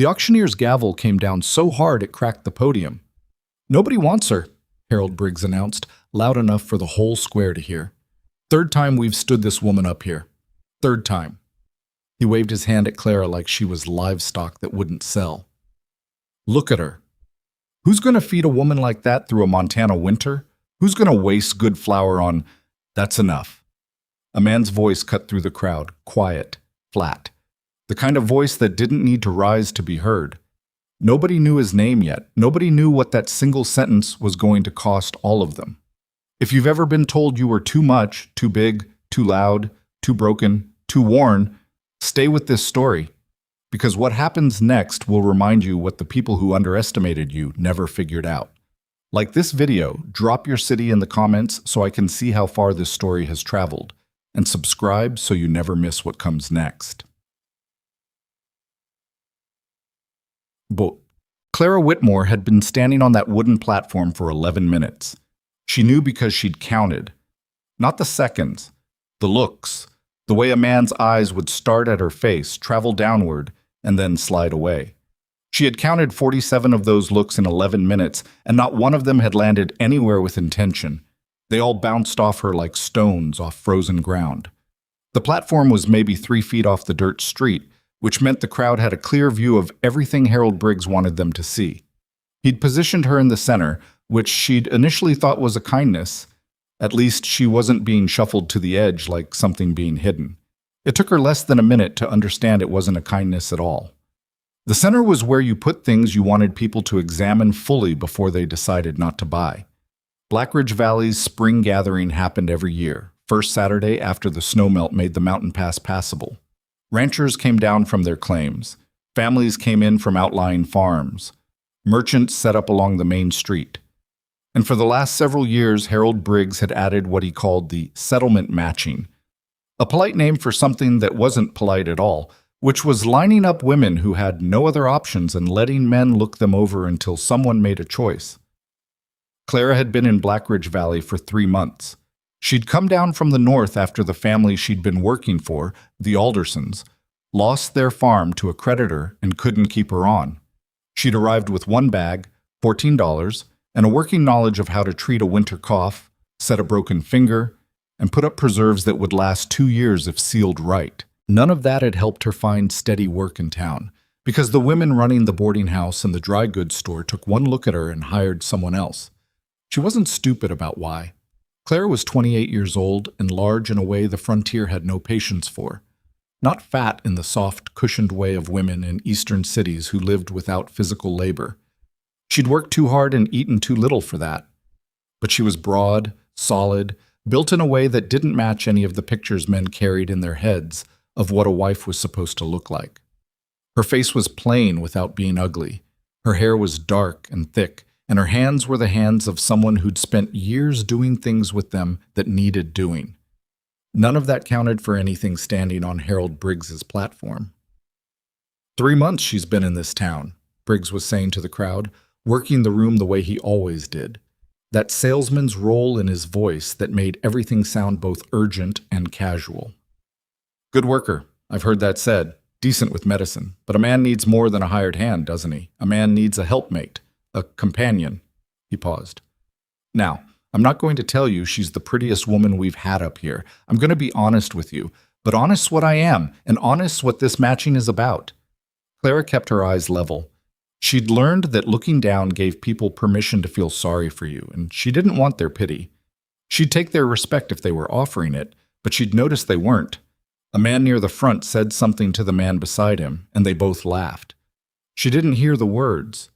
The auctioneer's gavel came down so hard it cracked the podium. "Nobody wants her," Harold Briggs announced, loud enough for the whole square to hear. "Third time we've stood this woman up here. Third time." He waved his hand at Clara like she was livestock that wouldn't sell. "Look at her. Who's going to feed a woman like that through a Montana winter? Who's going to waste good flour on—" "That's enough." A man's voice cut through the crowd, quiet, flat. The kind of voice that didn't need to rise to be heard. Nobody knew his name yet. Nobody knew what that single sentence was going to cost all of them. If you've ever been told you were too much, too big, too loud, too broken, too worn, stay with this story. Because what happens next will remind you what the people who underestimated you never figured out. Like this video, drop your city in the comments so I can see how far this story has traveled. And subscribe so you never miss what comes next. But Clara Whitmore had been standing on that wooden platform for 11 minutes. She knew because she'd counted. Not the seconds, the looks, the way a man's eyes would start at her face, travel downward, and then slide away. She had counted 47 of those looks in 11 minutes, and not one of them had landed anywhere with intention. They all bounced off her like stones off frozen ground. The platform was maybe 3 feet off the dirt street, which meant the crowd had a clear view of everything Harold Briggs wanted them to see. He'd positioned her in the center, which she'd initially thought was a kindness. At least she wasn't being shuffled to the edge like something being hidden. It took her less than a minute to understand it wasn't a kindness at all. The center was where you put things you wanted people to examine fully before they decided not to buy. Black Ridge Valley's spring gathering happened every year, first Saturday after the snowmelt made the mountain pass passable. Ranchers came down from their claims. Families came in from outlying farms. Merchants set up along the main street. And for the last several years, Harold Briggs had added what he called the settlement matching, a polite name for something that wasn't polite at all, which was lining up women who had no other options and letting men look them over until someone made a choice. Clara had been in Black Ridge Valley for 3 months. She'd come down from the north after the family she'd been working for, the Aldersons, lost their farm to a creditor and couldn't keep her on. She'd arrived with 1 bag, $14, and a working knowledge of how to treat a winter cough, set a broken finger, and put up preserves that would last 2 years if sealed right. None of that had helped her find steady work in town, because the women running the boarding house and the dry goods store took one look at her and hired someone else. She wasn't stupid about why. Clara was 28 years old and large in a way the frontier had no patience for. Not fat in the soft, cushioned way of women in eastern cities who lived without physical labor. She'd worked too hard and eaten too little for that. But she was broad, solid, built in a way that didn't match any of the pictures men carried in their heads of what a wife was supposed to look like. Her face was plain without being ugly. Her hair was dark and thick, and her hands were the hands of someone who'd spent years doing things with them that needed doing. None of that counted for anything standing on Harold Briggs's platform. 3 months she's been in this town, Briggs was saying to the crowd, working the room the way he always did. That salesman's role in his voice that made everything sound both urgent and casual. Good worker, I've heard that said. Decent with medicine. But a man needs more than a hired hand, doesn't he? A man needs a helpmate, a companion. He paused. Now, I'm not going to tell you she's the prettiest woman we've had up here. I'm going to be honest with you. But honest's what I am, and honest's what this matching is about. Clara kept her eyes level. She'd learned that looking down gave people permission to feel sorry for you, and she didn't want their pity. She'd take their respect if they were offering it, but she'd noticed they weren't. A man near the front said something to the man beside him, and they both laughed. She didn't hear the words.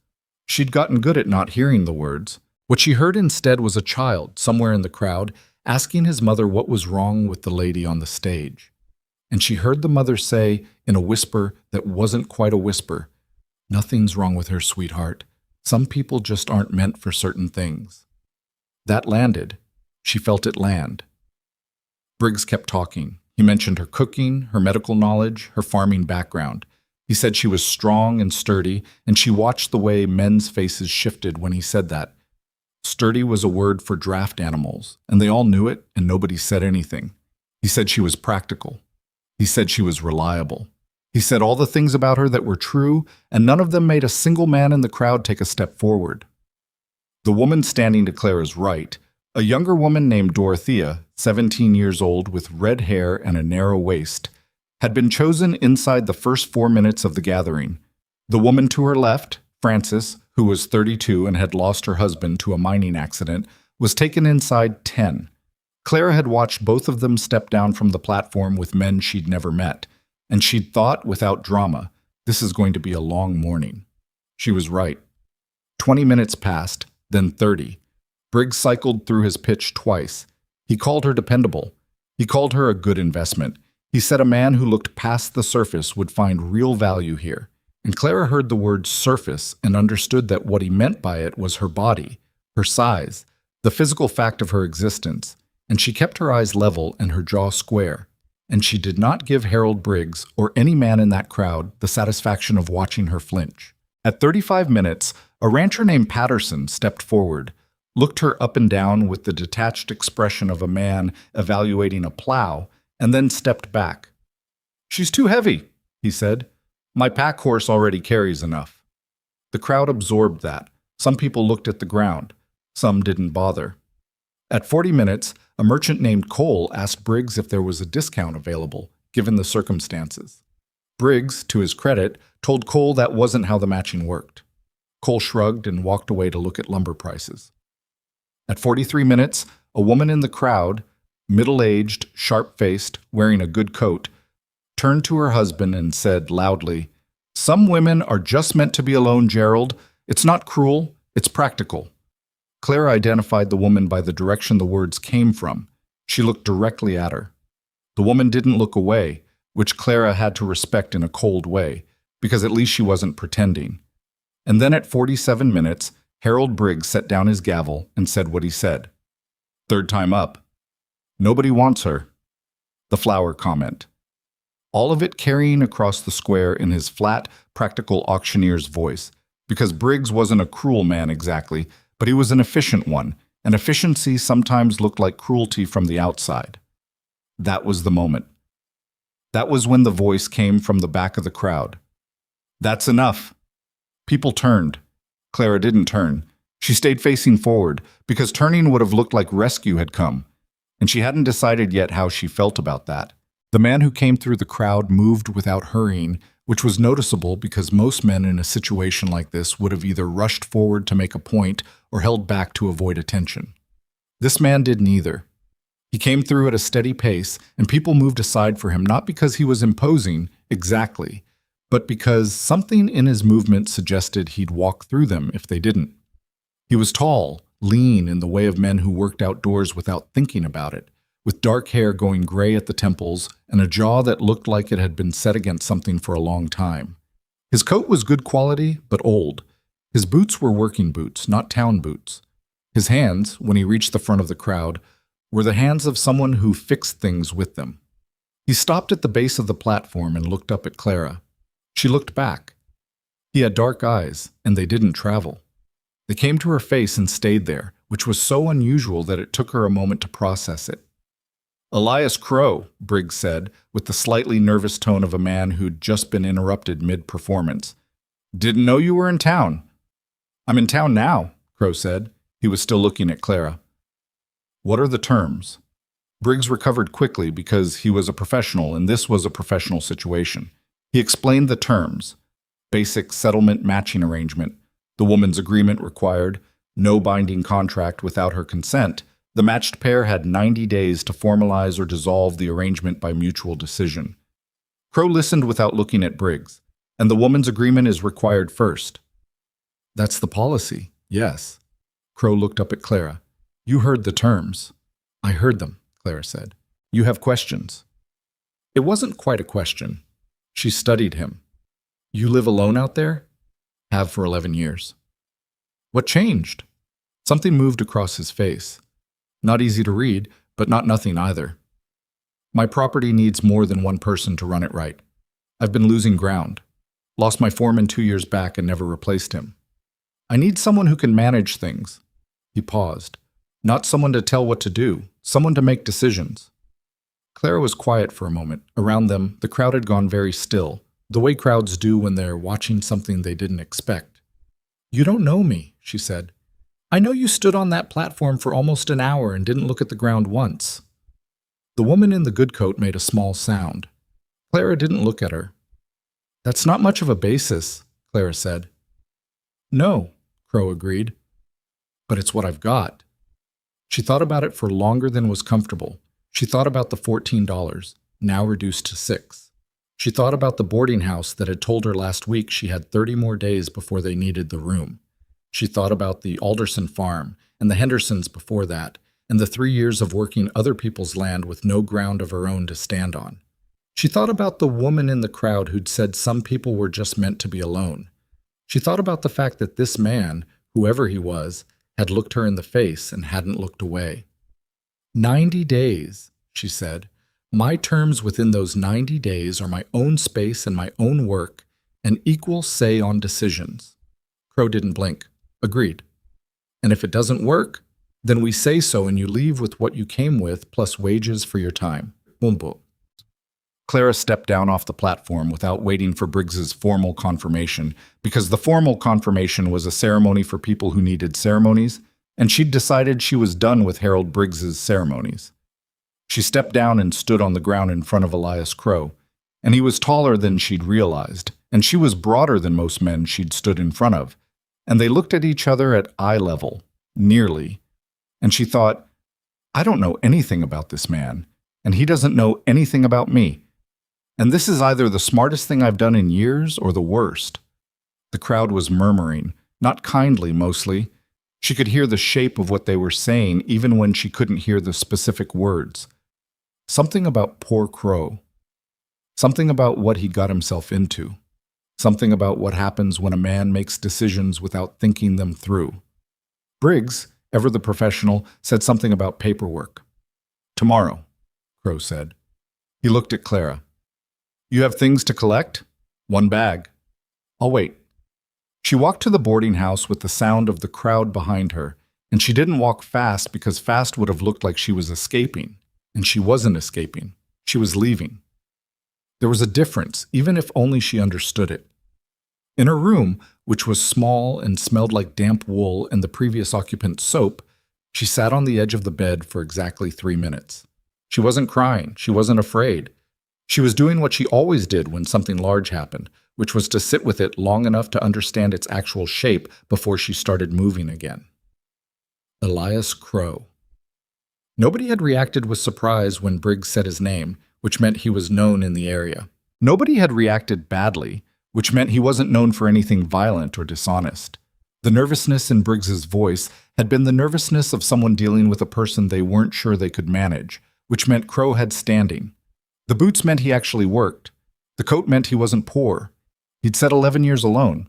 She'd gotten good at not hearing the words. What she heard instead was a child, somewhere in the crowd, asking his mother what was wrong with the lady on the stage. And she heard the mother say, in a whisper that wasn't quite a whisper, "Nothing's wrong with her, sweetheart. Some people just aren't meant for certain things." That landed. She felt it land. Briggs kept talking. He mentioned her cooking, her medical knowledge, her farming background. He said she was strong and sturdy, and she watched the way men's faces shifted when he said that. Sturdy was a word for draft animals, and they all knew it, and nobody said anything. He said she was practical. He said she was reliable. He said all the things about her that were true, and none of them made a single man in the crowd take a step forward. The woman standing to Clara's right, a younger woman named Dorothea, 17 years old with red hair and a narrow waist, had been chosen inside the first 4 minutes of the gathering. The woman to her left, Frances, who was 32 and had lost her husband to a mining accident, was taken inside 10. Clara had watched both of them step down from the platform with men she'd never met, and she'd thought, without drama, this is going to be a long morning. She was right. 20 minutes passed, then 30. Briggs cycled through his pitch twice. He called her dependable. He called her a good investment. He said a man who looked past the surface would find real value here. And Clara heard the word surface and understood that what he meant by it was her body, her size, the physical fact of her existence, and she kept her eyes level and her jaw square. And she did not give Harold Briggs or any man in that crowd the satisfaction of watching her flinch. At 35 minutes, a rancher named Patterson stepped forward, looked her up and down with the detached expression of a man evaluating a plow, and then stepped back. "She's too heavy," he said. "My pack horse already carries enough." The crowd absorbed that. Some people looked at the ground. Some didn't bother. At 40 minutes, a merchant named Cole asked Briggs if there was a discount available, given the circumstances. Briggs, to his credit, told Cole that wasn't how the matching worked. Cole shrugged and walked away to look at lumber prices. At 43 minutes, a woman in the crowd, middle-aged, sharp-faced, wearing a good coat, turned to her husband and said loudly, "Some women are just meant to be alone, Gerald. It's not cruel, it's practical." Clara identified the woman by the direction the words came from. She looked directly at her. The woman didn't look away, which Clara had to respect in a cold way, because at least she wasn't pretending. And then at 47 minutes, Harold Briggs set down his gavel and said what he said. "Third time up. Nobody wants her." The flower comment. All of it carrying across the square in his flat, practical auctioneer's voice, because Briggs wasn't a cruel man exactly, but he was an efficient one, and efficiency sometimes looked like cruelty from the outside. That was the moment. That was when the voice came from the back of the crowd. "That's enough." People turned. Clara didn't turn. She stayed facing forward, because turning would have looked like rescue had come, and she hadn't decided yet how she felt about that. The man who came through the crowd moved without hurrying, which was noticeable because most men in a situation like this would have either rushed forward to make a point or held back to avoid attention. This man did neither. He came through at a steady pace, and people moved aside for him not because he was imposing, exactly, but because something in his movement suggested he'd walk through them if they didn't. He was tall, lean in the way of men who worked outdoors without thinking about it, with dark hair going gray at the temples and a jaw that looked like it had been set against something for a long time. His coat was good quality, but old. His boots were working boots, not town boots. His hands, when he reached the front of the crowd, were the hands of someone who fixed things with them. He stopped at the base of the platform and looked up at Clara. She looked back. He had dark eyes, and they didn't travel. They came to her face and stayed there, which was so unusual that it took her a moment to process it. "Elias Crow," Briggs said, with the slightly nervous tone of a man who'd just been interrupted mid-performance. "Didn't know you were in town." "I'm in town now," Crow said. He was still looking at Clara. "What are the terms?" Briggs recovered quickly because he was a professional and this was a professional situation. He explained the terms. Basic settlement matching arrangement. The woman's agreement required no binding contract without her consent. The matched pair had 90 days to formalize or dissolve the arrangement by mutual decision. Crow listened without looking at Briggs. "And the woman's agreement is required first." "That's the policy, yes." Crow looked up at Clara. "You heard the terms." "I heard them," Clara said. "You have questions?" It wasn't quite a question. She studied him. "You live alone out there?" "Have for 11 years." "What changed?" Something moved across his face. Not easy to read, but not nothing either. "My property needs more than one person to run it right. I've been losing ground. Lost my foreman 2 years back and never replaced him. I need someone who can manage things." He paused. "Not someone to tell what to do, someone to make decisions." Clara was quiet for a moment. Around them, the crowd had gone very still. the way crowds do when they're watching something they didn't expect. "You don't know me," she said. "I know you stood on that platform for almost an hour and didn't look at the ground once." The woman in the good coat made a small sound. Clara didn't look at her. "That's not much of a basis," Clara said. "No," Crow agreed. "But it's what I've got." She thought about it for longer than was comfortable. She thought about the $14, now reduced to $6. She thought about the boarding house that had told her last week she had 30 more days before they needed the room. She thought about the Alderson farm and the Hendersons before that, and the 3 years of working other people's land with no ground of her own to stand on. She thought about the woman in the crowd who'd said some people were just meant to be alone. She thought about the fact that this man, whoever he was, had looked her in the face and hadn't looked away. 90 days, she said. My terms within those 90 days are my own space and my own work, and equal say on decisions. Crow didn't blink. Agreed. And if it doesn't work, then we say so and you leave with what you came with plus wages for your time. Boom, boom. Clara stepped down off the platform without waiting for Briggs's formal confirmation, because the formal confirmation was a ceremony for people who needed ceremonies, and she'd decided she was done with Harold Briggs's ceremonies. She stepped down and stood on the ground in front of Elias Crow, and he was taller than she'd realized, and she was broader than most men she'd stood in front of, and they looked at each other at eye level, nearly, and she thought, I don't know anything about this man, and he doesn't know anything about me. And this is either the smartest thing I've done in years or the worst. The crowd was murmuring, not kindly mostly. She could hear the shape of what they were saying even when she couldn't hear the specific words. Something about poor Crow. Something about what he got himself into. Something about what happens when a man makes decisions without thinking them through. Briggs, ever the professional, said something about paperwork. Tomorrow, Crow said. He looked at Clara. You have things to collect? 1 bag. I'll wait. She walked to the boarding house with the sound of the crowd behind her, and she didn't walk fast because fast would have looked like she was escaping, and she wasn't escaping. She was leaving. There was a difference, even if only she understood it. In her room, which was small and smelled like damp wool and the previous occupant's soap, she sat on the edge of the bed for exactly 3 minutes. She wasn't crying. She wasn't afraid. She was doing what she always did when something large happened, which was to sit with it long enough to understand its actual shape before she started moving again. Elias Crow. Nobody had reacted with surprise when Briggs said his name, which meant he was known in the area. Nobody had reacted badly, which meant he wasn't known for anything violent or dishonest. The nervousness in Briggs's voice had been the nervousness of someone dealing with a person they weren't sure they could manage, which meant Crow had standing. The boots meant he actually worked. The coat meant he wasn't poor. He'd said 11 years alone.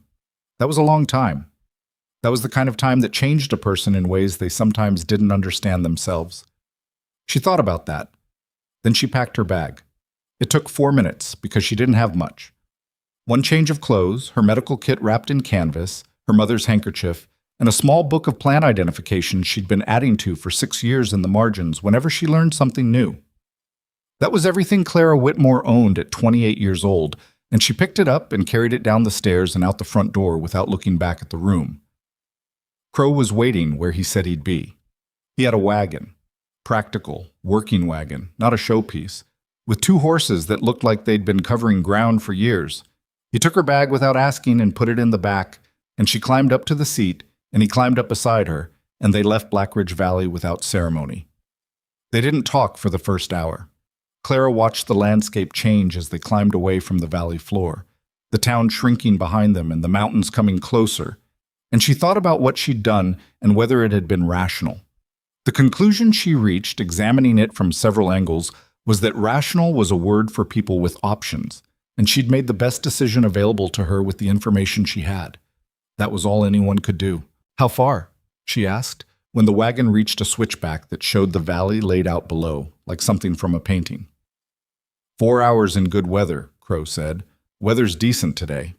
That was a long time. That was the kind of time that changed a person in ways they sometimes didn't understand themselves. She thought about that. Then she packed her bag. It took 4 minutes because she didn't have much. 1 change of clothes, her medical kit wrapped in canvas, her mother's handkerchief, and a small book of plant identification she'd been adding to for 6 years in the margins whenever she learned something new. That was everything Clara Whitmore owned at 28 years old, and she picked it up and carried it down the stairs and out the front door without looking back at the room. Crow was waiting where he said he'd be. He had a wagon. Practical, working wagon, not a showpiece, with 2 horses that looked like they'd been covering ground for years. He took her bag without asking and put it in the back, and she climbed up to the seat, and he climbed up beside her, and they left Blackridge Valley without ceremony. They didn't talk for the first hour. Clara watched the landscape change as they climbed away from the valley floor, the town shrinking behind them and the mountains coming closer, and she thought about what she'd done and whether it had been rational. The conclusion she reached, examining it from several angles, was that rational was a word for people with options, and she'd made the best decision available to her with the information she had. That was all anyone could do. How far? She asked, when the wagon reached a switchback that showed the valley laid out below, like something from a painting. 4 hours in good weather, Crow said. Weather's decent today.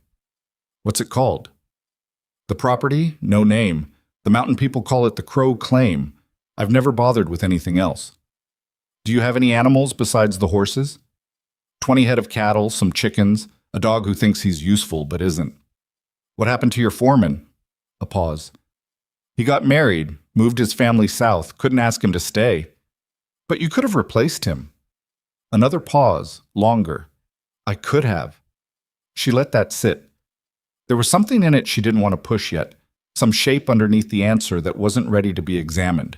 What's it called? The property? No name. The mountain people call it the Crow Claim. I've never bothered with anything else. Do you have any animals besides the horses? 20 head of cattle, some chickens, A dog who thinks he's useful but isn't. What happened to your foreman? A pause. He got married, moved his family south, couldn't ask him to stay. But you could have replaced him. Another pause, longer. I could have. She let that sit. There was something in it she didn't want to push yet, some shape underneath the answer that wasn't ready to be examined.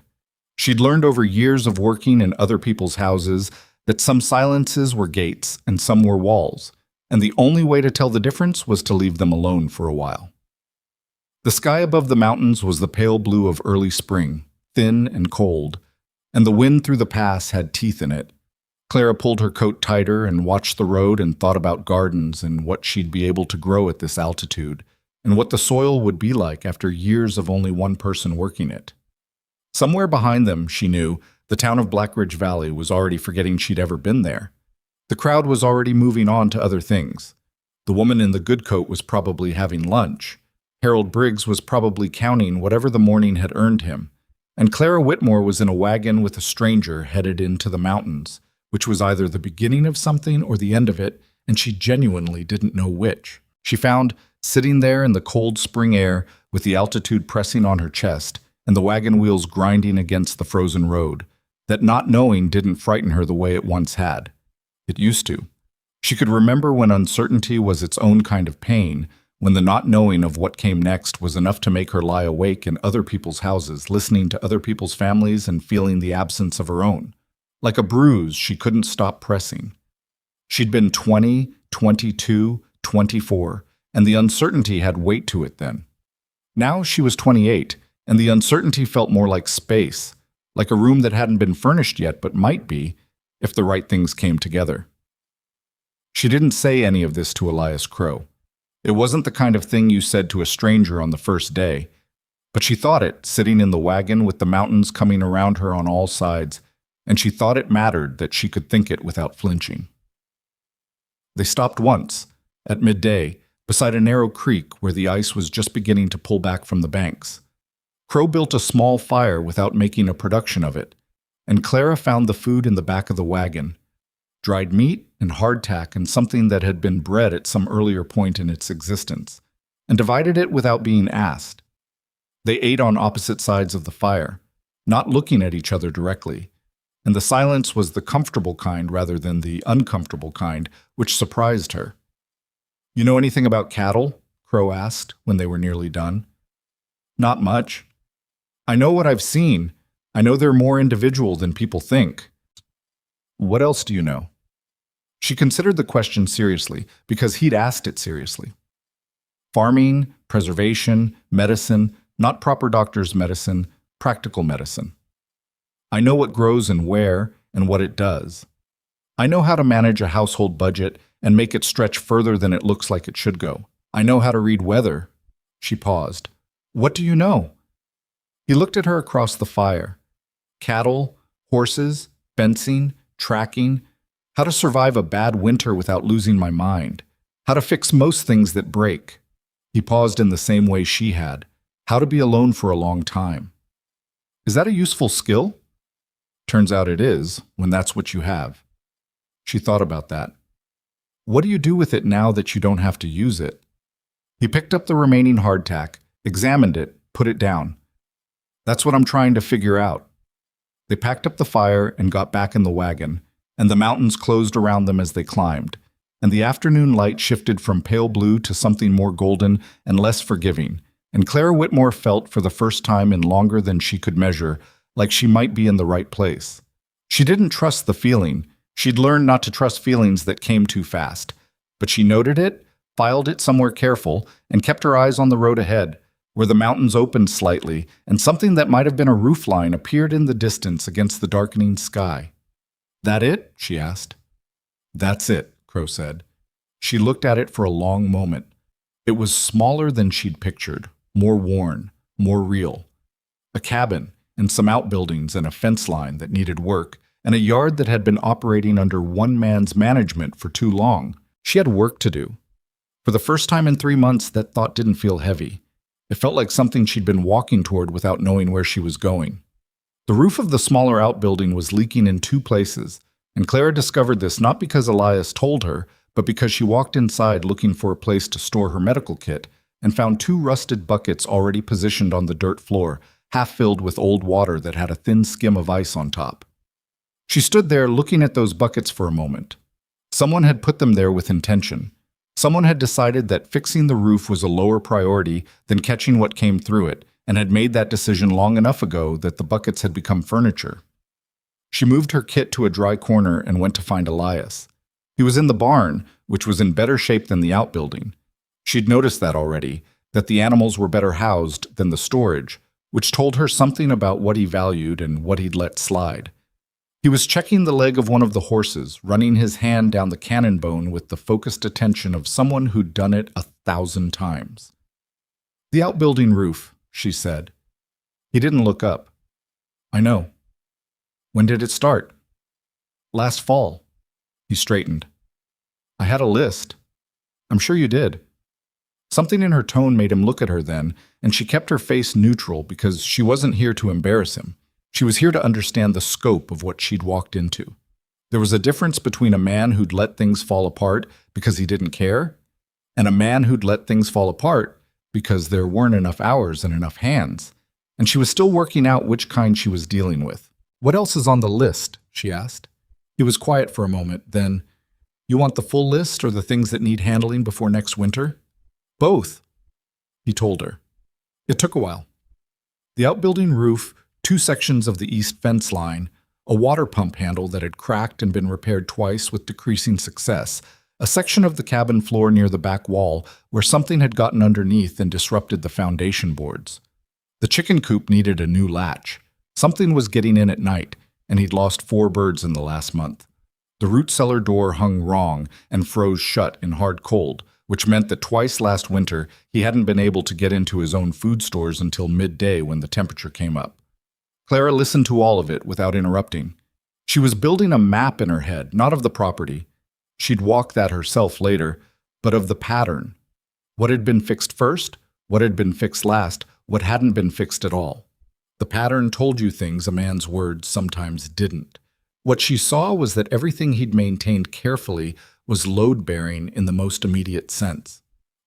She'd learned over years of working in other people's houses that some silences were gates and some were walls, and the only way to tell the difference was to leave them alone for a while. The sky above the mountains was the pale blue of early spring, thin and cold, and the wind through the pass had teeth in it. Clara pulled her coat tighter and watched the road and thought about gardens and what she'd be able to grow at this altitude, and what the soil would be like after years of only one person working it. Somewhere behind them, she knew, the town of Black Ridge Valley was already forgetting she'd ever been there. The crowd was already moving on to other things. The woman in the good coat was probably having lunch. Harold Briggs was probably counting whatever the morning had earned him. And Clara Whitmore was in a wagon with a stranger headed into the mountains, which was either the beginning of something or the end of it, and she genuinely didn't know which. She found, sitting there in the cold spring air, with the altitude pressing on her chest, and the wagon wheels grinding against the frozen road, that not knowing didn't frighten her the way it once had. It used to. She could remember when uncertainty was its own kind of pain, when the not knowing of what came next was enough to make her lie awake in other people's houses, listening to other people's families and feeling the absence of her own. Like a bruise she couldn't stop pressing. She'd been 20, 22, 24, and the uncertainty had weight to it then. Now she was 28, and the uncertainty felt more like space, like a room that hadn't been furnished yet but might be, if the right things came together. She didn't say any of this to Elias Crow. It wasn't the kind of thing you said to a stranger on the first day, but she thought it, sitting in the wagon with the mountains coming around her on all sides, and she thought it mattered that she could think it without flinching. They stopped once, at midday, beside a narrow creek where the ice was just beginning to pull back from the banks. Crow built a small fire without making a production of it, and Clara found the food in the back of the wagon, dried meat and hardtack and something that had been bread at some earlier point in its existence, and divided it without being asked. They ate on opposite sides of the fire, not looking at each other directly, and the silence was the comfortable kind rather than the uncomfortable kind, which surprised her. "You know anything about cattle?" Crow asked when they were nearly done. "Not much. I know what I've seen. I know they're more individual than people think." "What else do you know?" She considered the question seriously, because he'd asked it seriously. Farming, preservation, medicine, not proper doctor's medicine, practical medicine. "I know what grows and where, and what it does. I know how to manage a household budget and make it stretch further than it looks like it should go. I know how to read weather." She paused. "What do you know?" He looked at her across the fire. Cattle, horses, fencing, tracking, how to survive a bad winter without losing my mind, how to fix most things that break. He paused in the same way she had, how to be alone for a long time. "Is that a useful skill?" "Turns out it is, when that's what you have." She thought about that. "What do you do with it now that you don't have to use it?" He picked up the remaining hardtack, examined it, put it down. "That's what I'm trying to figure out." They packed up the fire and got back in the wagon, and the mountains closed around them as they climbed, and the afternoon light shifted from pale blue to something more golden and less forgiving, and Clara Whitmore felt for the first time in longer than she could measure like she might be in the right place. She didn't trust the feeling. She'd learned not to trust feelings that came too fast, but she noted it, filed it somewhere careful, and kept her eyes on the road ahead, where the mountains opened slightly, and something that might have been a roofline appeared in the distance against the darkening sky. "That it?" she asked. "That's it," Crow said. She looked at it for a long moment. It was smaller than she'd pictured, more worn, more real. A cabin, and some outbuildings and a fence line that needed work, and a yard that had been operating under one man's management for too long. She had work to do. For the first time in 3 months, that thought didn't feel heavy. It felt like something she'd been walking toward without knowing where she was going. The roof of the smaller outbuilding was leaking in 2 places, and Clara discovered this not because Elias told her, but because she walked inside looking for a place to store her medical kit and found two rusted buckets already positioned on the dirt floor, half filled with old water that had a thin skim of ice on top. She stood there looking at those buckets for a moment. Someone had put them there with intention. Someone had decided that fixing the roof was a lower priority than catching what came through it, and had made that decision long enough ago that the buckets had become furniture. She moved her kit to a dry corner and went to find Elias. He was in the barn, which was in better shape than the outbuilding. She'd noticed that already, that the animals were better housed than the storage, which told her something about what he valued and what he'd let slide. He was checking the leg of one of the horses, running his hand down the cannon bone with the focused attention of someone who'd done it 1,000 times. "The outbuilding roof," she said. He didn't look up. "I know." "When did it start?" "Last fall." He straightened. "I had a list." "I'm sure you did." Something in her tone made him look at her then, and she kept her face neutral because she wasn't here to embarrass him. She was here to understand the scope of what she'd walked into. There was a difference between a man who'd let things fall apart because he didn't care, and a man who'd let things fall apart because there weren't enough hours and enough hands, and she was still working out which kind she was dealing with. "What else is on the list?" she asked. He was quiet for a moment, then, "You want the full list or the things that need handling before next winter?" "Both," he told her. It took a while. The outbuilding roof, 2 sections of the east fence line, a water pump handle that had cracked and been repaired twice with decreasing success, a section of the cabin floor near the back wall where something had gotten underneath and disrupted the foundation boards. The chicken coop needed a new latch. Something was getting in at night, and he'd lost 4 birds in the last month. The root cellar door hung wrong and froze shut in hard cold, which meant that twice last winter he hadn't been able to get into his own food stores until midday when the temperature came up. Clara listened to all of it without interrupting. She was building a map in her head, not of the property. She'd walk that herself later, but of the pattern. What had been fixed first, what had been fixed last, what hadn't been fixed at all. The pattern told you things a man's words sometimes didn't. What she saw was that everything he'd maintained carefully was load-bearing in the most immediate sense.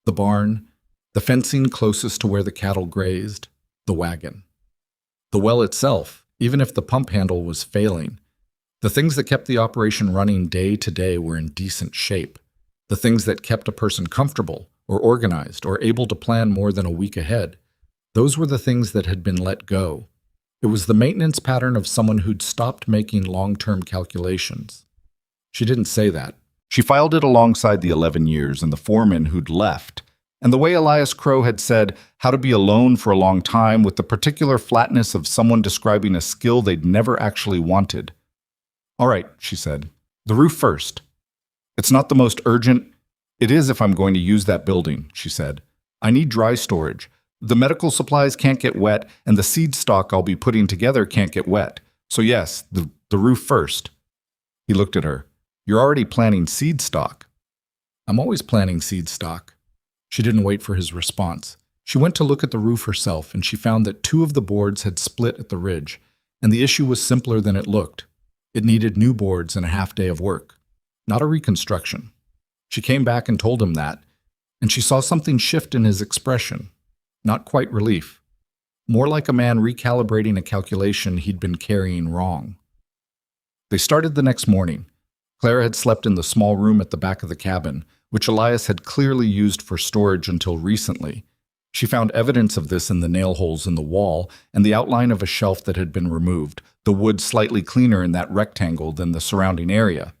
The barn, the fencing closest to where the cattle grazed, the wagon. The well itself, even if the pump handle was failing. The things that kept the operation running day to day were in decent shape. The things that kept a person comfortable or organized or able to plan more than a week ahead. Those were the things that had been let go. It was the maintenance pattern of someone who'd stopped making long-term calculations. She didn't say that. She filed it alongside the 11 years and the foreman who'd left, and the way Elias Crow had said how to be alone for a long time with the particular flatness of someone describing a skill they'd never actually wanted. "All right," she said. "The roof first. It's not the most urgent. It is if I'm going to use that building," she said. "I need dry storage. The medical supplies can't get wet, and the seed stock I'll be putting together can't get wet. So yes, the roof first." He looked at her. "You're already planning seed stock." "I'm always planning seed stock." She didn't wait for his response. She went to look at the roof herself, and she found that 2 of the boards had split at the ridge, and the issue was simpler than it looked. It needed new boards and a half day of work, not a reconstruction. She came back and told him that, and she saw something shift in his expression. Not quite relief. More like a man recalibrating a calculation he'd been carrying wrong. They started the next morning. Clara had slept in the small room at the back of the cabin, which Elias had clearly used for storage until recently. She found evidence of this in the nail holes in the wall and the outline of a shelf that had been removed, the wood slightly cleaner in that rectangle than the surrounding area.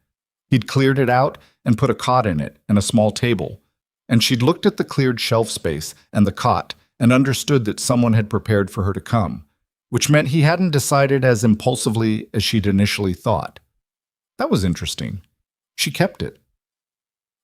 He'd cleared it out and put a cot in it and a small table, and she'd looked at the cleared shelf space and the cot and understood that someone had prepared for her to come, which meant he hadn't decided as impulsively as she'd initially thought. That was interesting. She kept it.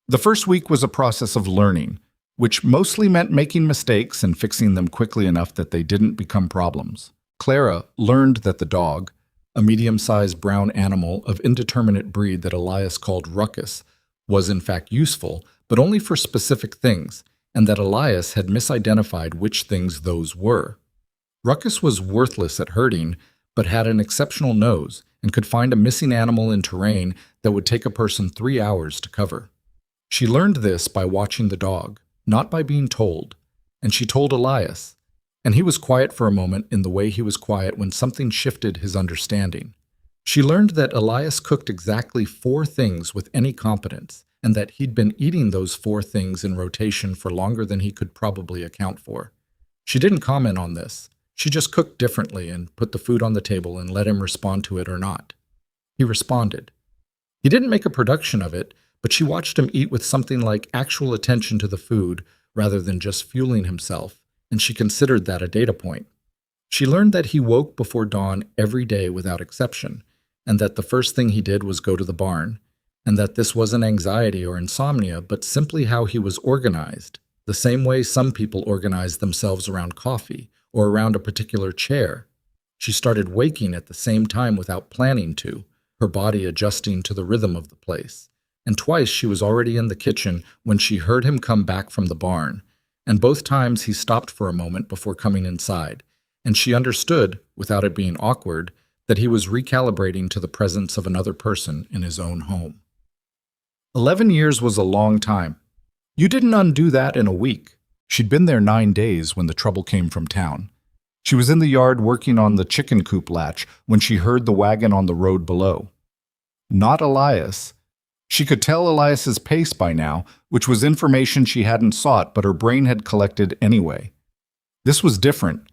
The first week was a process of learning, which mostly meant making mistakes and fixing them quickly enough that they didn't become problems. Clara learned that the dog, a medium-sized brown animal of indeterminate breed that Elias called Ruckus, was in fact useful, but only for specific things, and that Elias had misidentified which things those were. Ruckus was worthless at herding, but had an exceptional nose and could find a missing animal in terrain that would take a person 3 hours to cover. She learned this by watching the dog, not by being told, and she told Elias, and he was quiet for a moment in the way he was quiet when something shifted his understanding. She learned that Elias cooked exactly 4 things with any competence, and that he'd been eating those 4 things in rotation for longer than he could probably account for. She didn't comment on this. She just cooked differently and put the food on the table and let him respond to it or not. He responded. He didn't make a production of it, but she watched him eat with something like actual attention to the food rather than just fueling himself, and she considered that a data point. She learned that he woke before dawn every day without exception, and that the first thing he did was go to the barn, and that this wasn't anxiety or insomnia, but simply how he was organized, the same way some people organize themselves around coffee or around a particular chair. She started waking at the same time without planning to, her body adjusting to the rhythm of the place. And twice she was already in the kitchen when she heard him come back from the barn, and both times he stopped for a moment before coming inside, and she understood, without it being awkward, that he was recalibrating to the presence of another person in his own home. 11 years was a long time. You didn't undo that in a week. She'd been there 9 days when the trouble came from town. She was in the yard working on the chicken coop latch when she heard the wagon on the road below. Not Elias. She could tell Elias's pace by now, which was information she hadn't sought but her brain had collected anyway. This was different.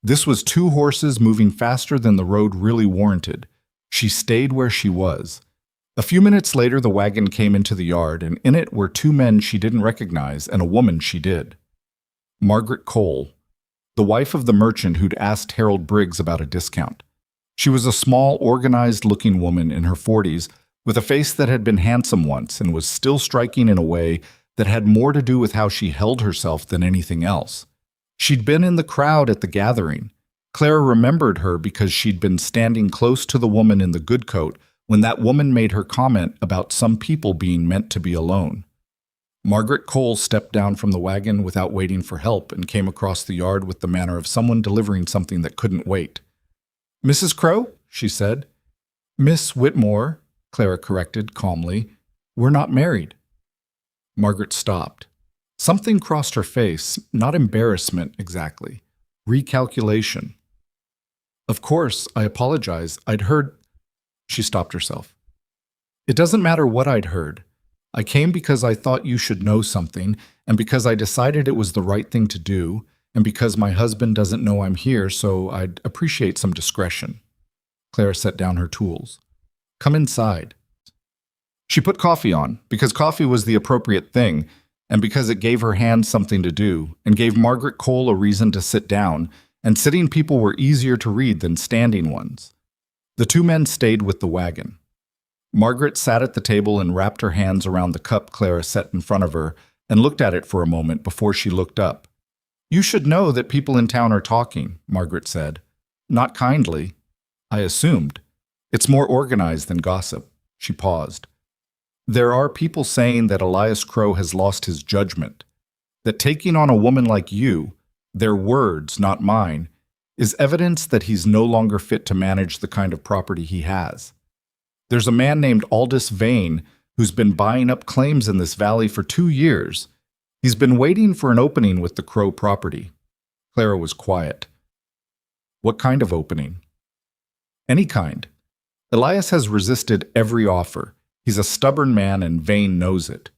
This was 2 horses moving faster than the road really warranted. She stayed where she was. A few minutes later, the wagon came into the yard, and in it were 2 men she didn't recognize and a woman she did. Margaret Cole, the wife of the merchant who'd asked Harold Briggs about a discount. She was a small, organized-looking woman in her 40s, with a face that had been handsome once and was still striking in a way that had more to do with how she held herself than anything else. She'd been in the crowd at the gathering. Clara remembered her because she'd been standing close to the woman in the good coat when that woman made her comment about some people being meant to be alone. Margaret Cole stepped down from the wagon without waiting for help and came across the yard with the manner of someone delivering something that couldn't wait. "Mrs. Crow?" she said. "Miss Whitmore," Clara corrected calmly. "We're not married." Margaret stopped. Something crossed her face, not embarrassment exactly. Recalculation. "Of course, I apologize. I'd heard—" She stopped herself. "It doesn't matter what I'd heard. I came because I thought you should know something, and because I decided it was the right thing to do, and because my husband doesn't know I'm here, so I'd appreciate some discretion." Clara set down her tools. "Come inside." She put coffee on, because coffee was the appropriate thing, and because it gave her hands something to do, and gave Margaret Cole a reason to sit down, and sitting people were easier to read than standing ones. The 2 men stayed with the wagon. Margaret sat at the table and wrapped her hands around the cup Clara set in front of her and looked at it for a moment before she looked up. "You should know that people in town are talking," Margaret said. "Not kindly. I assumed. It's more organized than gossip." She paused. "There are people saying that Elias Crow has lost his judgment, that taking on a woman like you, their words, not mine, is evidence that he's no longer fit to manage the kind of property he has. There's a man named Aldous Vane who's been buying up claims in this valley for 2 years. He's been waiting for an opening with the Crow property." Clara was quiet. "What kind of opening?" "Any kind. Elias has resisted every offer. He's a stubborn man and Vane knows it.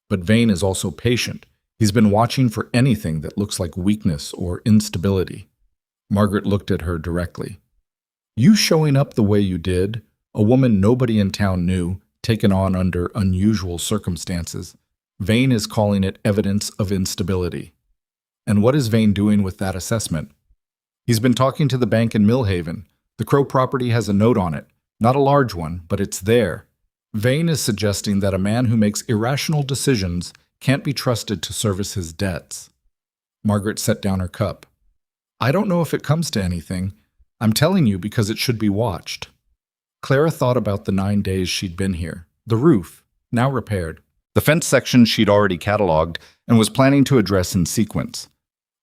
But Vane is also patient. He's been watching for anything that looks like weakness or instability." Margaret looked at her directly. "You showing up the way you did, a woman nobody in town knew, taken on under unusual circumstances, Vane is calling it evidence of instability. And what is Vane doing with that assessment? He's been talking to the bank in Millhaven. The Crow property has a note on it. Not a large one, but it's there. Vane is suggesting that a man who makes irrational decisions can't be trusted to service his debts." Margaret set down her cup. "I don't know if it comes to anything. I'm telling you because it should be watched." Clara thought about the 9 days she'd been here. The roof, now repaired. The fence section she'd already cataloged and was planning to address in sequence.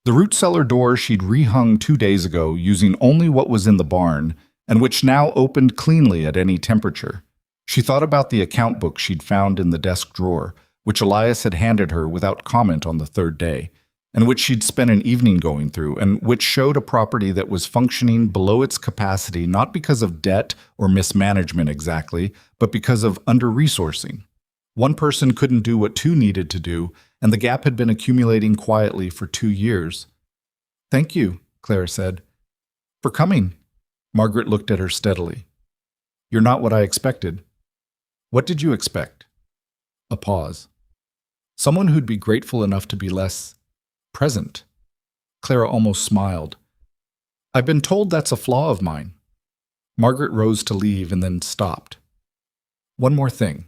The root cellar door she'd rehung 2 days ago using only what was in the barn, and which now opened cleanly at any temperature. She thought about the account book she'd found in the desk drawer, which Elias had handed her without comment on the third day, and which she'd spent an evening going through, and which showed a property that was functioning below its capacity not because of debt or mismanagement exactly, but because of under-resourcing. One person couldn't do what two needed to do, and the gap had been accumulating quietly for 2 years. "Thank you," Clara said. "For coming." Margaret looked at her steadily. "You're not what I expected." "What did you expect?" A pause. "Someone who'd be grateful enough to be less present." Clara almost smiled. "I've been told that's a flaw of mine." Margaret rose to leave and then stopped. "One more thing.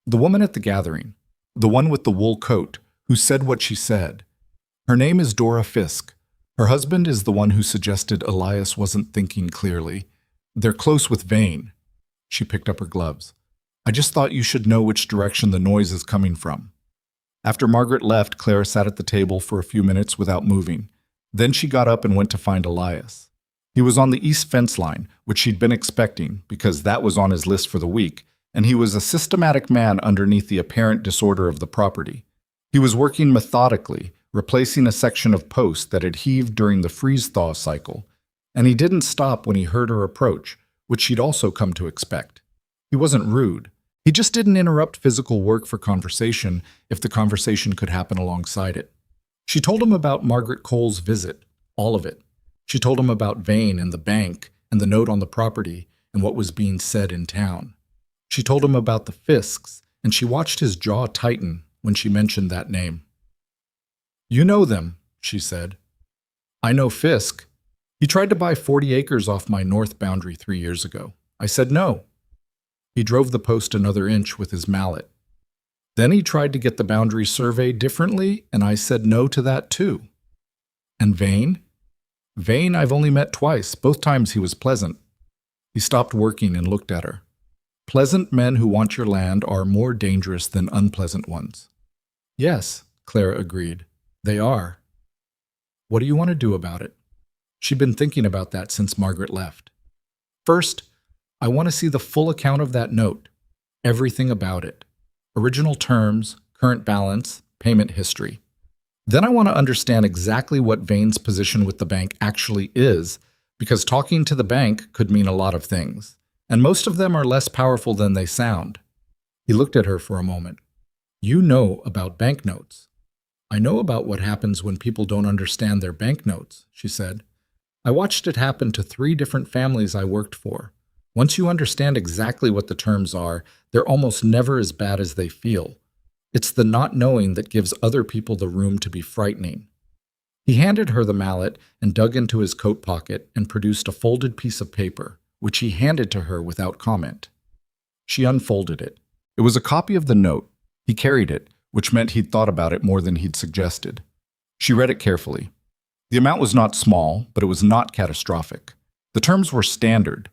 The woman at the gathering, the one with the wool coat, who said what she said. Her name is Dora Fisk. Her husband is the one who suggested Elias wasn't thinking clearly. They're close with Vane." She picked up her gloves. "I just thought you should know which direction the noise is coming from." After Margaret left, Clara sat at the table for a few minutes without moving. Then she got up and went to find Elias. He was on the east fence line, which she'd been expecting, because that was on his list for the week, and he was a systematic man underneath the apparent disorder of the property. He was working methodically, replacing a section of post that had heaved during the freeze-thaw cycle, and he didn't stop when he heard her approach, which she'd also come to expect. He wasn't rude. He just didn't interrupt physical work for conversation if the conversation could happen alongside it. She told him about Margaret Cole's visit, all of it. She told him about Vane and the bank and the note on the property and what was being said in town. She told him about the Fisks, and she watched his jaw tighten when she mentioned that name. "You know them," she said. "I know Fisk. He tried to buy 40 acres off my north boundary 3 years ago. I said no. He drove the post another inch with his mallet. Then he tried to get the boundary surveyed differently, and I said no to that too." "And Vane?" "Vane I've only met twice. Both times he was pleasant." He stopped working and looked at her. "Pleasant men who want your land are more dangerous than unpleasant ones." "Yes," Clara agreed. "They are." "What do you want to do about it?" She'd been thinking about that since Margaret left. "First, I want to see the full account of that note. Everything about it. Original terms, current balance, payment history. Then I want to understand exactly what Vane's position with the bank actually is, because talking to the bank could mean a lot of things, and most of them are less powerful than they sound." He looked at her for a moment. "You know about banknotes." "I know about what happens when people don't understand their banknotes," she said. "I watched it happen to 3 different families I worked for. Once you understand exactly what the terms are, they're almost never as bad as they feel. It's the not knowing that gives other people the room to be frightening." He handed her the mallet and dug into his coat pocket and produced a folded piece of paper, which he handed to her without comment. She unfolded it. It was a copy of the note. He carried it, which meant he'd thought about it more than he'd suggested. She read it carefully. The amount was not small, but it was not catastrophic. The terms were standard.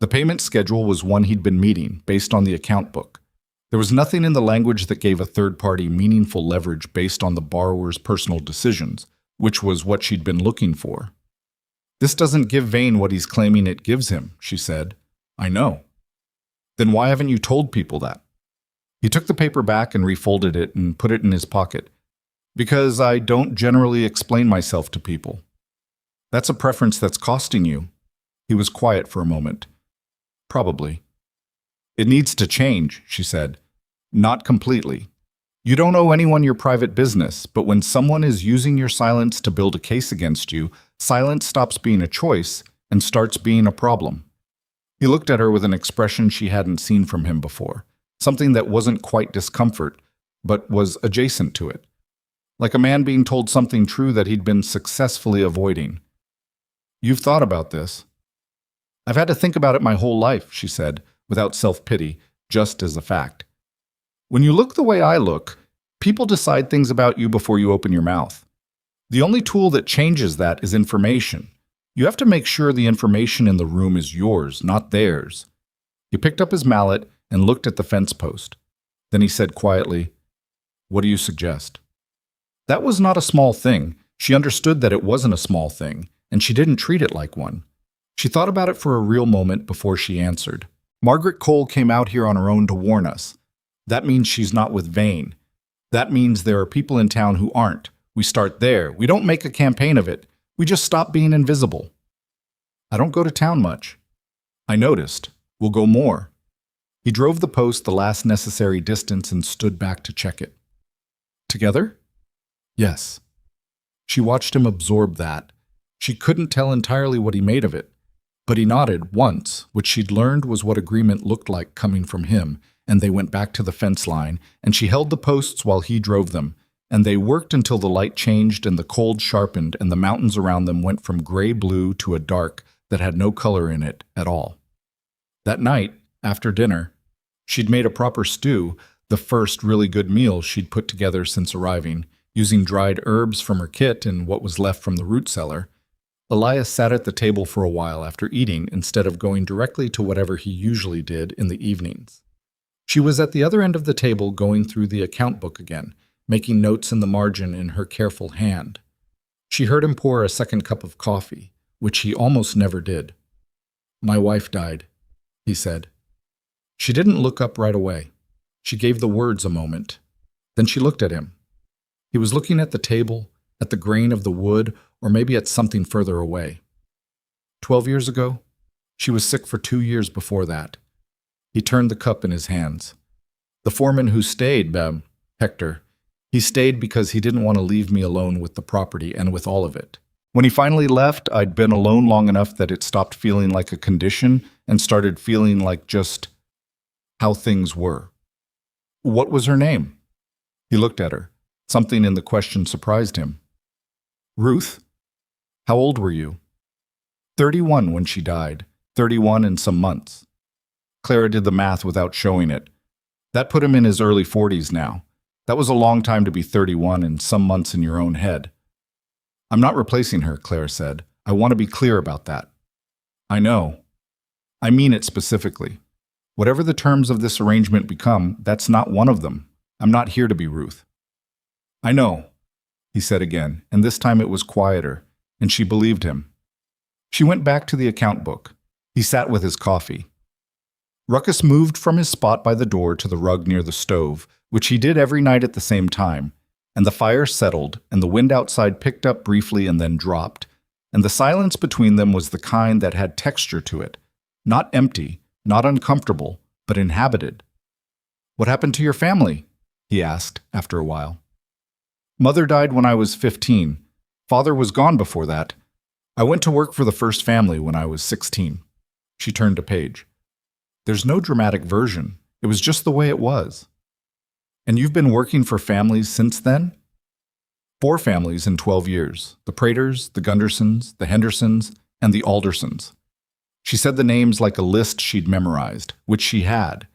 The payment schedule was one he'd been meeting, based on the account book. There was nothing in the language that gave a third party meaningful leverage based on the borrower's personal decisions, which was what she'd been looking for. "This doesn't give Vane what he's claiming it gives him," she said. "I know." "Then why haven't you told people that?" He took the paper back and refolded it and put it in his pocket. "Because I don't generally explain myself to people." "That's a preference that's costing you." He was quiet for a moment. "Probably." "It needs to change," she said. "Not completely. You don't owe anyone your private business, but when someone is using your silence to build a case against you, silence stops being a choice and starts being a problem." He looked at her with an expression she hadn't seen from him before, something that wasn't quite discomfort, but was adjacent to it. Like a man being told something true that he'd been successfully avoiding. "You've thought about this." "I've had to think about it my whole life," she said, without self-pity, just as a fact. "When you look the way I look, people decide things about you before you open your mouth. The only tool that changes that is information. You have to make sure the information in the room is yours, not theirs." He picked up his mallet and looked at the fence post. Then he said quietly, "What do you suggest?" That was not a small thing. She understood that it wasn't a small thing, and she didn't treat it like one. She thought about it for a real moment before she answered. "Margaret Cole came out here on her own to warn us. That means she's not with Vane. That means there are people in town who aren't. We start there. We don't make a campaign of it. We just stop being invisible. I don't go to town much. I noticed. We'll go more. He drove the post the last necessary distance and stood back to check it. Together? Yes. She watched him absorb that. She couldn't tell entirely what he made of it, but he nodded once, which she'd learned was what agreement looked like coming from him, and they went back to the fence line, and she held the posts while he drove them, and they worked until the light changed and the cold sharpened and the mountains around them went from gray-blue to a dark that had no color in it at all. That night, after dinner, she'd made a proper stew, the first really good meal she'd put together since arriving, using dried herbs from her kit and what was left from the root cellar. Elias sat at the table for a while after eating instead of going directly to whatever he usually did in the evenings. She was at the other end of the table going through the account book again, making notes in the margin in her careful hand. She heard him pour a second cup of coffee, which he almost never did. "My wife died," he said. She didn't look up right away. She gave the words a moment. Then she looked at him. He was looking at the table, at the grain of the wood, or maybe at something further away. 12 years ago? She was sick for 2 years before that. He turned the cup in his hands. The foreman who stayed, Hector, he stayed because he didn't want to leave me alone with the property and with all of it. When he finally left, I'd been alone long enough that it stopped feeling like a condition and started feeling like just how things were. What was her name? He looked at her. Something in the question surprised him. Ruth? How old were you? 31 when she died, 31 and some months. Clara did the math without showing it. That put him in his early 40s now. That was a long time to be 31 and some months in your own head. I'm not replacing her, Clara said. I want to be clear about that. I know. I mean it specifically. Whatever the terms of this arrangement become, that's not one of them. I'm not here to be Ruth. I know, he said again, and this time it was quieter, and she believed him. She went back to the account book. He sat with his coffee. Ruckus moved from his spot by the door to the rug near the stove, which he did every night at the same time, and the fire settled, and the wind outside picked up briefly and then dropped, and the silence between them was the kind that had texture to it, not empty, not uncomfortable, but inhabited. What happened to your family? He asked after a while. Mother died when I was 15. Father was gone before that. I went to work for the first family when I was 16. She turned to Paige. There's no dramatic version. It was just the way it was. And you've been working for families since then? 4 families in 12 years. The Praters, the Gundersons, the Hendersons, and the Aldersons. She said the names like a list she'd memorized, which she had.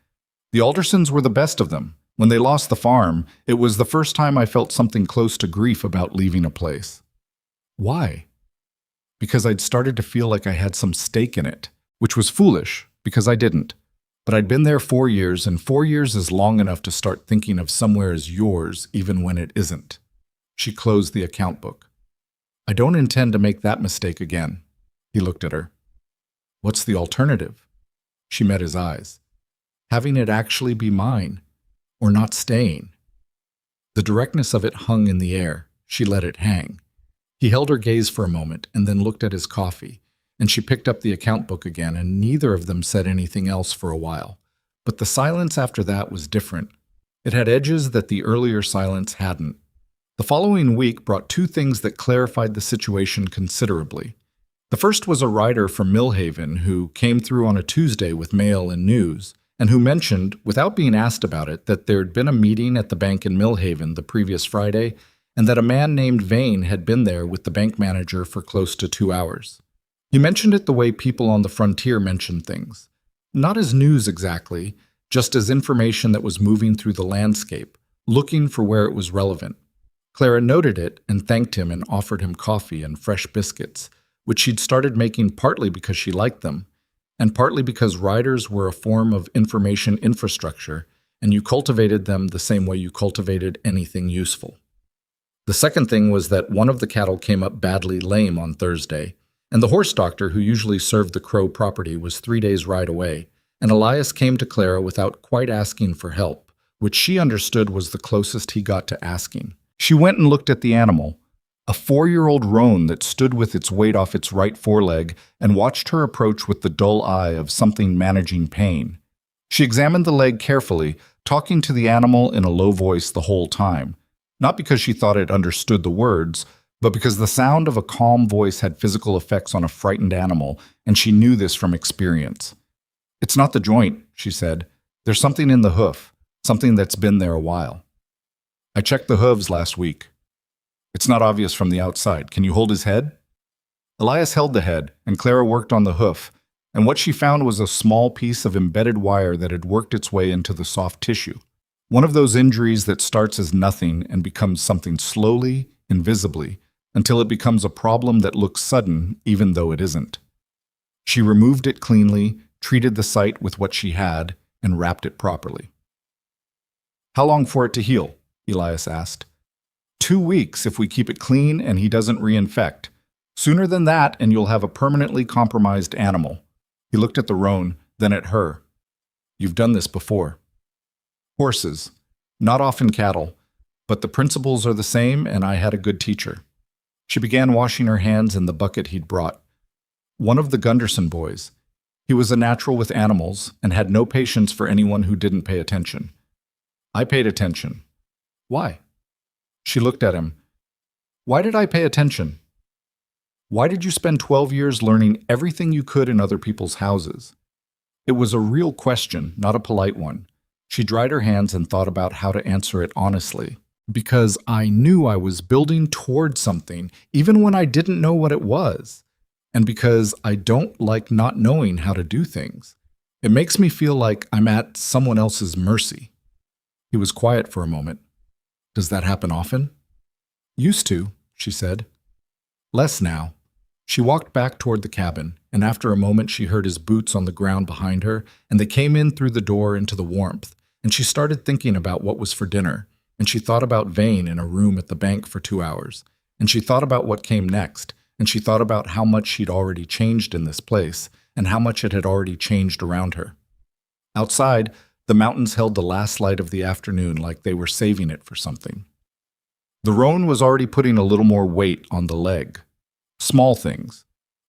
The Aldersons were the best of them. When they lost the farm, it was the first time I felt something close to grief about leaving a place. Why? Because I'd started to feel like I had some stake in it, which was foolish, because I didn't. But I'd been there 4 years, and 4 years is long enough to start thinking of somewhere as yours, even when it isn't. She closed the account book. I don't intend to make that mistake again. He looked at her. What's the alternative? She met his eyes. Having it actually be mine, or not staying. The directness of it hung in the air. She let it hang. He held her gaze for a moment and then looked at his coffee, and she picked up the account book again, and neither of them said anything else for a while. But the silence after that was different. It had edges that the earlier silence hadn't. The following week brought 2 things that clarified the situation considerably. The first was a writer from Millhaven who came through on a Tuesday with mail and news, and who mentioned, without being asked about it, that there'd been a meeting at the bank in Millhaven the previous Friday, and that a man named Vane had been there with the bank manager for close to 2 hours. He mentioned it the way people on the frontier mention things. Not as news exactly, just as information that was moving through the landscape, looking for where it was relevant. Clara noted it and thanked him and offered him coffee and fresh biscuits, which she'd started making partly because she liked them, and partly because riders were a form of information infrastructure, and you cultivated them the same way you cultivated anything useful. The second thing was that one of the cattle came up badly lame on Thursday, and the horse doctor who usually served the Crow property was 3 days' ride away, and Elias came to Clara without quite asking for help, which she understood was the closest he got to asking. She went and looked at the animal, a 4-year-old roan that stood with its weight off its right foreleg, and watched her approach with the dull eye of something managing pain. She examined the leg carefully, talking to the animal in a low voice the whole time, not because she thought it understood the words, but because the sound of a calm voice had physical effects on a frightened animal, and she knew this from experience. "It's not the joint," she said. "There's something in the hoof, something that's been there a while. I checked the hooves last week. It's not obvious from the outside. Can you hold his head?" Elias held the head, and Clara worked on the hoof, and what she found was a small piece of embedded wire that had worked its way into the soft tissue. One of those injuries that starts as nothing and becomes something slowly, invisibly, until it becomes a problem that looks sudden even though it isn't. She removed it cleanly, treated the site with what she had, and wrapped it properly. "How long for it to heal?" Elias asked. 2 weeks if we keep it clean and he doesn't reinfect. Sooner than that and you'll have a permanently compromised animal." He looked at the roan, then at her. "You've done this before." "Horses. Not often cattle. But the principles are the same and I had a good teacher." She began washing her hands in the bucket he'd brought. "One of the Gunderson boys. He was a natural with animals and had no patience for anyone who didn't pay attention. I paid attention." "Why?" She looked at him. "Why did I pay attention? Why did you spend 12 years learning everything you could in other people's houses?" It was a real question, not a polite one. She dried her hands and thought about how to answer it honestly. "Because I knew I was building toward something, even when I didn't know what it was. And because I don't like not knowing how to do things. It makes me feel like I'm at someone else's mercy." He was quiet for a moment. "Does that happen often?" "Used to," she said. "Less now." She walked back toward the cabin, and after a moment she heard his boots on the ground behind her, and they came in through the door into the warmth, and she started thinking about what was for dinner, and she thought about Vane in a room at the bank for 2 hours, and she thought about what came next, and she thought about how much she'd already changed in this place, and how much it had already changed around her. Outside, the mountains held the last light of the afternoon like they were saving it for something. The roan was already putting a little more weight on the leg. Small things.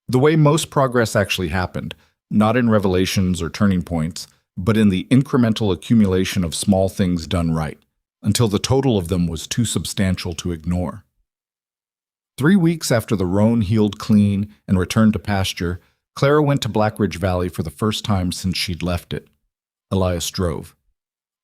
The way most progress actually happened, not in revelations or turning points, but in the incremental accumulation of small things done right, until the total of them was too substantial to ignore. 3 weeks after the roan healed clean and returned to pasture, Clara went to Blackridge Valley for the first time since she'd left it. Elias drove.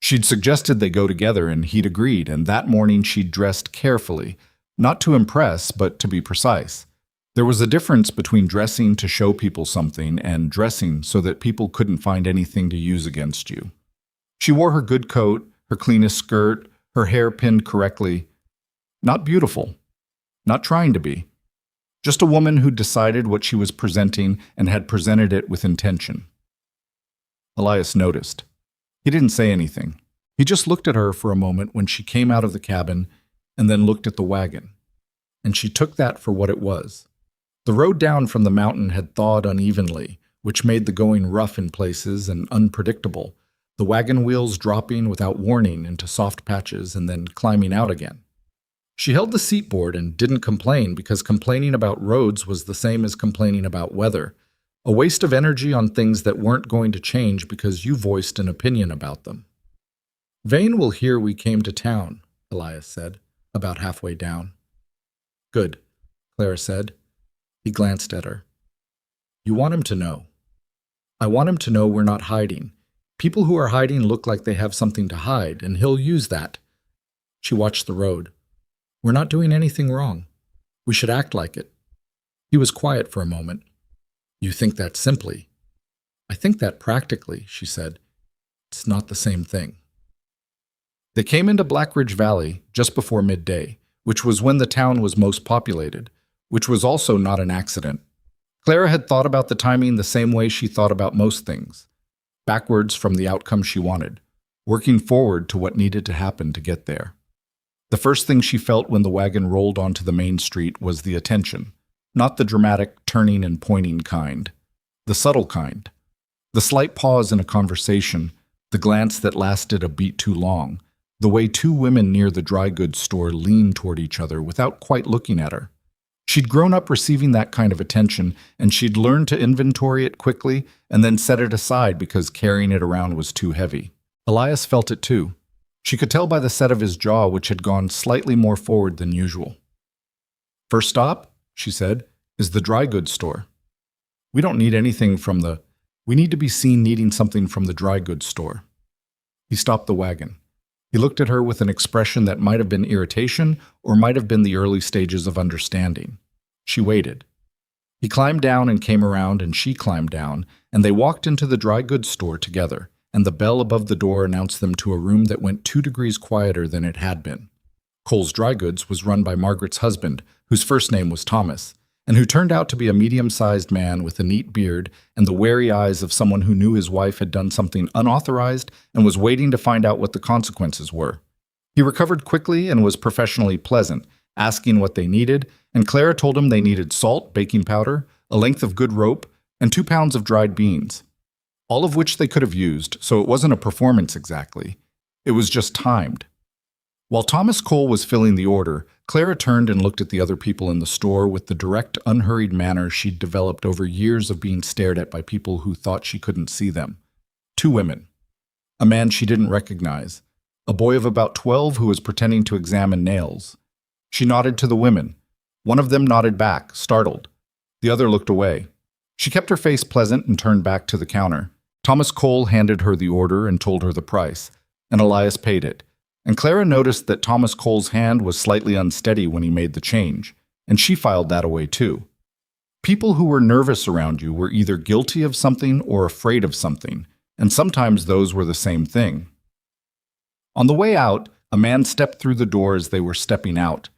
She'd suggested they go together, and he'd agreed, and that morning she'd dressed carefully, not to impress, but to be precise. There was a difference between dressing to show people something and dressing so that people couldn't find anything to use against you. She wore her good coat, her cleanest skirt, her hair pinned correctly. Not beautiful. Not trying to be. Just a woman who decided what she was presenting and had presented it with intention. Elias noticed. He didn't say anything. He just looked at her for a moment when she came out of the cabin and then looked at the wagon. And she took that for what it was. The road down from the mountain had thawed unevenly, which made the going rough in places and unpredictable, the wagon wheels dropping without warning into soft patches and then climbing out again. She held the seatboard and didn't complain because complaining about roads was the same as complaining about weather, a waste of energy on things that weren't going to change because you voiced an opinion about them. "Vane will hear we came to town," Elias said, about halfway down. "Good," Clara said. He glanced at her. "You want him to know." "I want him to know we're not hiding. People who are hiding look like they have something to hide, and he'll use that." She watched the road. "We're not doing anything wrong. We should act like it." He was quiet for a moment. "You think that simply." "I think that practically," she said. "It's not the same thing." They came into Blackridge Valley just before midday, which was when the town was most populated, which was also not an accident. Clara had thought about the timing the same way she thought about most things, backwards from the outcome she wanted, working forward to what needed to happen to get there. The first thing she felt when the wagon rolled onto the main street was the attention, not the dramatic turning and pointing kind, the subtle kind, the slight pause in a conversation, the glance that lasted a beat too long, the way two women near the dry goods store leaned toward each other without quite looking at her. She'd grown up receiving that kind of attention, and she'd learned to inventory it quickly and then set it aside because carrying it around was too heavy. Elias felt it too. She could tell by the set of his jaw, which had gone slightly more forward than usual. "First stop," she said, "is the dry goods store. We don't need anything from the... We need to be seen needing something from the dry goods store." He stopped the wagon. He looked at her with an expression that might have been irritation or might have been the early stages of understanding. She waited. He climbed down and came around, and she climbed down, and they walked into the dry goods store together, and the bell above the door announced them to a room that went 2 degrees quieter than it had been. Cole's Dry Goods was run by Margaret's husband, whose first name was Thomas, and who turned out to be a medium-sized man with a neat beard and the wary eyes of someone who knew his wife had done something unauthorized and was waiting to find out what the consequences were. He recovered quickly and was professionally pleasant, asking what they needed, and Clara told him they needed salt, baking powder, a length of good rope, and 2 pounds of dried beans. All of which they could have used, so it wasn't a performance exactly. It was just timed. While Thomas Cole was filling the order, Clara turned and looked at the other people in the store with the direct, unhurried manner she'd developed over years of being stared at by people who thought she couldn't see them. 2 women. A man she didn't recognize. A boy of about 12 who was pretending to examine nails. She nodded to the women. One of them nodded back, startled. The other looked away. She kept her face pleasant and turned back to the counter. Thomas Cole handed her the order and told her the price, and Elias paid it. And Clara noticed that Thomas Cole's hand was slightly unsteady when he made the change, and she filed that away too. People who were nervous around you were either guilty of something or afraid of something, and sometimes those were the same thing. On the way out, a man stepped through the door as they were stepping out,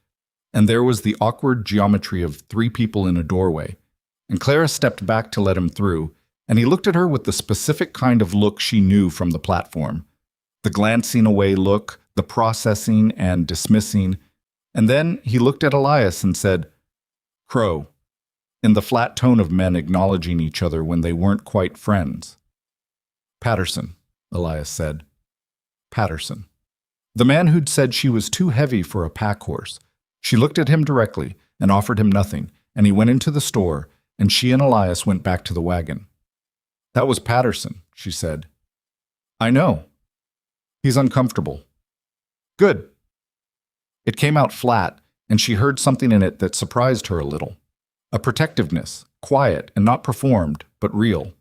and there was the awkward geometry of 3 people in a doorway, and Clara stepped back to let him through, and he looked at her with the specific kind of look she knew from the platform. The glancing away look, the processing and dismissing, and then he looked at Elias and said, "Crow," in the flat tone of men acknowledging each other when they weren't quite friends. "Patterson," Elias said. Patterson. The man who'd said she was too heavy for a pack horse. She looked at him directly and offered him nothing, and he went into the store, and she and Elias went back to the wagon. "That was Patterson," she said. "I know. He's uncomfortable." "Good." It came out flat, and she heard something in it that surprised her a little. A protectiveness, quiet and not performed, but real.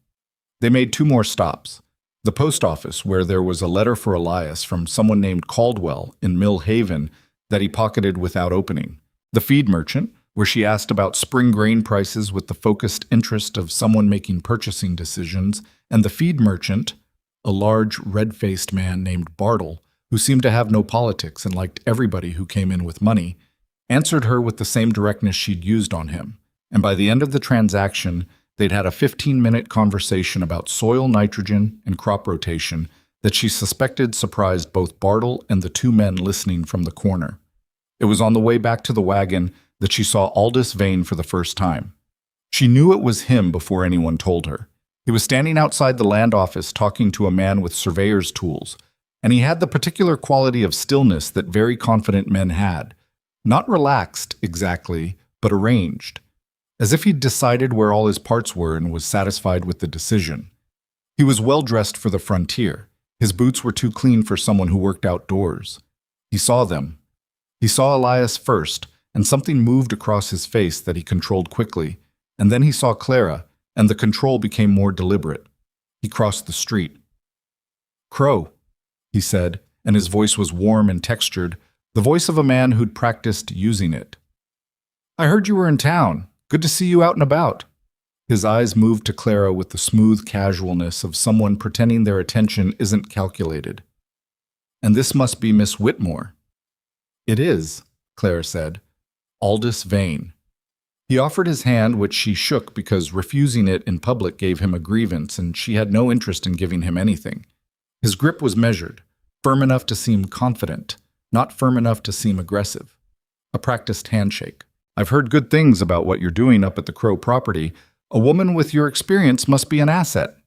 They made 2 more stops. The post office, where there was a letter for Elias from someone named Caldwell in Mill Haven that he pocketed without opening. The feed merchant, where she asked about spring grain prices with the focused interest of someone making purchasing decisions, and the feed merchant, a large, red-faced man named Bartle, who seemed to have no politics and liked everybody who came in with money, answered her with the same directness she'd used on him, and by the end of the transaction, they'd had a 15-minute conversation about soil nitrogen and crop rotation that she suspected surprised both Bartle and the 2 men listening from the corner. It was on the way back to the wagon that she saw Aldous Vane for the first time. She knew it was him before anyone told her. He was standing outside the land office talking to a man with surveyor's tools, and he had the particular quality of stillness that very confident men had. Not relaxed, exactly, but arranged. As if he'd decided where all his parts were and was satisfied with the decision. He was well dressed for the frontier. His boots were too clean for someone who worked outdoors. He saw them. He saw Elias first, and something moved across his face that he controlled quickly, and then he saw Clara, and the control became more deliberate. He crossed the street. "Crow," he said, and his voice was warm and textured, the voice of a man who'd practiced using it. "I heard you were in town. Good to see you out and about." His eyes moved to Clara with the smooth casualness of someone pretending their attention isn't calculated. "And this must be Miss Whitmore." "It is," Clara said. "Aldous Vane." He offered his hand, which she shook because refusing it in public gave him a grievance, and she had no interest in giving him anything. His grip was measured, firm enough to seem confident, not firm enough to seem aggressive. A practiced handshake. "I've heard good things about what you're doing up at the Crow property. A woman with your experience must be an asset."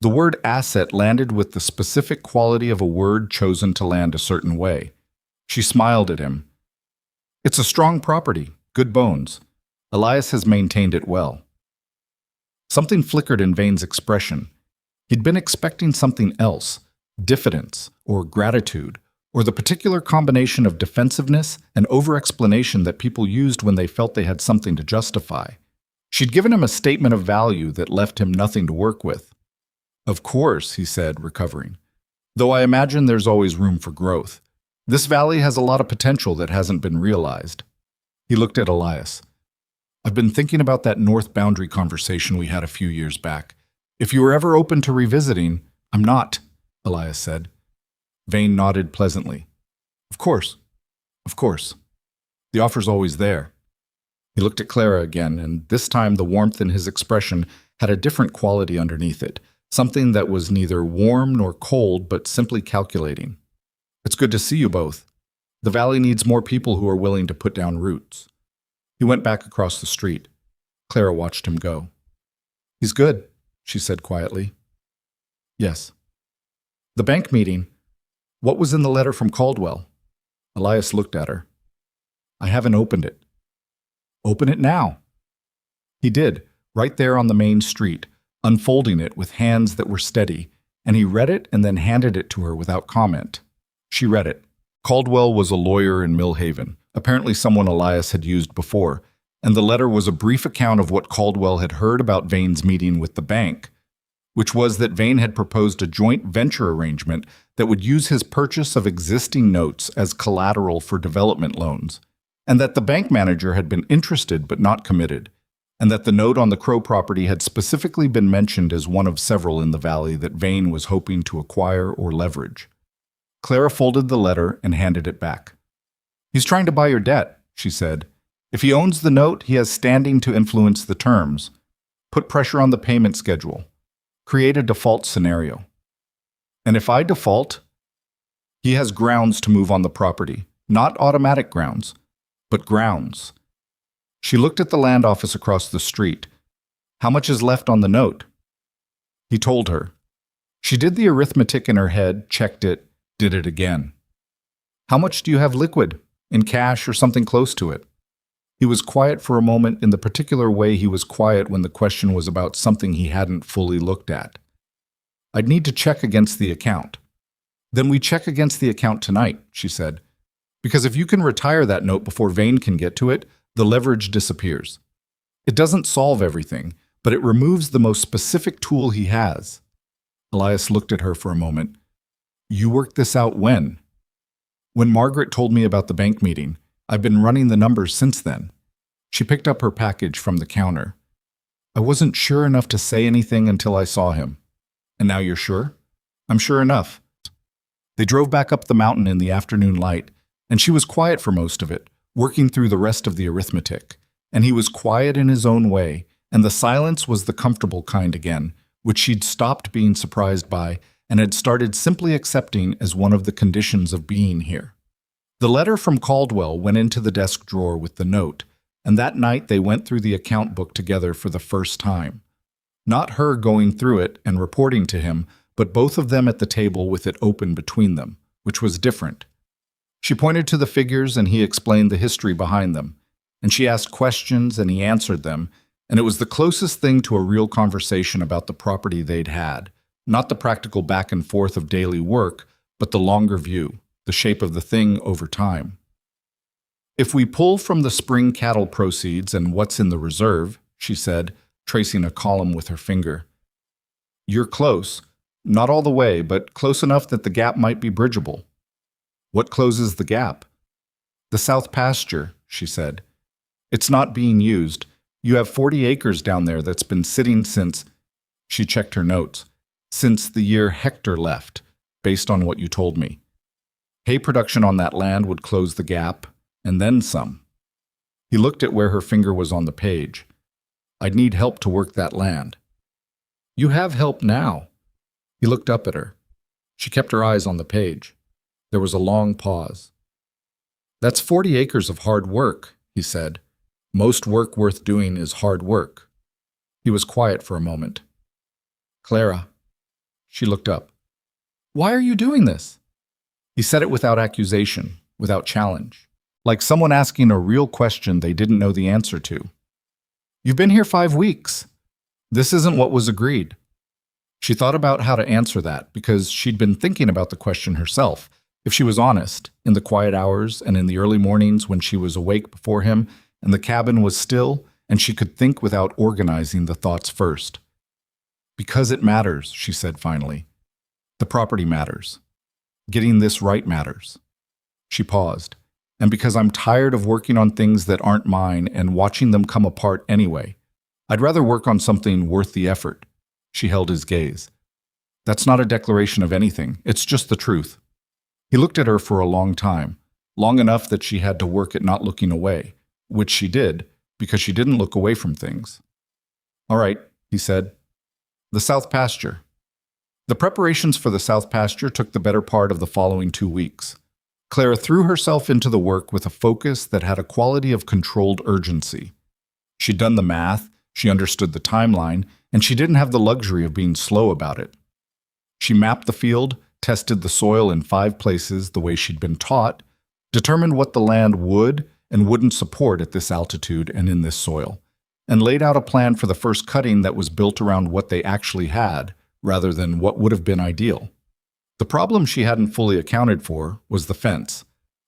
The word asset landed with the specific quality of a word chosen to land a certain way. She smiled at him. It's a strong property, good bones. Elias has maintained it well. Something flickered in Vane's expression. He'd been expecting something else, diffidence or gratitude, or the particular combination of defensiveness and over-explanation that people used when they felt they had something to justify. She'd given him a statement of value that left him nothing to work with. Of course, he said, recovering. Though I imagine there's always room for growth. This valley has a lot of potential that hasn't been realized. He looked at Elias. I've been thinking about that north boundary conversation we had a few years back. If you were ever open to revisiting, I'm not, Elias said. Vane nodded pleasantly. Of course. Of course. The offer's always there. He looked at Clara again, and this time the warmth in his expression had a different quality underneath it, something that was neither warm nor cold, but simply calculating. It's good to see you both. The valley needs more people who are willing to put down roots. He went back across the street. Clara watched him go. He's good, she said quietly. Yes. The bank meeting. What was in the letter from Caldwell? Elias looked at her. I haven't opened it. Open it now. He did, right there on the main street, unfolding it with hands that were steady, and he read it and then handed it to her without comment. She read it. Caldwell was a lawyer in Millhaven, apparently someone Elias had used before, and the letter was a brief account of what Caldwell had heard about Vane's meeting with the bank, which was that Vane had proposed a joint venture arrangement that would use his purchase of existing notes as collateral for development loans, and that the bank manager had been interested but not committed, and that the note on the Crow property had specifically been mentioned as one of several in the valley that Vane was hoping to acquire or leverage. Clara folded the letter and handed it back. He's trying to buy your debt, she said. If he owns the note, he has standing to influence the terms. Put pressure on the payment schedule. Create a default scenario. And if I default, he has grounds to move on the property. Not automatic grounds, but grounds. She looked at the land office across the street. How much is left on the note? He told her. She did the arithmetic in her head, checked it, did it again. How much do you have liquid, in cash or something close to it? He was quiet for a moment in the particular way he was quiet when the question was about something he hadn't fully looked at. I'd need to check against the account. Then we check against the account tonight, she said. Because if you can retire that note before Vane can get to it, the leverage disappears. It doesn't solve everything, but it removes the most specific tool he has. Elias looked at her for a moment. You worked this out when? When Margaret told me about the bank meeting. I've been running the numbers since then. She picked up her package from the counter. I wasn't sure enough to say anything until I saw him. And now you're sure? I'm sure enough. They drove back up the mountain in the afternoon light, and she was quiet for most of it, working through the rest of the arithmetic. And he was quiet in his own way, and the silence was the comfortable kind again, which she'd stopped being surprised by and had started simply accepting as one of the conditions of being here. The letter from Caldwell went into the desk drawer with the note, and that night they went through the account book together for the first time. Not her going through it and reporting to him, but both of them at the table with it open between them, which was different. She pointed to the figures and he explained the history behind them, and she asked questions and he answered them, and it was the closest thing to a real conversation about the property they'd had, not the practical back and forth of daily work, but the longer view, the shape of the thing over time. If we pull from the spring cattle proceeds and what's in the reserve, she said, tracing a column with her finger. You're close. Not all the way, but close enough that the gap might be bridgeable. What closes the gap? The south pasture, she said. It's not being used. You have 40 acres down there that's been sitting since, she checked her notes, since the year Hector left, based on what you told me. Hay production on that land would close the gap, and then some. He looked at where her finger was on the page. I'd need help to work that land. You have help now. He looked up at her. She kept her eyes on the page. There was a long pause. That's 40 acres of hard work, he said. Most work worth doing is hard work. He was quiet for a moment. Clara, She looked up. Why are you doing this? He said it without accusation, without challenge, like someone asking a real question they didn't know the answer to. You've been here 5 weeks. This isn't what was agreed. She thought about how to answer that because she'd been thinking about the question herself. If she was honest, in the quiet hours and in the early mornings when she was awake before him and the cabin was still and she could think without organizing the thoughts first. Because it matters, she said finally. The property matters. Getting this right matters. She paused. And because I'm tired of working on things that aren't mine and watching them come apart anyway, I'd rather work on something worth the effort. She held his gaze. That's not a declaration of anything. It's just the truth. He looked at her for a long time, long enough that she had to work at not looking away, which she did because she didn't look away from things. All right, he said. The South Pasture. The preparations for the South Pasture took the better part of the following 2 weeks. Clara threw herself into the work with a focus that had a quality of controlled urgency. She'd done the math, she understood the timeline, and she didn't have the luxury of being slow about it. She mapped the field, tested the soil in 5 places the way she'd been taught, determined what the land would and wouldn't support at this altitude and in this soil, and laid out a plan for the first cutting that was built around what they actually had, rather than what would have been ideal. The problem she hadn't fully accounted for was the fence.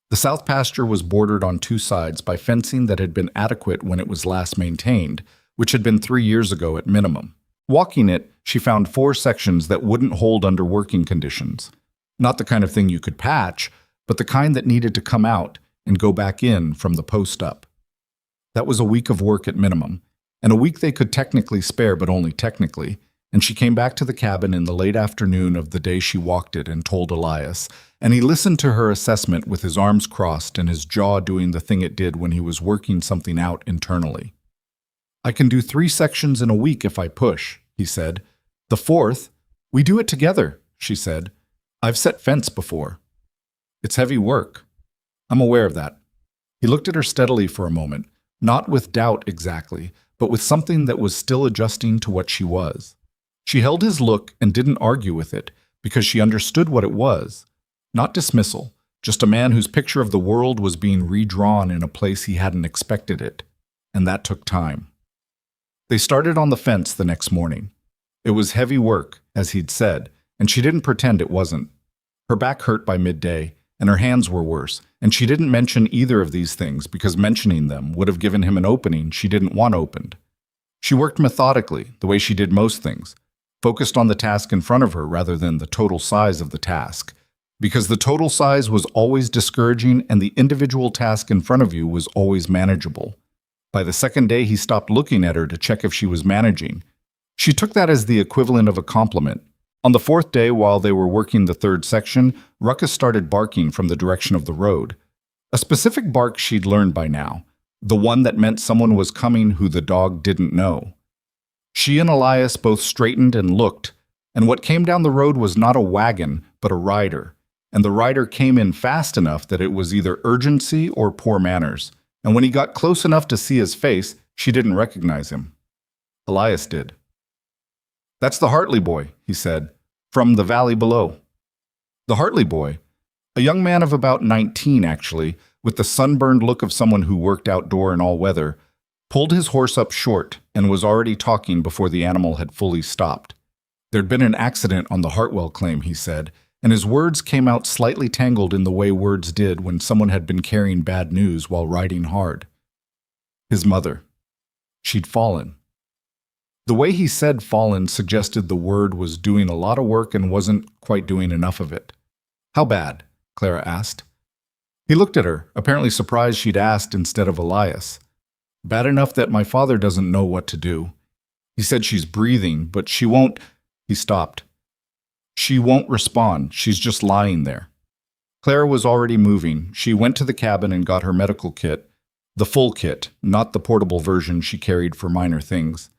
The South Pasture was bordered on 2 sides by fencing that had been adequate when it was last maintained, which had been 3 years ago at minimum. Walking it, she found 4 sections that wouldn't hold under working conditions. Not the kind of thing you could patch, but the kind that needed to come out and go back in from the post up. That was a week of work at minimum, and a week they could technically spare, but only technically, and she came back to the cabin in the late afternoon of the day she walked it and told Elias, and he listened to her assessment with his arms crossed and his jaw doing the thing it did when he was working something out internally. I can do 3 sections in a week if I push, he said. The 4th, we do it together, she said. I've set fence before. It's heavy work. I'm aware of that. He looked at her steadily for a moment, not with doubt exactly, but with something that was still adjusting to what she was. She held his look and didn't argue with it because she understood what it was. Not dismissal, just a man whose picture of the world was being redrawn in a place he hadn't expected it. And that took time. They started on the fence the next morning. It was heavy work, as he'd said, and she didn't pretend it wasn't. Her back hurt by midday, and her hands were worse, and she didn't mention either of these things because mentioning them would have given him an opening she didn't want opened. She worked methodically, the way she did most things, focused on the task in front of her rather than the total size of the task, because the total size was always discouraging and the individual task in front of you was always manageable. By the second day, he stopped looking at her to check if she was managing. She took that as the equivalent of a compliment. On the 4th day, while they were working the 3rd section, Ruckus started barking from the direction of the road. A specific bark she'd learned by now, the one that meant someone was coming who the dog didn't know. She and Elias both straightened and looked, and what came down the road was not a wagon, but a rider, and the rider came in fast enough that it was either urgency or poor manners, and when he got close enough to see his face, she didn't recognize him. Elias did. That's the Hartley boy, he said, from the valley below. The Hartley boy, a young man of about 19 actually, with the sunburned look of someone who worked outdoor in all weather, pulled his horse up short and was already talking before the animal had fully stopped. There'd been an accident on the Hartwell claim, he said, and his words came out slightly tangled in the way words did when someone had been carrying bad news while riding hard. His mother. She'd fallen. The way he said fallen suggested the word was doing a lot of work and wasn't quite doing enough of it. How bad? Clara asked. He looked at her, apparently surprised she'd asked instead of Elias. Bad enough that my father doesn't know what to do. He said she's breathing, but she won't. He stopped. She won't respond. She's just lying there. Clara was already moving. She went to the cabin and got her medical kit, the full kit, not the portable version she carried for minor things.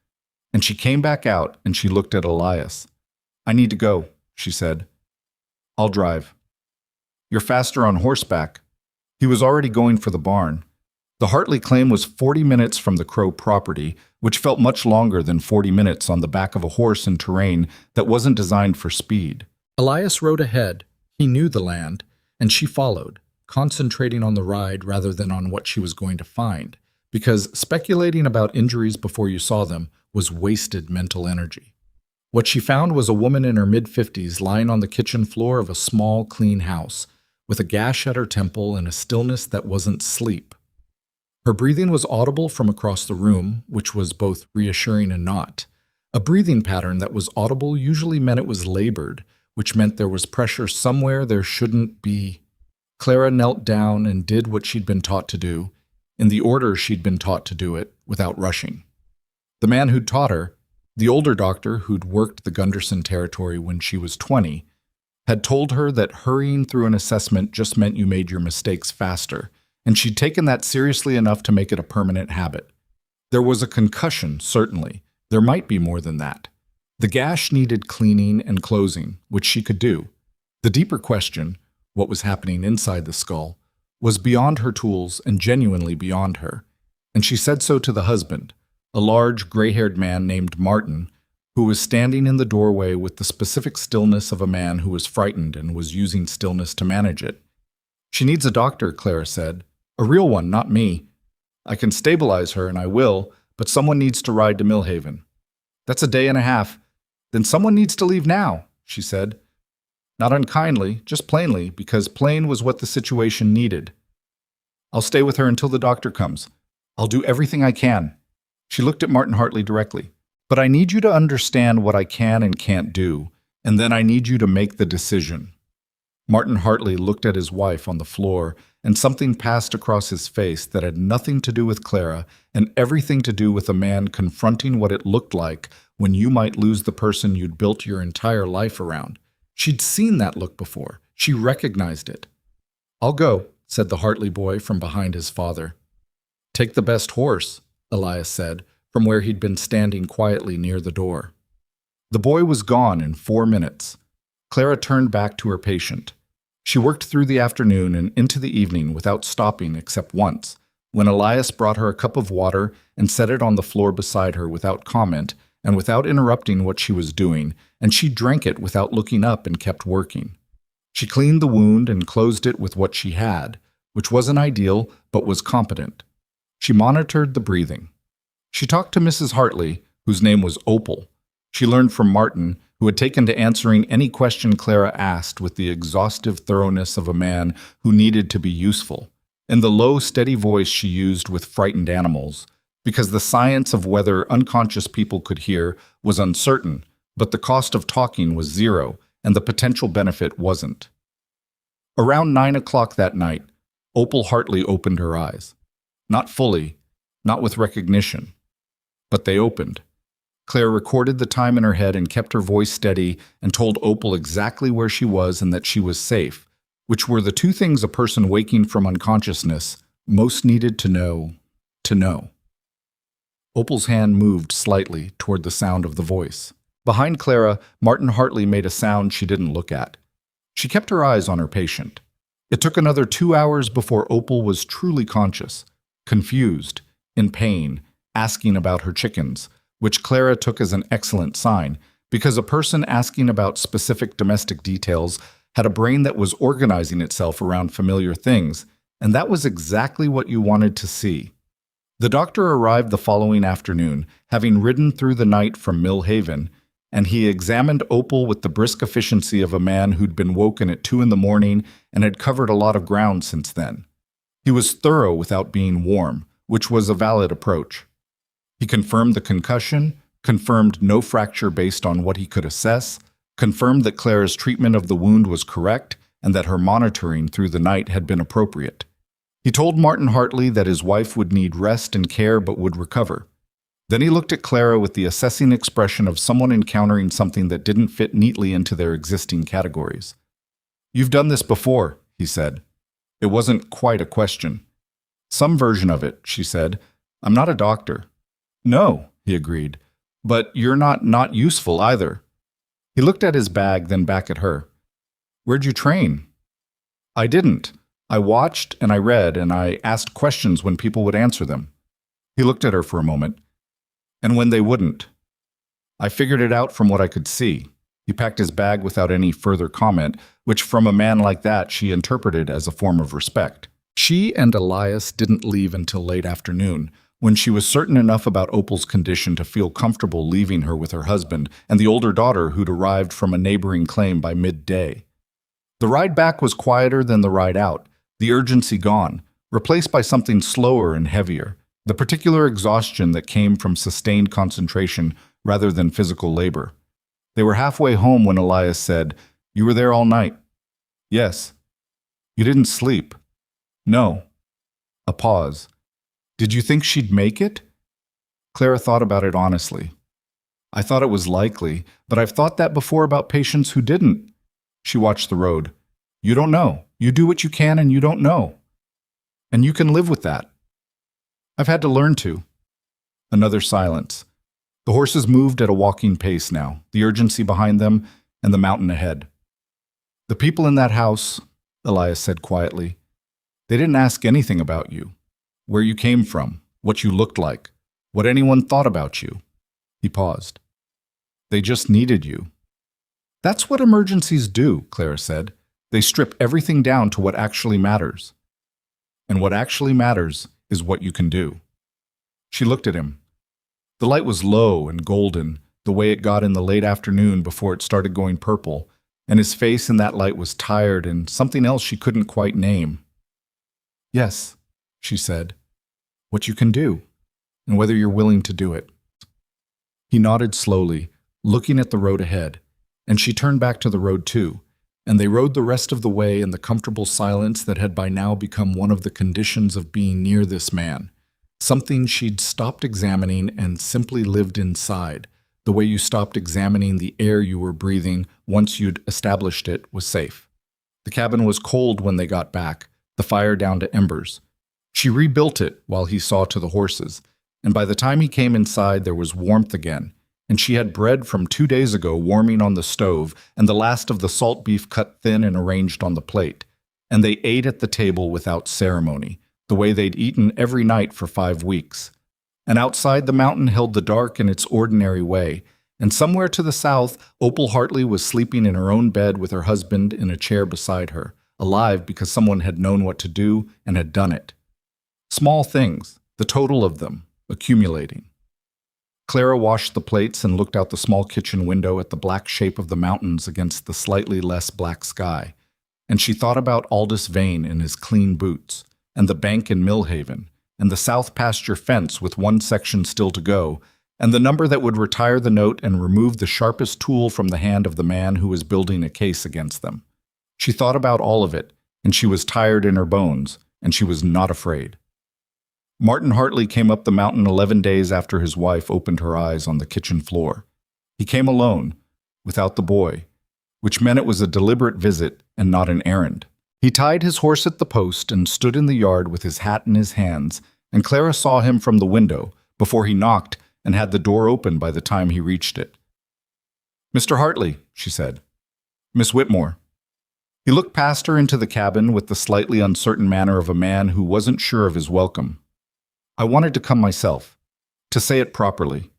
And she came back out and she looked at Elias. I need to go, she said. I'll drive. You're faster on horseback. He was already going for the barn. The Hartley claim was 40 minutes from the Crow property, which felt much longer than 40 minutes on the back of a horse in terrain that wasn't designed for speed. Elias rode ahead. He knew the land, and she followed, concentrating on the ride rather than on what she was going to find, because speculating about injuries before you saw them was wasted mental energy. What she found was a woman in her mid-50s lying on the kitchen floor of a small, clean house, with a gash at her temple and a stillness that wasn't sleep. Her breathing was audible from across the room, which was both reassuring and not. A breathing pattern that was audible usually meant it was labored, which meant there was pressure somewhere there shouldn't be. Clara knelt down and did what she'd been taught to do, in the order she'd been taught to do it, without rushing. The man who'd taught her, the older doctor who'd worked the Gunderson territory when she was 20, had told her that hurrying through an assessment just meant you made your mistakes faster, and she'd taken that seriously enough to make it a permanent habit. There was a concussion, certainly. There might be more than that. The gash needed cleaning and closing, which she could do. The deeper question, what was happening inside the skull, was beyond her tools and genuinely beyond her, and she said so to the husband, a large, gray-haired man named Martin, who was standing in the doorway with the specific stillness of a man who was frightened and was using stillness to manage it. "She needs a doctor," Clara said. "A real one, not me. I can stabilize her, and I will, but someone needs to ride to Millhaven." "That's a day and a half. Then someone needs to leave now," she said. Not unkindly, just plainly, because plain was what the situation needed. "I'll stay with her until the doctor comes. I'll do everything I can." She looked at Martin Hartley directly. "But I need you to understand what I can and can't do, and then I need you to make the decision." Martin Hartley looked at his wife on the floor, and something passed across his face that had nothing to do with Clara and everything to do with a man confronting what it looked like when you might lose the person you'd built your entire life around. She'd seen that look before. She recognized it. "I'll go," said the Hartley boy from behind his father. "Take the best horse," Elias said, from where he'd been standing quietly near the door. The boy was gone in 4 minutes. Clara turned back to her patient. She worked through the afternoon and into the evening without stopping except once, when Elias brought her a cup of water and set it on the floor beside her without comment and without interrupting what she was doing, and she drank it without looking up and kept working. She cleaned the wound and closed it with what she had, which wasn't ideal but was competent. She monitored the breathing. She talked to Mrs. Hartley, whose name was Opal. She learned from Martin, who had taken to answering any question Clara asked with the exhaustive thoroughness of a man who needed to be useful, and the low, steady voice she used with frightened animals, because the science of whether unconscious people could hear was uncertain, but the cost of talking was zero, and the potential benefit wasn't. Around 9 o'clock that night, Opal Hartley opened her eyes. Not fully, not with recognition, but they opened. Clara recorded the time in her head and kept her voice steady and told Opal exactly where she was and that she was safe, which were the two things a person waking from unconsciousness most needed to know. Opal's hand moved slightly toward the sound of the voice. Behind Clara, Martin Hartley made a sound she didn't look at. She kept her eyes on her patient. It took another 2 hours before Opal was truly conscious, confused, in pain, asking about her chickens, which Clara took as an excellent sign, because a person asking about specific domestic details had a brain that was organizing itself around familiar things, and that was exactly what you wanted to see. The doctor arrived the following afternoon, having ridden through the night from Millhaven, and he examined Opal with the brisk efficiency of a man who'd been woken at 2 in the morning and had covered a lot of ground since then. He was thorough without being warm, which was a valid approach. He confirmed the concussion, confirmed no fracture based on what he could assess, confirmed that Clara's treatment of the wound was correct, and that her monitoring through the night had been appropriate. He told Martin Hartley that his wife would need rest and care but would recover. Then he looked at Clara with the assessing expression of someone encountering something that didn't fit neatly into their existing categories. "You've done this before," he said. It wasn't quite a question. "Some version of it," she said. "I'm not a doctor." "No," he agreed. "But you're not useful either." He looked at his bag, then back at her. "Where'd you train?" "I didn't. I watched and I read and I asked questions when people would answer them. He looked at her for a moment. And when they wouldn't. I figured it out from what I could see. He packed his bag without any further comment, which from a man like that she interpreted as a form of respect. She and Elias didn't leave until late afternoon, when she was certain enough about Opal's condition to feel comfortable leaving her with her husband and the older daughter who'd arrived from a neighboring claim by midday. The ride back was quieter than the ride out, the urgency gone, replaced by something slower and heavier, the particular exhaustion that came from sustained concentration rather than physical labor. They were halfway home when Elias said, "You were there all night?" "Yes." "You didn't sleep?" "No." A pause. "Did you think she'd make it?" Clara thought about it honestly. "I thought it was likely, but I've thought that before about patients who didn't." She watched the road. "You don't know. You do what you can and you don't know. And you can live with that." "I've had to learn to." Another silence. The horses moved at a walking pace now, the urgency behind them and the mountain ahead. "The people in that house," Elias said quietly, "they didn't ask anything about you. Where you came from, what you looked like, what anyone thought about you." He paused. "They just needed you." "That's what emergencies do," Clara said. "They strip everything down to what actually matters. And what actually matters is what you can do." She looked at him. The light was low and golden, the way it got in the late afternoon before it started going purple, and his face in that light was tired and something else she couldn't quite name. "Yes," she said, "what you can do, and whether you're willing to do it." He nodded slowly, looking at the road ahead, and she turned back to the road too, and they rode the rest of the way in the comfortable silence that had by now become one of the conditions of being near this man, something she'd stopped examining and simply lived inside, the way you stopped examining the air you were breathing once you'd established it was safe. The cabin was cold when they got back, the fire down to embers. She rebuilt it while he saw to the horses, and by the time he came inside there was warmth again, and she had bread from 2 days ago warming on the stove and the last of the salt beef cut thin and arranged on the plate, and they ate at the table without ceremony, the way they'd eaten every night for 5 weeks. And outside the mountain held the dark in its ordinary way, and somewhere to the south, Opal Hartley was sleeping in her own bed with her husband in a chair beside her, alive because someone had known what to do and had done it. Small things, the total of them, accumulating. Clara washed the plates and looked out the small kitchen window at the black shape of the mountains against the slightly less black sky, and she thought about Aldous Vane in his clean boots, and the bank in Millhaven, and the south pasture fence with one section still to go, and the number that would retire the note and remove the sharpest tool from the hand of the man who was building a case against them. She thought about all of it, and she was tired in her bones, and she was not afraid. Martin Hartley came up the mountain 11 days after his wife opened her eyes on the kitchen floor. He came alone, without the boy, which meant it was a deliberate visit and not an errand. He tied his horse at the post and stood in the yard with his hat in his hands, and Clara saw him from the window before he knocked and had the door open by the time he reached it. "Mr. Hartley," she said. "Miss Whitmore." He looked past her into the cabin with the slightly uncertain manner of a man who wasn't sure of his welcome. "I wanted to come myself, to say it properly."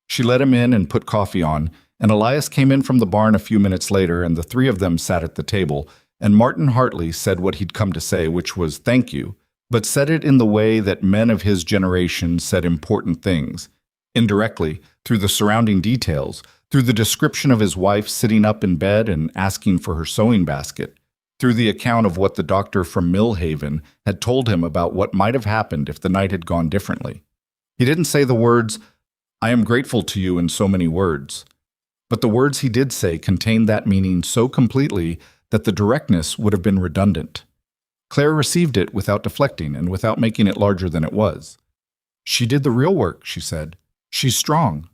She let him in and put coffee on, and Elias came in from the barn a few minutes later, and the three of them sat at the table, and Martin Hartley said what he'd come to say, which was thank you, but said it in the way that men of his generation said important things, indirectly, through the surrounding details, through the description of his wife sitting up in bed and asking for her sewing basket, through the account of what the doctor from Millhaven had told him about what might have happened if the night had gone differently. He didn't say the words, "I am grateful to you," in so many words, but the words he did say contained that meaning so completely that the directness would have been redundant. Clara received it without deflecting and without making it larger than it was. "She did the real work," she said. "She's strong."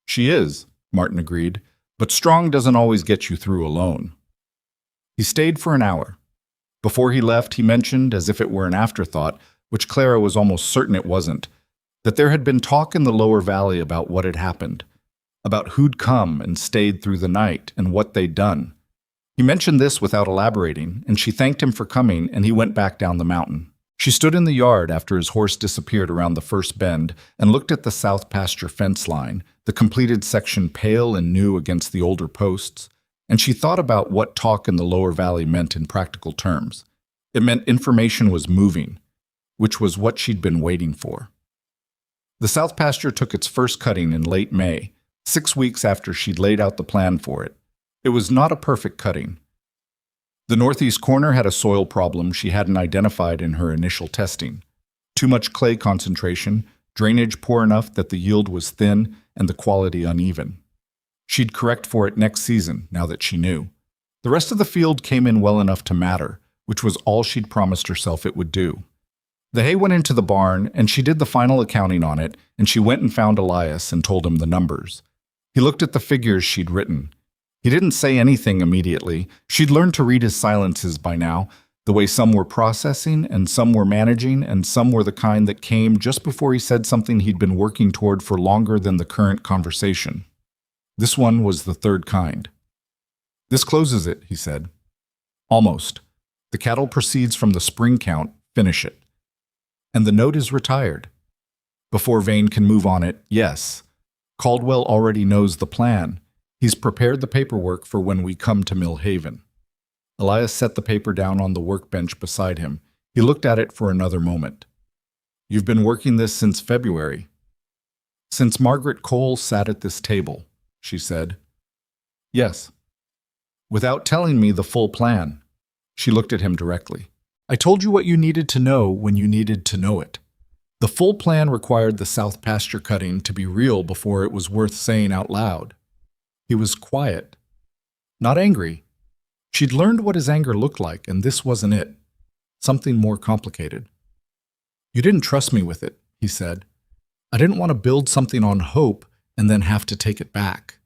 "She is," Martin agreed, "but strong doesn't always get you through alone." He stayed for an hour. Before he left, he mentioned, as if it were an afterthought, which Clara was almost certain it wasn't, that there had been talk in the lower valley about what had happened, about who'd come and stayed through the night and what they'd done. He mentioned this without elaborating, and she thanked him for coming, and he went back down the mountain. She stood in the yard after his horse disappeared around the first bend and looked at the south pasture fence line, the completed section pale and new against the older posts, and she thought about what talk in the lower valley meant in practical terms. It meant information was moving, which was what she'd been waiting for. The south pasture took its first cutting in late May, 6 weeks after she'd laid out the plan for it. It was not a perfect cutting. The northeast corner had a soil problem she hadn't identified in her initial testing. Too much clay concentration, drainage poor enough that the yield was thin and the quality uneven. She'd correct for it next season, now that she knew. The rest of the field came in well enough to matter, which was all she'd promised herself it would do. The hay went into the barn, and she did the final accounting on it, and she went and found Elias and told him the numbers. He looked at the figures she'd written. He didn't say anything immediately. She'd learned to read his silences by now, the way some were processing and some were managing and some were the kind that came just before he said something he'd been working toward for longer than the current conversation. This one was the third kind. "This closes it," he said. "Almost. The cattle proceeds from the spring count, finish it. And the note is retired. Before Vane can move on it, yes. Caldwell already knows the plan. He's prepared the paperwork for when we come to Mill Haven." Elias set the paper down on the workbench beside him. He looked at it for another moment. "You've been working this since February." "Since Margaret Cole sat at this table," she said. "Yes." "Without telling me the full plan." She looked at him directly. "I told you what you needed to know when you needed to know it. The full plan required the south pasture cutting to be real before it was worth saying out loud." He was quiet, not angry. She'd learned what his anger looked like, and this wasn't it. Something more complicated. "You didn't trust me with it," he said. "I didn't want to build something on hope and then have to take it back."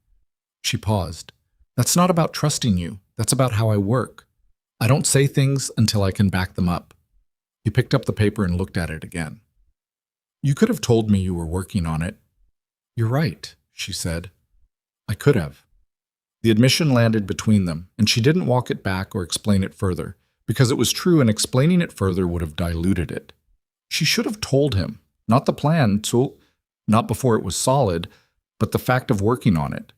She paused. "That's not about trusting you. That's about how I work. I don't say things until I can back them up." He picked up the paper and looked at it again. "You could have told me you were working on it." "You're right," she said. "I could have." The admission landed between them, and she didn't walk it back or explain it further, because it was true and explaining it further would have diluted it. She should have told him, not the plan, not before it was solid, but the fact of working on it.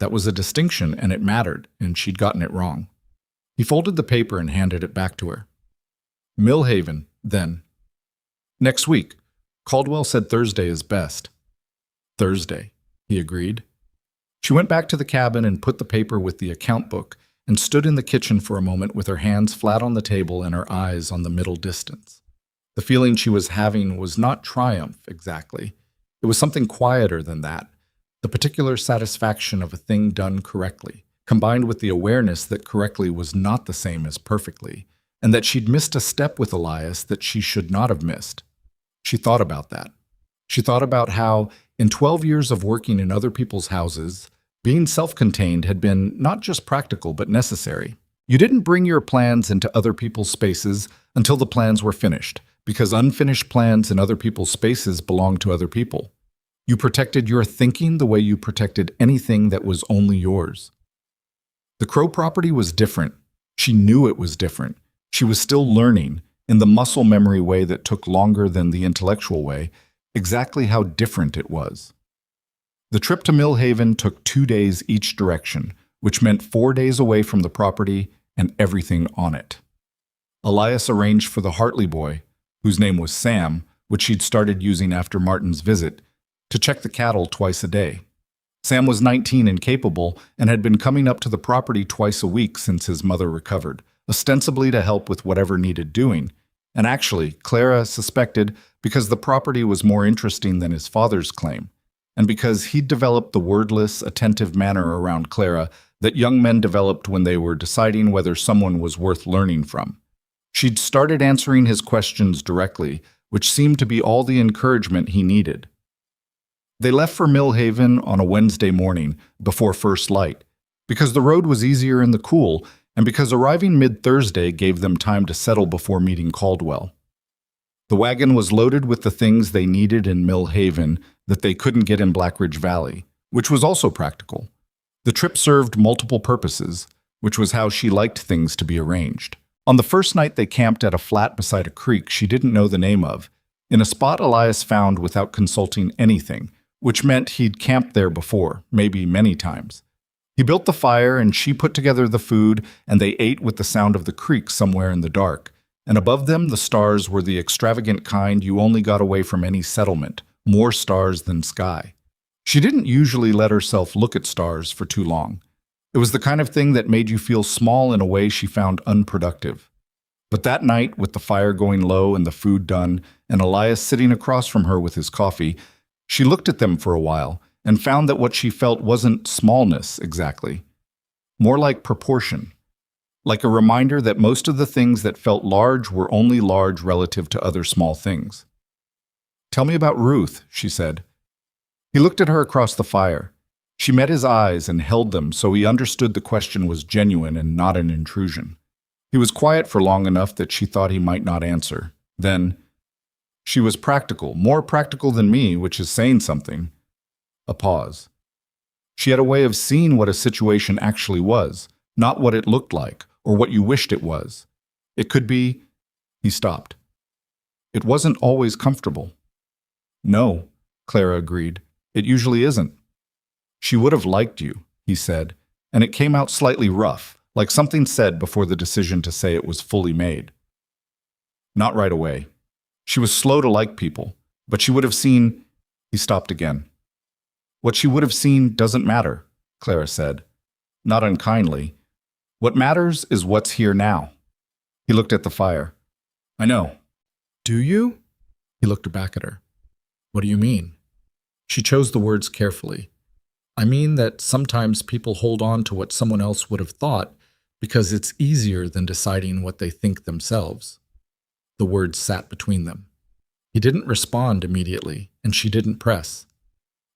That was a distinction, and it mattered, and she'd gotten it wrong. He folded the paper and handed it back to her. "Mill Haven, then." "Next week. Caldwell said Thursday is best." "Thursday," he agreed. She went back to the cabin and put the paper with the account book and stood in the kitchen for a moment with her hands flat on the table and her eyes on the middle distance. The feeling she was having was not triumph, exactly. It was something quieter than that, the particular satisfaction of a thing done correctly, combined with the awareness that correctly was not the same as perfectly, and that she'd missed a step with Elias that she should not have missed. She thought about that. She thought about how, in 12 years of working in other people's houses, being self-contained had been not just practical but necessary. You didn't bring your plans into other people's spaces until the plans were finished, because unfinished plans in other people's spaces belonged to other people. You protected your thinking the way you protected anything that was only yours. The Crow property was different. She knew it was different. She was still learning, in the muscle memory way that took longer than the intellectual way, exactly how different it was. The trip to Mill Haven took 2 days each direction, which meant 4 days away from the property and everything on it. Elias arranged for the Hartley boy, whose name was Sam, which she'd started using after Martin's visit, to check the cattle twice a day. Sam was 19 and capable and had been coming up to the property twice a week since his mother recovered, ostensibly to help with whatever needed doing. And actually, Clara suspected because the property was more interesting than his father's claim, and because he'd developed the wordless, attentive manner around Clara that young men developed when they were deciding whether someone was worth learning from. She'd started answering his questions directly, which seemed to be all the encouragement he needed. They left for Mill Haven on a Wednesday morning, before first light, because the road was easier in the cool, and because arriving mid-Thursday gave them time to settle before meeting Caldwell. The wagon was loaded with the things they needed in Mill Haven that they couldn't get in Black Ridge Valley, which was also practical. The trip served multiple purposes. which was how she liked things to be arranged. On the first night they camped at a flat beside a creek she didn't know the name of, in a spot Elias found without consulting anything, which meant he'd camped there before, maybe many times. He built the fire and she put together the food, and they ate with the sound of the creek somewhere in the dark. And above them the stars were the extravagant kind you only got away from any settlement, more stars than sky. She didn't usually let herself look at stars for too long. It was the kind of thing that made you feel small in a way she found unproductive. But that night, with the fire going low and the food done, and Elias sitting across from her with his coffee, she looked at them for a while and found that what she felt wasn't smallness exactly, more like proportion, like a reminder that most of the things that felt large were only large relative to other small things. "Tell me about Ruth," she said. He looked at her across the fire. She met his eyes and held them, so he understood the question was genuine and not an intrusion. He was quiet for long enough that she thought he might not answer. Then, "She was practical, more practical than me, which is saying something." A pause. She had a way of seeing what a situation actually was, not what it looked like or what you wished it was. It could be... He stopped. "It wasn't always comfortable." "No," Clara agreed. "It usually isn't." "She would have liked you," he said, and it came out slightly rough, like something said before the decision to say it was fully made. "Not right away. She was slow to like people, but she would have seen..." He stopped again. "What she would have seen doesn't matter," Clara said, not unkindly. "What matters is what's here now." He looked at the fire. "I know." "Do you?" He looked back at her. "What do you mean?" She chose the words carefully. "I mean that sometimes people hold on to what someone else would have thought because it's easier than deciding what they think themselves." The words sat between them. He didn't respond immediately, and she didn't press.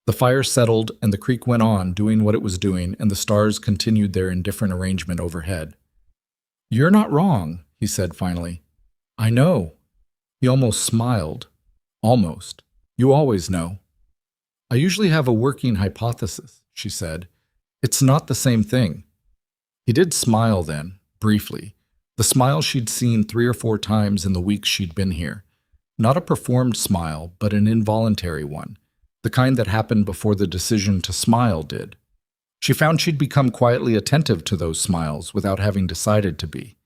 The fire settled, and the creek went on, doing what it was doing, and the stars continued their indifferent arrangement overhead. "You're not wrong," he said finally. "I know." He almost smiled. "Almost. You always know." "I usually have a working hypothesis," she said. "It's not the same thing." He did smile then, briefly. The smile she'd seen 3 or 4 times in the weeks she'd been here. Not a performed smile, but an involuntary one. The kind that happened before the decision to smile did. She found she'd become quietly attentive to those smiles without having decided to be.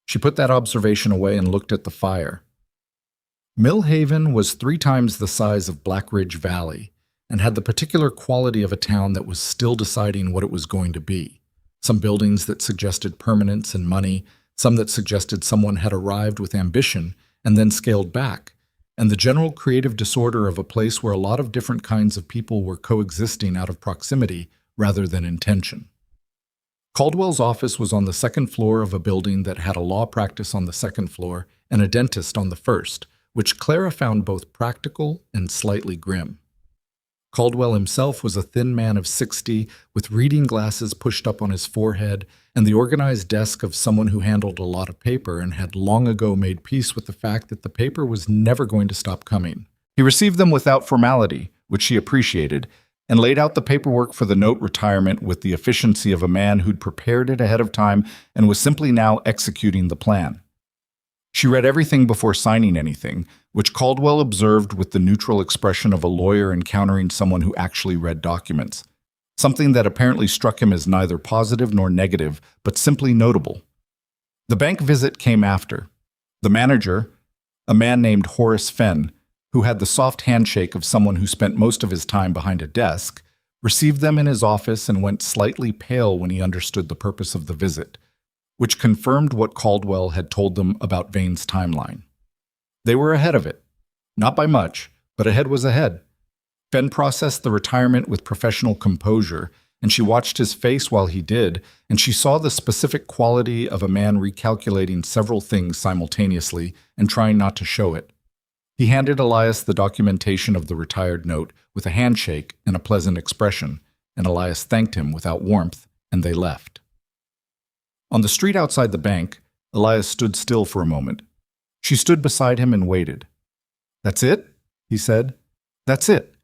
She put that observation away and looked at the fire. Millhaven was 3 times the size of Black Ridge Valley and had the particular quality of a town that was still deciding what it was going to be. Some buildings that suggested permanence and money, some that suggested someone had arrived with ambition and then scaled back, and the general creative disorder of a place where a lot of different kinds of people were coexisting out of proximity rather than intention. Caldwell's office was on the 2nd floor of a building that had a law practice on the 2nd floor and a dentist on the 1st, which Clara found both practical and slightly grim. Caldwell himself was a thin man of 60, with reading glasses pushed up on his forehead and the organized desk of someone who handled a lot of paper and had long ago made peace with the fact that the paper was never going to stop coming. He received them without formality, which she appreciated, and laid out the paperwork for the note retirement with the efficiency of a man who'd prepared it ahead of time and was simply now executing the plan. She read everything before signing anything, which Caldwell observed with the neutral expression of a lawyer encountering someone who actually read documents, something that apparently struck him as neither positive nor negative, but simply notable. The bank visit came after. The manager, a man named Horace Fenn, who had the soft handshake of someone who spent most of his time behind a desk, received them in his office and went slightly pale when he understood the purpose of the visit, which confirmed what Caldwell had told them about Vane's timeline. They were ahead of it. Not by much, but ahead was ahead. Fenn processed the retirement with professional composure, and she watched his face while he did, and she saw the specific quality of a man recalculating several things simultaneously and trying not to show it. He handed Elias the documentation of the retired note with a handshake and a pleasant expression, and Elias thanked him without warmth, and they left. On the street outside the bank, Elias stood still for a moment. She stood beside him and waited. "That's it?" he said. "That's it.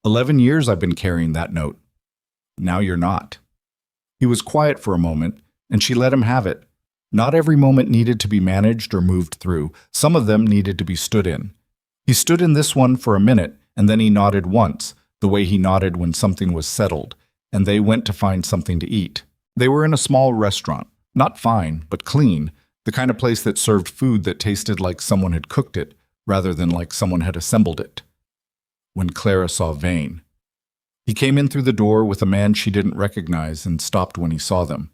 11 years I've been carrying that note. Now you're not." He was quiet for a moment, and she let him have it. Not every moment needed to be managed or moved through. Some of them needed to be stood in. He stood in this one for a minute, and then he nodded once, the way he nodded when something was settled, and they went to find something to eat. They were in a small restaurant, not fine, but clean, the kind of place that served food that tasted like someone had cooked it, rather than like someone had assembled it. When Clara saw Vane. He came in through the door with a man she didn't recognize and stopped when he saw them.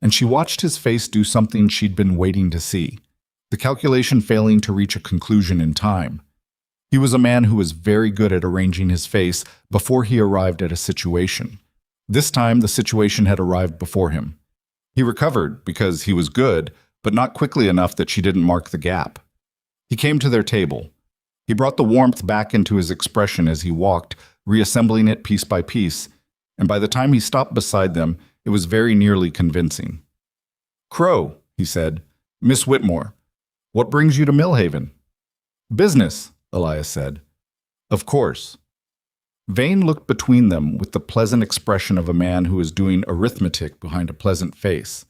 And she watched his face do something she'd been waiting to see, the calculation failing to reach a conclusion in time. He was a man who was very good at arranging his face before he arrived at a situation. This time, the situation had arrived before him. He recovered because he was good, but not quickly enough that she didn't mark the gap. He came to their table. He brought the warmth back into his expression as he walked, reassembling it piece by piece, and by the time he stopped beside them, it was very nearly convincing. "Crow," he said. "Miss Whitmore, what brings you to Millhaven?" "Business," Elias said. "Of course." Vane looked between them with the pleasant expression of a man who is doing arithmetic behind a pleasant face.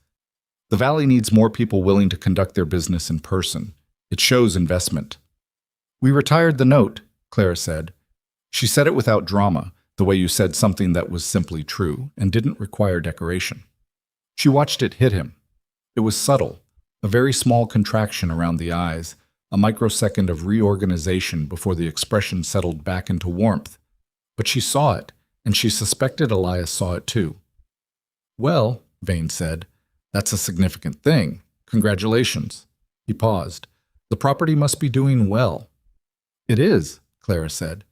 The valley needs more people willing to conduct their business in person. It shows investment. "We retired the note," Clara said. She said it without drama, the way you said something that was simply true and didn't require decoration. She watched it hit him. It was subtle, a very small contraction around the eyes, a microsecond of reorganization before the expression settled back into warmth. But she saw it, and she suspected Elias saw it too. "Well," Vane said, "that's a significant thing. Congratulations." He paused. "The property must be doing well." "It is," Clara said.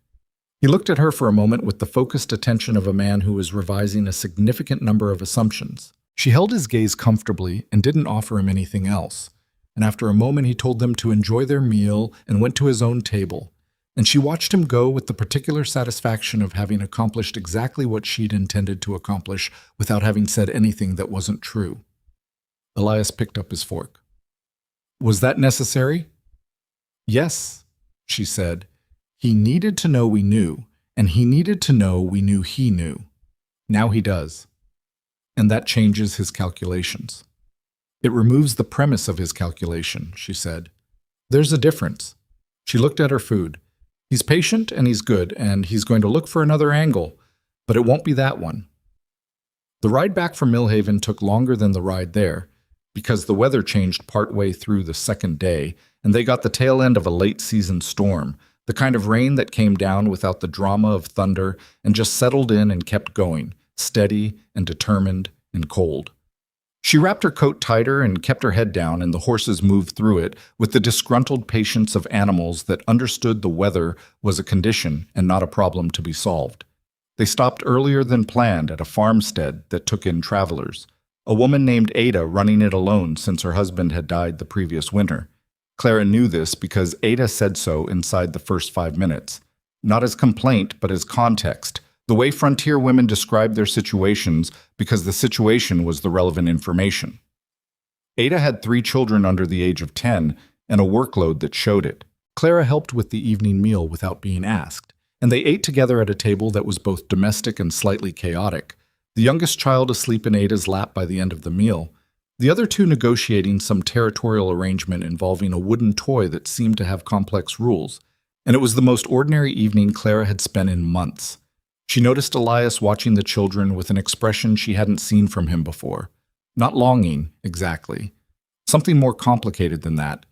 He looked at her for a moment with the focused attention of a man who was revising a significant number of assumptions. She held his gaze comfortably and didn't offer him anything else. And after a moment he told them to enjoy their meal and went to his own table. And she watched him go with the particular satisfaction of having accomplished exactly what she'd intended to accomplish without having said anything that wasn't true. Elias picked up his fork. "Was that necessary?" "Yes," she said. "He needed to know we knew, and he needed to know we knew he knew. Now he does. And that changes his calculations. It removes the premise of his calculation," she said. "There's a difference." She looked at her food. "He's patient and he's good, and he's going to look for another angle, but it won't be that one." The ride back from Millhaven took longer than the ride there, because the weather changed partway through the second day, and they got the tail end of a late-season storm, the kind of rain that came down without the drama of thunder and just settled in and kept going, steady and determined and cold. She wrapped her coat tighter and kept her head down, and the horses moved through it with the disgruntled patience of animals that understood the weather was a condition and not a problem to be solved. They stopped earlier than planned at a farmstead that took in travelers, a woman named Ada running it alone since her husband had died the previous winter. Clara knew this because Ada said so inside the first 5 minutes, not as complaint but as context, the way frontier women described their situations because the situation was the relevant information. Ada had 3 children under the age of 10 and a workload that showed it. Clara helped with the evening meal without being asked, and they ate together at a table that was both domestic and slightly chaotic, the youngest child asleep in Ada's lap by the end of the meal, the other 2 negotiating some territorial arrangement involving a wooden toy that seemed to have complex rules, and it was the most ordinary evening Clara had spent in months. She noticed Elias watching the children with an expression she hadn't seen from him before. Not longing, exactly. Something more complicated than that.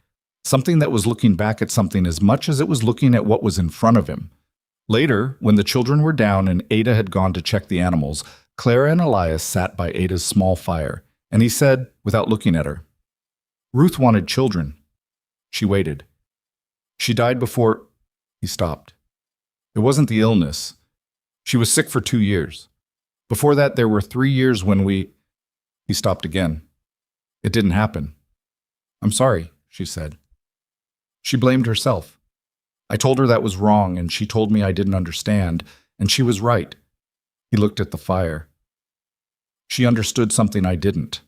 Something that was looking back at something as much as it was looking at what was in front of him. Later, when the children were down and Ada had gone to check the animals, Clara and Elias sat by Ada's small fire, and he said, without looking at her, "Ruth wanted children." She waited. "She died before—" He stopped. "It wasn't the illness. She was sick for 2 years. Before that, there were 3 years when we—" He stopped again. "It didn't happen." "I'm sorry," she said. She blamed herself. "I told her that was wrong, and she told me I didn't understand, and she was right." He looked at the fire. "She understood something I didn't.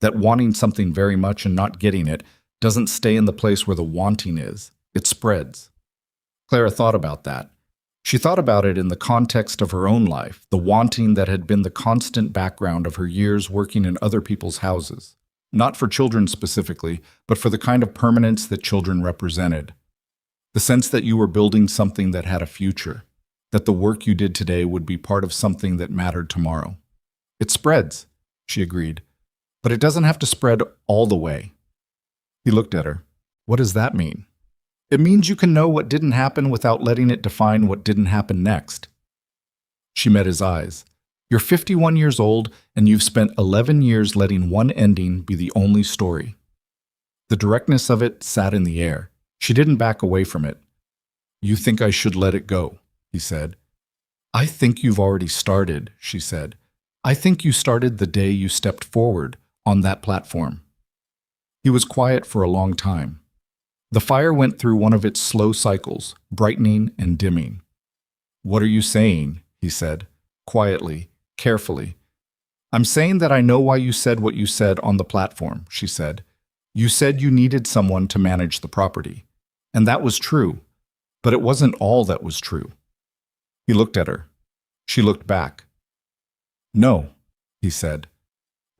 That wanting something very much and not getting it doesn't stay in the place where the wanting is. It spreads." Clara thought about that. She thought about it in the context of her own life, the wanting that had been the constant background of her years working in other people's houses. Not for children specifically, but for the kind of permanence that children represented. The sense that you were building something that had a future, that the work you did today would be part of something that mattered tomorrow. It spreads, she agreed, but it doesn't have to spread all the way. He looked at her. What does that mean? It means you can know what didn't happen without letting it define what didn't happen next. She met his eyes. You're 51 years old, and you've spent 11 years letting one ending be the only story. The directness of it sat in the air. She didn't back away from it. You think I should let it go, he said. I think you've already started, she said. I think you started the day you stepped forward on that platform. He was quiet for a long time. The fire went through one of its slow cycles, brightening and dimming. What are you saying? He said, quietly, carefully. I'm saying that I know why you said what you said on the platform, she said. You said you needed someone to manage the property. And that was true, but it wasn't all that was true. He looked at her. She looked back. No, he said.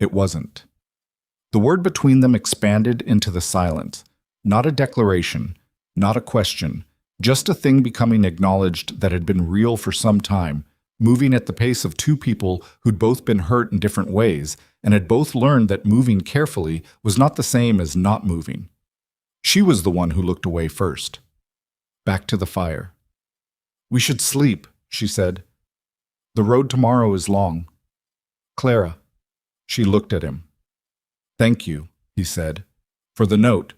It wasn't. The word between them expanded into the silence, not a declaration, not a question, just a thing becoming acknowledged that had been real for some time, moving at the pace of two people who'd both been hurt in different ways and had both learned that moving carefully was not the same as not moving. She was the one who looked away first. Back to the fire. We should sleep, she said. The road tomorrow is long. Clara. She looked at him. Thank you, he said, for the note,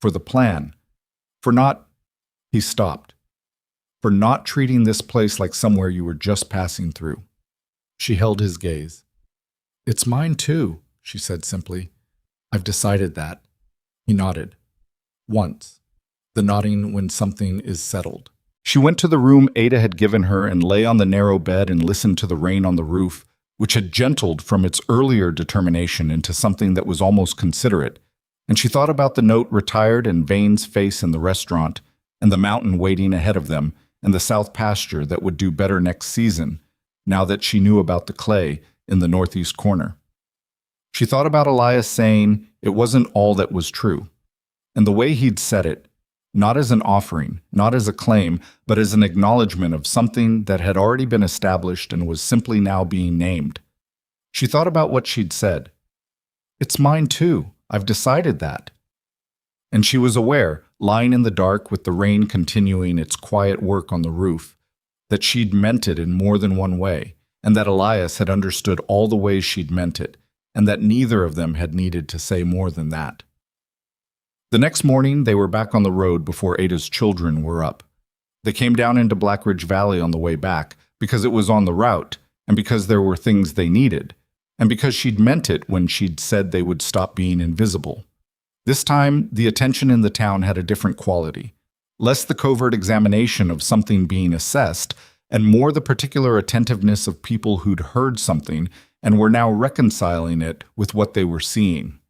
for the plan, for not, he stopped, for not treating this place like somewhere you were just passing through. She held his gaze. It's mine too, she said simply. I've decided that. He nodded. Once. The nodding when something is settled. She went to the room Ada had given her and lay on the narrow bed and listened to the rain on the roof, which had gentled from its earlier determination into something that was almost considerate, and she thought about the note retired and Vane's face in the restaurant, and the mountain waiting ahead of them, and the south pasture that would do better next season, now that she knew about the clay in the northeast corner. She thought about Elias saying it wasn't all that was true, and the way he'd said it, not as an offering, not as a claim, but as an acknowledgement of something that had already been established and was simply now being named. She thought about what she'd said. It's mine too. I've decided that. And she was aware, lying in the dark with the rain continuing its quiet work on the roof, that she'd meant it in more than one way, and that Elias had understood all the ways she'd meant it, and that neither of them had needed to say more than that. The next morning, they were back on the road before Ada's children were up. They came down into Black Ridge Valley on the way back, because it was on the route, and because there were things they needed, and because she'd meant it when she'd said they would stop being invisible. This time, the attention in the town had a different quality, less the covert examination of something being assessed, and more the particular attentiveness of people who'd heard something and were now reconciling it with what they were seeing.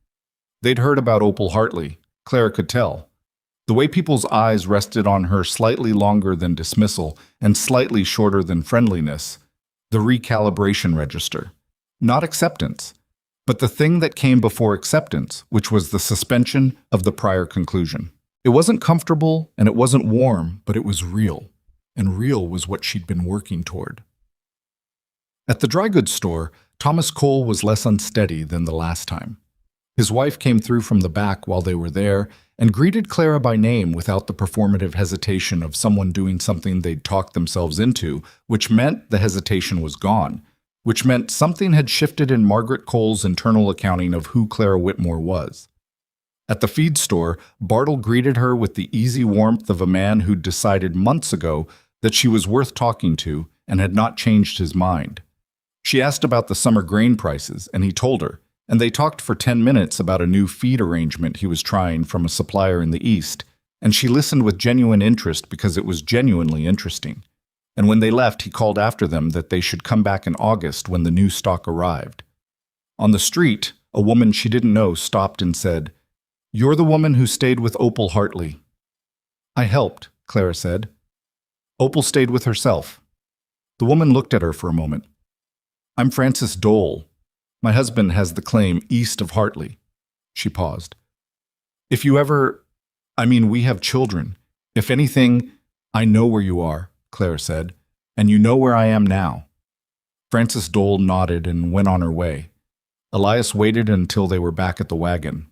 They'd heard about Opal Hartley. Clara could tell. The way people's eyes rested on her slightly longer than dismissal and slightly shorter than friendliness. The recalibration register. Not acceptance, but the thing that came before acceptance, which was the suspension of the prior conclusion. It wasn't comfortable and it wasn't warm, but it was real. And real was what she'd been working toward. At the dry goods store, Thomas Cole was less unsteady than the last time. His wife came through from the back while they were there and greeted Clara by name without the performative hesitation of someone doing something they'd talked themselves into, which meant the hesitation was gone, which meant something had shifted in Margaret Cole's internal accounting of who Clara Whitmore was. At the feed store, Bartle greeted her with the easy warmth of a man who'd decided months ago that she was worth talking to and had not changed his mind. She asked about the summer grain prices, and he told her, and they talked for 10 minutes about a new feed arrangement he was trying from a supplier in the East, and she listened with genuine interest because it was genuinely interesting. And when they left, he called after them that they should come back in August when the new stock arrived. On the street, a woman she didn't know stopped and said, "You're the woman who stayed with Opal Hartley." "I helped," Clara said. Opal stayed with herself. The woman looked at her for a moment. I'm Frances Dole. My husband has the claim east of Hartley. She paused. If you ever, we have children. If anything, I know where you are, Clara said, and you know where I am now. Frances Dole nodded and went on her way. Elias waited until they were back at the wagon.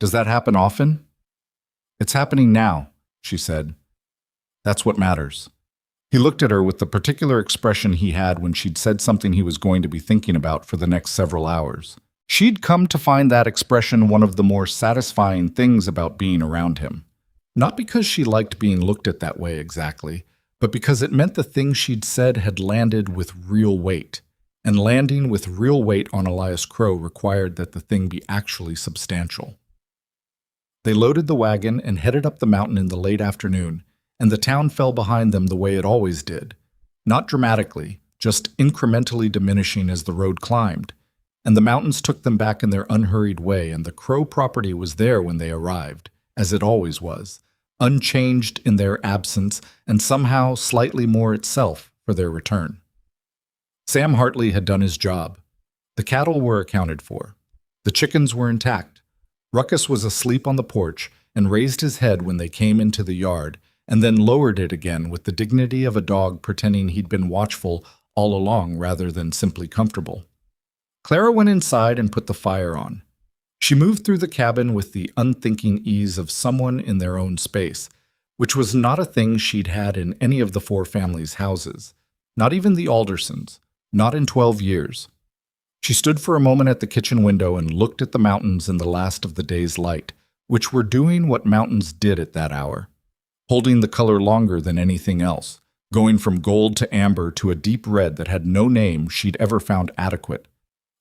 Does that happen often? It's happening now, she said. That's what matters. He looked at her with the particular expression he had when she'd said something he was going to be thinking about for the next several hours. She'd come to find that expression one of the more satisfying things about being around him. Not because she liked being looked at that way exactly, but because it meant the thing she'd said had landed with real weight. And landing with real weight on Elias Crow required that the thing be actually substantial. They loaded the wagon and headed up the mountain in the late afternoon, and the town fell behind them the way it always did. Not dramatically, just incrementally diminishing as the road climbed. And the mountains took them back in their unhurried way, and the Crow property was there when they arrived, as it always was, unchanged in their absence and somehow slightly more itself for their return. Sam Hartley had done his job. The cattle were accounted for. The chickens were intact. Ruckus was asleep on the porch and raised his head when they came into the yard, and then lowered it again with the dignity of a dog pretending he'd been watchful all along rather than simply comfortable. Clara went inside and put the fire on. She moved through the cabin with the unthinking ease of someone in their own space, which was not a thing she'd had in any of the four families' houses, not even the Aldersons, not in 12 years. She stood for a moment at the kitchen window and looked at the mountains in the last of the day's light, which were doing what mountains did at that hour, holding the color longer than anything else, going from gold to amber to a deep red that had no name she'd ever found adequate.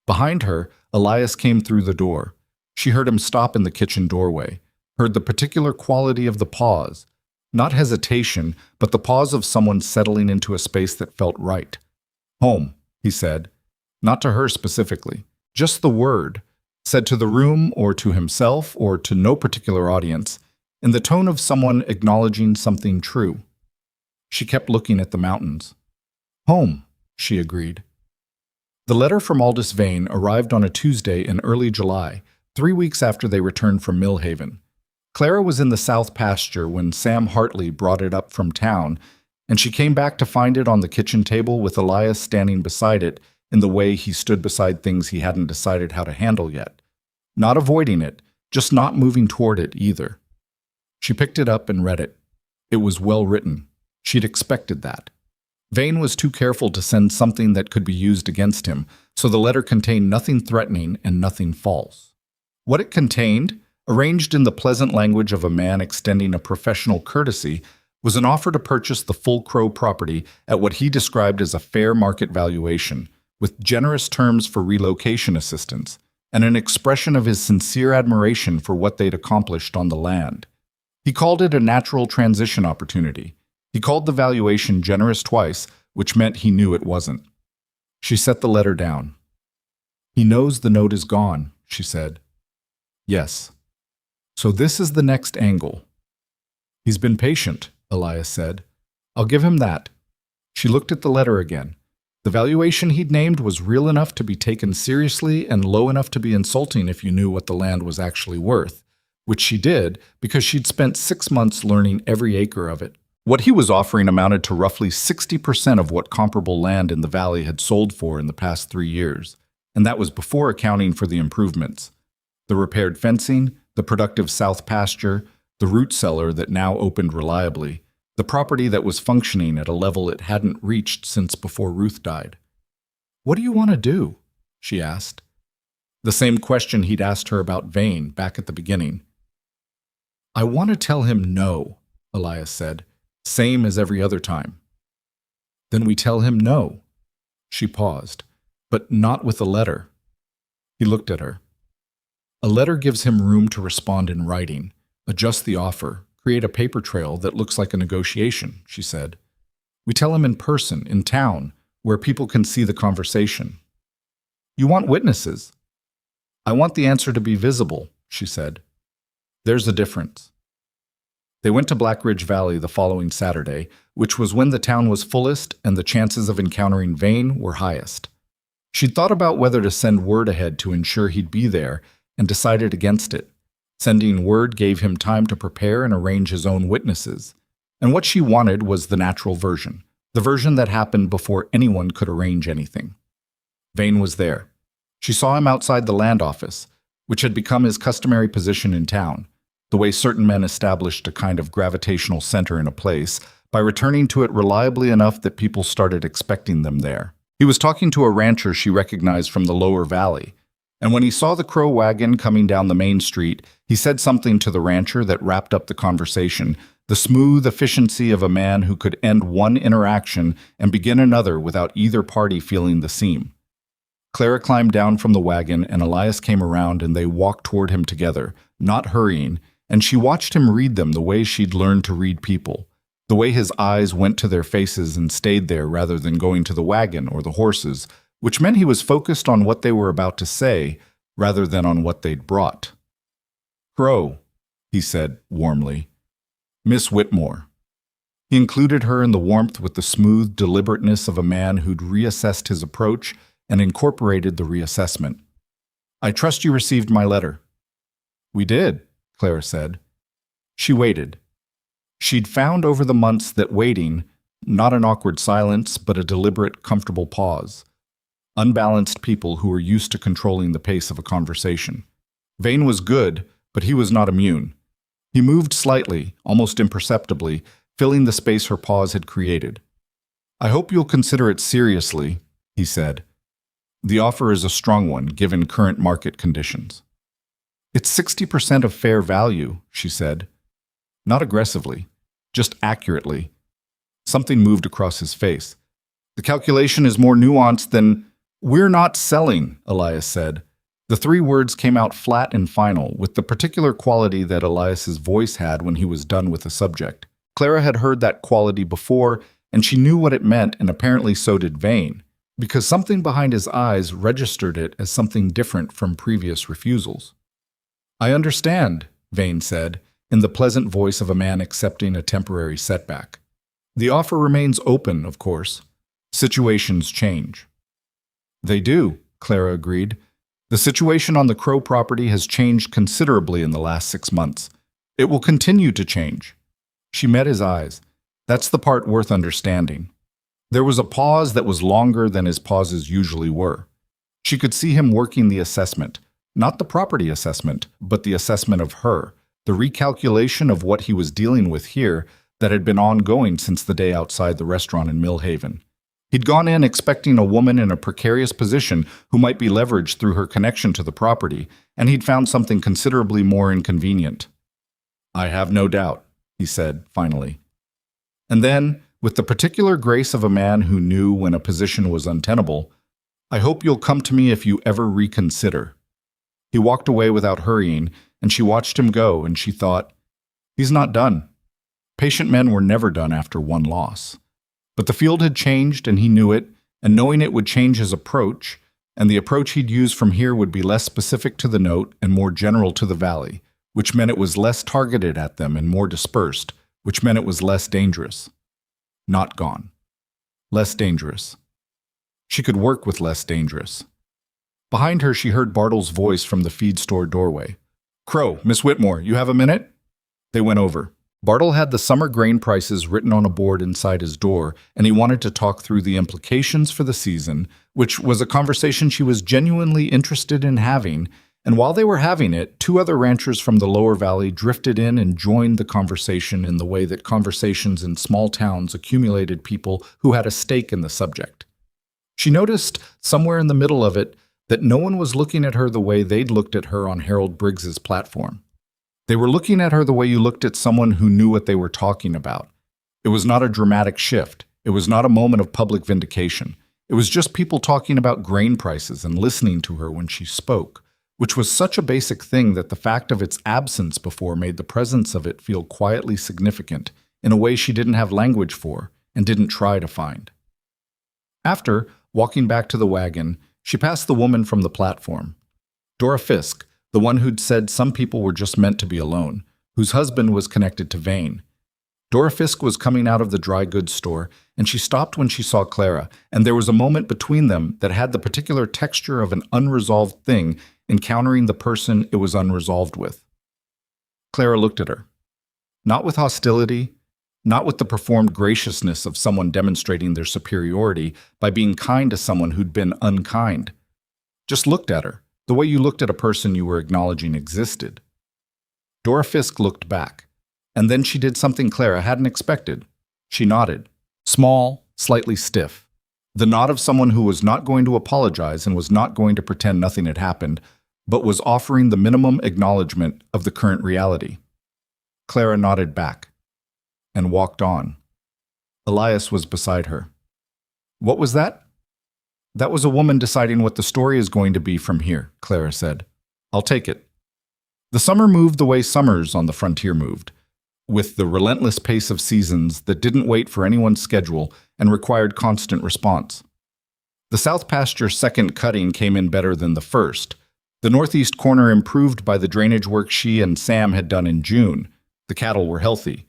Behind her, Elias came through the door. She heard him stop in the kitchen doorway, heard the particular quality of the pause, not hesitation, but the pause of someone settling into a space that felt right. Home, he said, not to her specifically, just the word, said to the room or to himself or to no particular audience, in the tone of someone acknowledging something true. She kept looking at the mountains. Home, she agreed. The letter from Aldous Vane arrived on a Tuesday in early July, 3 weeks after they returned from Millhaven. Clara was in the south pasture when Sam Hartley brought it up from town, and she came back to find it on the kitchen table with Elias standing beside it in the way he stood beside things he hadn't decided how to handle yet. Not avoiding it, just not moving toward it either. She picked it up and read it. It was well written. She'd expected that. Vane was too careful to send something that could be used against him, so the letter contained nothing threatening and nothing false. What it contained, arranged in the pleasant language of a man extending a professional courtesy, was an offer to purchase the full Crow property at what he described as a fair market valuation, with generous terms for relocation assistance, and an expression of his sincere admiration for what they'd accomplished on the land. He called it a natural transition opportunity. He called the valuation generous twice, which meant he knew it wasn't. She set the letter down. He knows the note is gone, she said. Yes. So this is the next angle. He's been patient, Elias said. I'll give him that. She looked at the letter again. The valuation he'd named was real enough to be taken seriously and low enough to be insulting if you knew what the land was actually worth, which she did because she'd spent 6 months learning every acre of it. What he was offering amounted to roughly 60% of what comparable land in the valley had sold for in the past 3 years, and that was before accounting for the improvements. The repaired fencing, the productive south pasture, the root cellar that now opened reliably, the property that was functioning at a level it hadn't reached since before Ruth died. What do you want to do? She asked. The same question he'd asked her about Vane back at the beginning. I want to tell him no, Elias said, same as every other time. Then we tell him no. She paused, but not with a letter. He looked at her. A letter gives him room to respond in writing, adjust the offer, create a paper trail that looks like a negotiation, she said. We tell him in person, in town, where people can see the conversation. You want witnesses. I want the answer to be visible, she said. There's a difference. They went to Black Ridge Valley the following Saturday, which was when the town was fullest and the chances of encountering Vane were highest. She'd thought about whether to send word ahead to ensure he'd be there and decided against it. Sending word gave him time to prepare and arrange his own witnesses. And what she wanted was the natural version, the version that happened before anyone could arrange anything. Vane was there. She saw him outside the land office, which had become his customary position in town, the way certain men established a kind of gravitational center in a place by returning to it reliably enough that people started expecting them there. He was talking to a rancher she recognized from the lower valley, and when he saw the Crow wagon coming down the main street, he said something to the rancher that wrapped up the conversation, the smooth efficiency of a man who could end one interaction and begin another without either party feeling the seam. Clara climbed down from the wagon and Elias came around and they walked toward him together, not hurrying, and she watched him read them the way she'd learned to read people, the way his eyes went to their faces and stayed there rather than going to the wagon or the horses, which meant he was focused on what they were about to say rather than on what they'd brought. "Crow," he said warmly. "Miss Whitmore." He included her in the warmth with the smooth deliberateness of a man who'd reassessed his approach and incorporated the reassessment. "I trust you received my letter." "We did," Clara said. She waited. She'd found over the months that waiting, not an awkward silence, but a deliberate, comfortable pause. Unbalanced people who were used to controlling the pace of a conversation. Vane was good, but he was not immune. He moved slightly, almost imperceptibly, filling the space her pause had created. "I hope you'll consider it seriously," he said. "The offer is a strong one, given current market conditions." "It's 60% of fair value," she said. Not aggressively, just accurately. Something moved across his face. "The calculation is more nuanced than—" "We're not selling," Elias said. The three words came out flat and final, with the particular quality that Elias's voice had when he was done with the subject. Clara had heard that quality before, and she knew what it meant, and apparently so did Vane, because something behind his eyes registered it as something different from previous refusals. "I understand," Vane said, in the pleasant voice of a man accepting a temporary setback. "The offer remains open, of course. Situations change." "They do," Clara agreed. "The situation on the Crow property has changed considerably in the last 6 months. It will continue to change." She met his eyes. That's the part worth understanding. There was a pause that was longer than his pauses usually were. She could see him working the assessment, not the property assessment, but the assessment of her, the recalculation of what he was dealing with here that had been ongoing since the day outside the restaurant in Millhaven. He'd gone in expecting a woman in a precarious position who might be leveraged through her connection to the property, and he'd found something considerably more inconvenient. "I have no doubt," he said, finally. And then, with the particular grace of a man who knew when a position was untenable, "I hope you'll come to me if you ever reconsider." He walked away without hurrying, and she watched him go, and she thought, he's not done. Patient men were never done after one loss. But the field had changed, and he knew it, and knowing it would change his approach, and the approach he'd use from here would be less specific to the note and more general to the valley, which meant it was less targeted at them and more dispersed, which meant it was less dangerous. Not gone. Less dangerous. She could work with less dangerous. Behind her, she heard Bartle's voice from the feed store doorway. "Crow, Miss Whitmore, you have a minute?" They went over. Bartle had the summer grain prices written on a board inside his door, and he wanted to talk through the implications for the season, which was a conversation she was genuinely interested in having, and while they were having it, 2 other ranchers from the lower valley drifted in and joined the conversation in the way that conversations in small towns accumulated people who had a stake in the subject. She noticed, somewhere in the middle of it, that no one was looking at her the way they'd looked at her on Harold Briggs's platform. They were looking at her the way you looked at someone who knew what they were talking about. It was not a dramatic shift. It was not a moment of public vindication. It was just people talking about grain prices and listening to her when she spoke, which was such a basic thing that the fact of its absence before made the presence of it feel quietly significant in a way she didn't have language for and didn't try to find. After, walking back to the wagon, she passed the woman from the platform. Dora Fisk, the one who'd said some people were just meant to be alone, whose husband was connected to Vane. Dora Fisk was coming out of the dry goods store, and she stopped when she saw Clara, and there was a moment between them that had the particular texture of an unresolved thing encountering the person it was unresolved with. Clara looked at her. Not with hostility, not with the performed graciousness of someone demonstrating their superiority by being kind to someone who'd been unkind. Just looked at her, the way you looked at a person you were acknowledging existed. Dora Fisk looked back, and then she did something Clara hadn't expected. She nodded, small, slightly stiff. The nod of someone who was not going to apologize and was not going to pretend nothing had happened, but was offering the minimum acknowledgement of the current reality. Clara nodded back and walked on. Elias was beside her. What was that? That was a woman deciding what the story is going to be from here, Clara said. I'll take it. The summer moved the way summers on the frontier moved, with the relentless pace of seasons that didn't wait for anyone's schedule and required constant response. The South Pasture's second cutting came in better than the first. The northeast corner improved by the drainage work she and Sam had done in June. The cattle were healthy.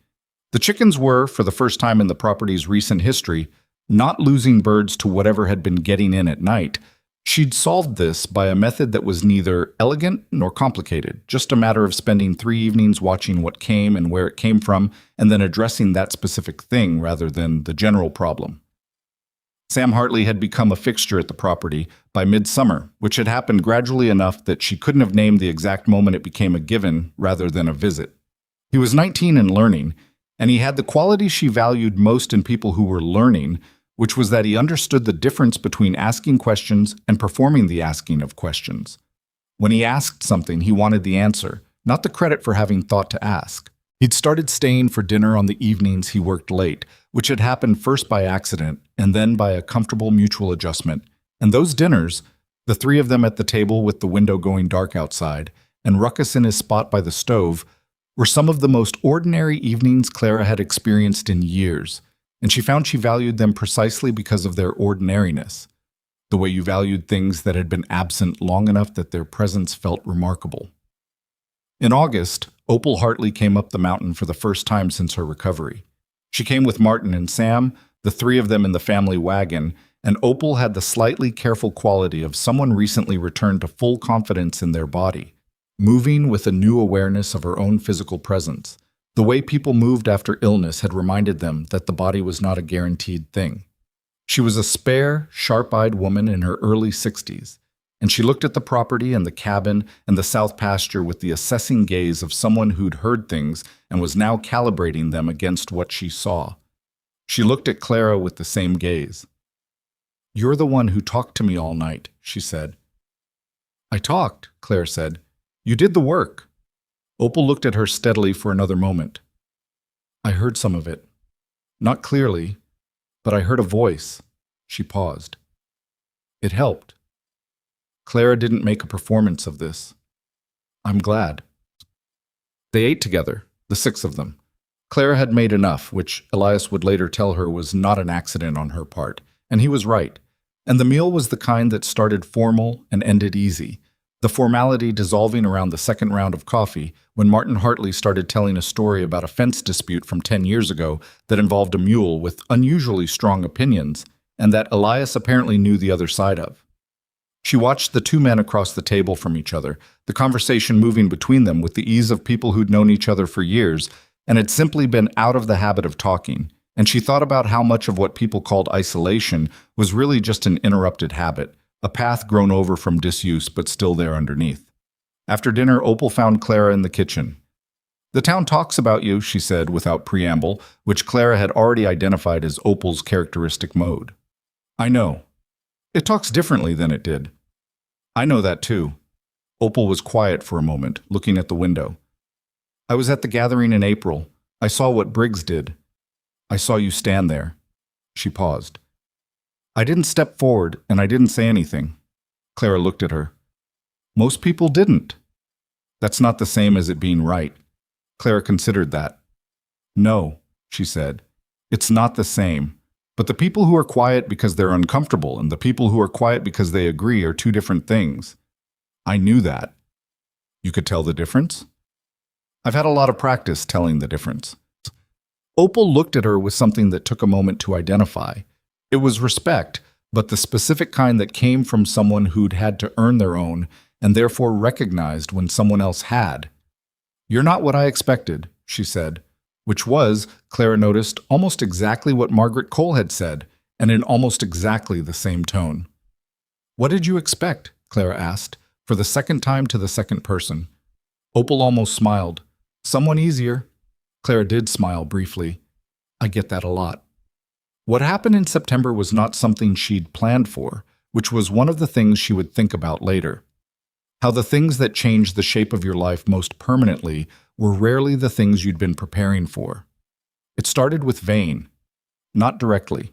The chickens were, for the first time in the property's recent history, not losing birds to whatever had been getting in at night. She'd solved this by a method that was neither elegant nor complicated, just a matter of spending 3 evenings watching what came and where it came from, and then addressing that specific thing rather than the general problem. Sam Hartley had become a fixture at the property by midsummer, which had happened gradually enough that she couldn't have named the exact moment it became a given rather than a visit. He was 19 and learning, and he had the quality she valued most in people who were learning, which was that he understood the difference between asking questions and performing the asking of questions. When he asked something, he wanted the answer, not the credit for having thought to ask. He'd started staying for dinner on the evenings he worked late, which had happened first by accident and then by a comfortable mutual adjustment. And those dinners, the 3 of them at the table with the window going dark outside, and Ruckus in his spot by the stove, were some of the most ordinary evenings Clara had experienced in years, and she found she valued them precisely because of their ordinariness, the way you valued things that had been absent long enough that their presence felt remarkable. In August, Opal Hartley came up the mountain for the first time since her recovery. She came with Martin and Sam, the 3 of them in the family wagon, and Opal had the slightly careful quality of someone recently returned to full confidence in their body, moving with a new awareness of her own physical presence. The way people moved after illness had reminded them that the body was not a guaranteed thing. She was a spare, sharp-eyed woman in her early 60s, and she looked at the property and the cabin and the South Pasture with the assessing gaze of someone who'd heard things and was now calibrating them against what she saw. She looked at Clara with the same gaze. "You're the one who talked to me all night," she said. "I talked," Clara said. "You did the work." Opal looked at her steadily for another moment. "I heard some of it. Not clearly, but I heard a voice." She paused. "It helped. Clara didn't make a performance of this. I'm glad." They ate together, the 6 of them. Clara had made enough, which Elias would later tell her was not an accident on her part, and he was right. And the meal was the kind that started formal and ended easy, the formality dissolving around the second round of coffee when Martin Hartley started telling a story about a fence dispute from 10 years ago that involved a mule with unusually strong opinions, and that Elias apparently knew the other side of. She watched the 2 men across the table from each other, the conversation moving between them with the ease of people who'd known each other for years and had simply been out of the habit of talking, and she thought about how much of what people called isolation was really just an interrupted habit, a path grown over from disuse but still there underneath. After dinner, Opal found Clara in the kitchen. "The town talks about you," she said without preamble, which Clara had already identified as Opal's characteristic mode. "I know. It talks differently than it did." "I know that too." Opal was quiet for a moment, looking at the window. "I was at the gathering in April. I saw what Briggs did. I saw you stand there." She paused. "I didn't step forward, and I didn't say anything." Clara looked at her. "Most people didn't." "That's not the same as it being right." Clara considered that. "No," she said. "It's not the same. But the people who are quiet because they're uncomfortable and the people who are quiet because they agree are 2 different things. I knew that." "You could tell the difference?" I've had a lot of practice telling the difference. Opal looked at her with something that took a moment to identify. It was respect, but the specific kind that came from someone who'd had to earn their own and therefore recognized when someone else had. "You're not what I expected," she said, which was, Clara noticed, almost exactly what Margaret Cole had said, and in almost exactly the same tone. "What did you expect?" Clara asked, for the second time to the second person. Opal almost smiled. "Someone easier." Clara did smile briefly. "I get that a lot." What happened in September was not something she'd planned for, which was one of the things she would think about later. How the things that changed the shape of your life most permanently were rarely the things you'd been preparing for. It started with Vane. Not directly.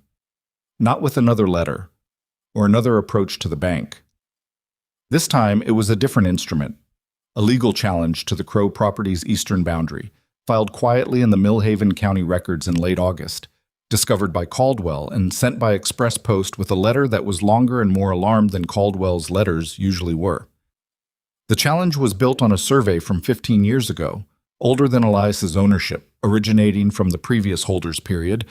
Not with another letter, or another approach to the bank. This time, it was a different instrument. A legal challenge to the Crow property's eastern boundary, filed quietly in the Millhaven County records in late August, discovered by Caldwell and sent by express post with a letter that was longer and more alarmed than Caldwell's letters usually were. The challenge was built on a survey from 15 years ago, older than Elias's ownership, originating from the previous holder's period,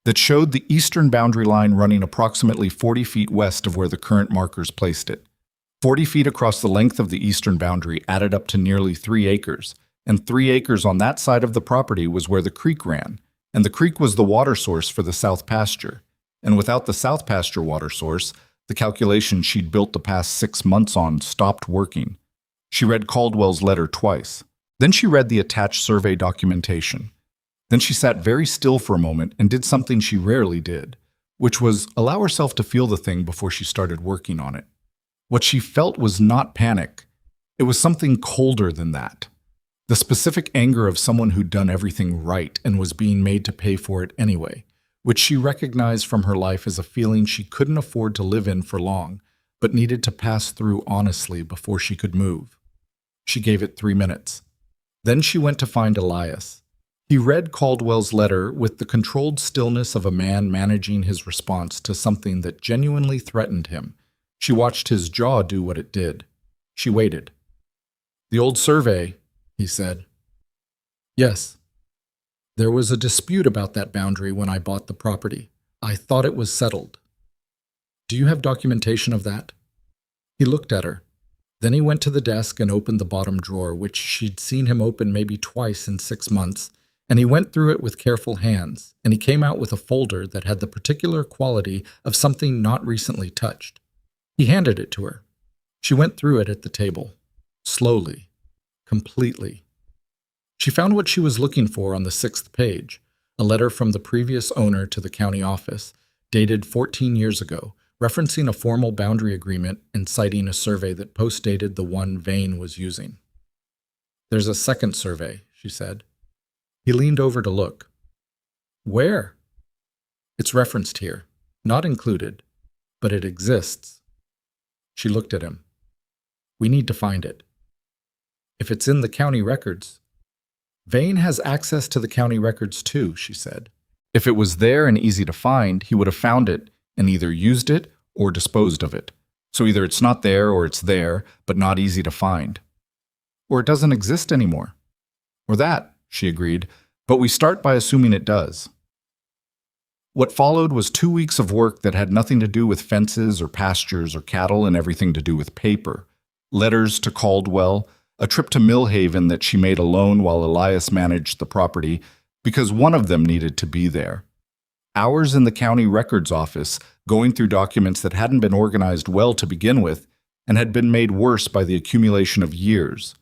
that showed the eastern boundary line running approximately 40 feet west of where the current markers placed it. 40 feet across the length of the eastern boundary added up to nearly 3 acres, and 3 acres on that side of the property was where the creek ran, and the creek was the water source for the south pasture. And without the south pasture water source, the calculation she'd built the past 6 months on stopped working. She read Caldwell's letter twice. Then she read the attached survey documentation. Then she sat very still for a moment and did something she rarely did, which was allow herself to feel the thing before she started working on it. What she felt was not panic. It was something colder than that. The specific anger of someone who'd done everything right and was being made to pay for it anyway, which she recognized from her life as a feeling she couldn't afford to live in for long, but needed to pass through honestly before she could move. She gave it 3 minutes. Then she went to find Elias. He read Caldwell's letter with the controlled stillness of a man managing his response to something that genuinely threatened him. She watched his jaw do what it did. She waited. "The old survey," he said. "Yes. There was a dispute about that boundary when I bought the property. I thought it was settled. Do you have documentation of that?" He looked at her. Then he went to the desk and opened the bottom drawer, which she'd seen him open maybe twice in 6 months, and he went through it with careful hands, and he came out with a folder that had the particular quality of something not recently touched. He handed it to her. She went through it at the table, slowly, completely. She found what she was looking for on the 6th page, a letter from the previous owner to the county office, dated 14 years ago, referencing a formal boundary agreement and citing a survey that postdated the one Vane was using. "There's a second survey," she said. He leaned over to look. "Where?" "It's referenced here, not included, but it exists." She looked at him. "We need to find it." "If it's in the county records." "Vane has access to the county records too," she said. "If it was there and easy to find, he would have found it and either used it or disposed of it. So either it's not there or it's there, but not easy to find. Or it doesn't exist anymore. Or that," she agreed, "but we start by assuming it does." What followed was 2 weeks of work that had nothing to do with fences or pastures or cattle and everything to do with paper. Letters to Caldwell, a trip to Millhaven that she made alone while Elias managed the property, because one of them needed to be there. Hours in the county records office, going through documents that hadn't been organized well to begin with and had been made worse by the accumulation of years.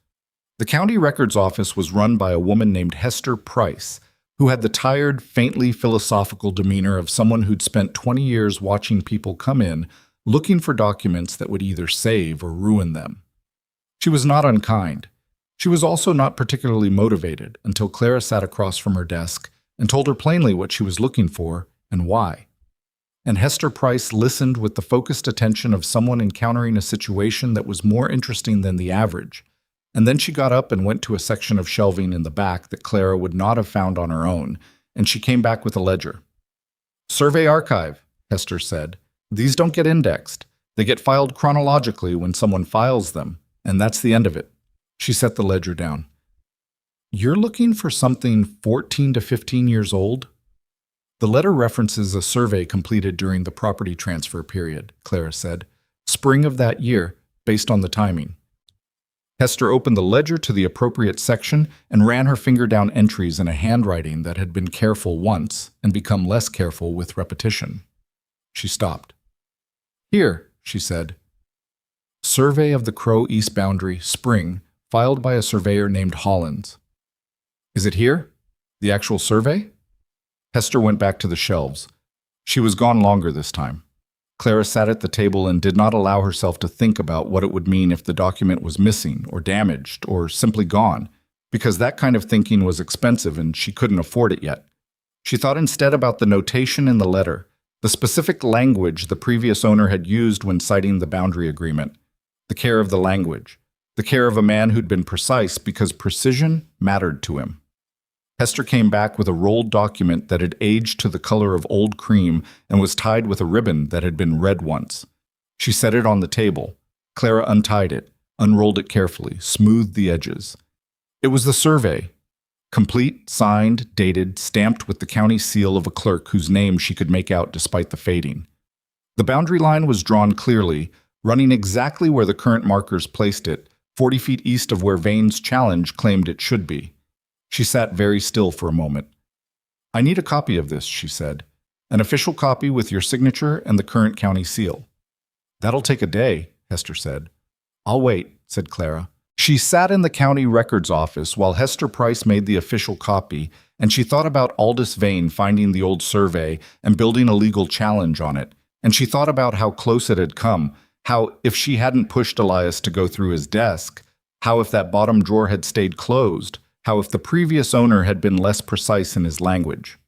The county records office was run by a woman named Hester Price, who had the tired, faintly philosophical demeanor of someone who'd spent 20 years watching people come in, looking for documents that would either save or ruin them. She was not unkind. She was also not particularly motivated until Clara sat across from her desk and told her plainly what she was looking for and why. And Hester Price listened with the focused attention of someone encountering a situation that was more interesting than the average. And then she got up and went to a section of shelving in the back that Clara would not have found on her own, and she came back with a ledger. "Survey archive," Hester said. "These don't get indexed. They get filed chronologically when someone files them, and that's the end of it." She set the ledger down. You're looking for something 14 to 15 years old? The letter references a survey completed during the property transfer period, Clara said. Spring of that year, based on the timing. Hester opened the ledger to the appropriate section and ran her finger down entries in a handwriting that had been careful once and become less careful with repetition. She stopped. Here, she said. Survey of the Crow East Boundary, spring, filed by a surveyor named Hollins. Is it here? The actual survey? Hester went back to the shelves. She was gone longer this time. Clara sat at the table and did not allow herself to think about what it would mean if the document was missing or damaged or simply gone, because that kind of thinking was expensive and she couldn't afford it yet. She thought instead about the notation in the letter, the specific language the previous owner had used when citing the boundary agreement, the care of the language, the care of a man who'd been precise because precision mattered to him. Hester came back with a rolled document that had aged to the color of old cream and was tied with a ribbon that had been red once. She set it on the table. Clara untied it, unrolled it carefully, smoothed the edges. It was the survey. Complete, signed, dated, stamped with the county seal of a clerk whose name she could make out despite the fading. The boundary line was drawn clearly, running exactly where the current markers placed it, 40 feet east of where Vane's challenge claimed it should be. She sat very still for a moment. I need a copy of this, she said. An official copy with your signature and the current county seal. That'll take a day, Hester said. I'll wait, said Clara. She sat in the county records office while Hester Price made the official copy, and she thought about Aldous Vane finding the old survey and building a legal challenge on it. And she thought about how close it had come, how if she hadn't pushed Elias to go through his desk, how if that bottom drawer had stayed closed, how if the previous owner had been less precise in his language.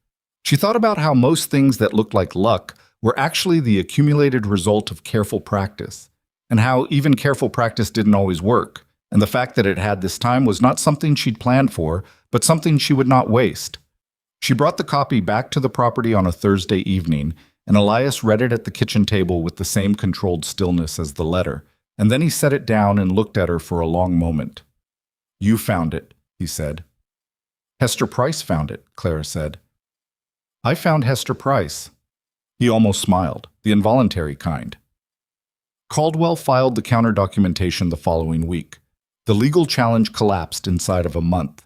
She thought about how most things that looked like luck were actually the accumulated result of careful practice, and how even careful practice didn't always work, and the fact that it had this time was not something she'd planned for, but something she would not waste. She brought the copy back to the property on a Thursday evening, and Elias read it at the kitchen table with the same controlled stillness as the letter, and then he set it down and looked at her for a long moment. You found it, he said. Hester Price found it, Clara said. I found Hester Price. He almost smiled, the involuntary kind. Caldwell filed the counter-documentation the following week. The legal challenge collapsed inside of a month.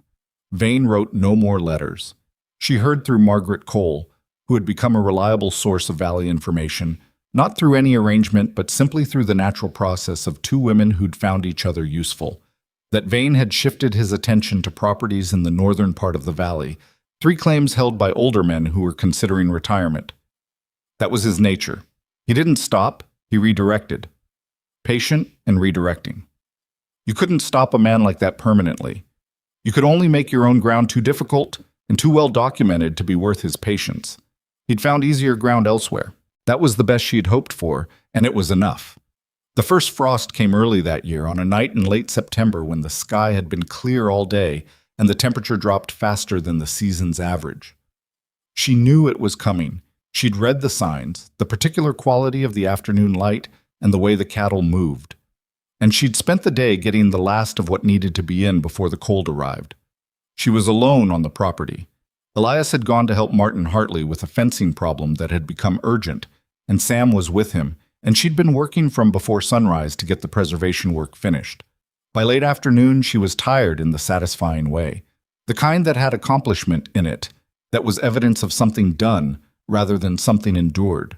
Vane wrote no more letters. She heard through Margaret Cole, who had become a reliable source of Valley information, not through any arrangement but simply through the natural process of two women who'd found each other useful, that Vane had shifted his attention to properties in the northern part of the valley, 3 claims held by older men who were considering retirement. That was his nature. He didn't stop, he redirected. Patient and redirecting. You couldn't stop a man like that permanently. You could only make your own ground too difficult and too well documented to be worth his patience. He'd found easier ground elsewhere. That was the best she'd hoped for, and it was enough. The first frost came early that year on a night in late September when the sky had been clear all day and the temperature dropped faster than the season's average. She knew it was coming. She'd read the signs, the particular quality of the afternoon light, and the way the cattle moved. And she'd spent the day getting the last of what needed to be in before the cold arrived. She was alone on the property. Elias had gone to help Martin Hartley with a fencing problem that had become urgent, and Sam was with him, and she'd been working from before sunrise to get the preservation work finished. By late afternoon, she was tired in the satisfying way, the kind that had accomplishment in it, that was evidence of something done rather than something endured.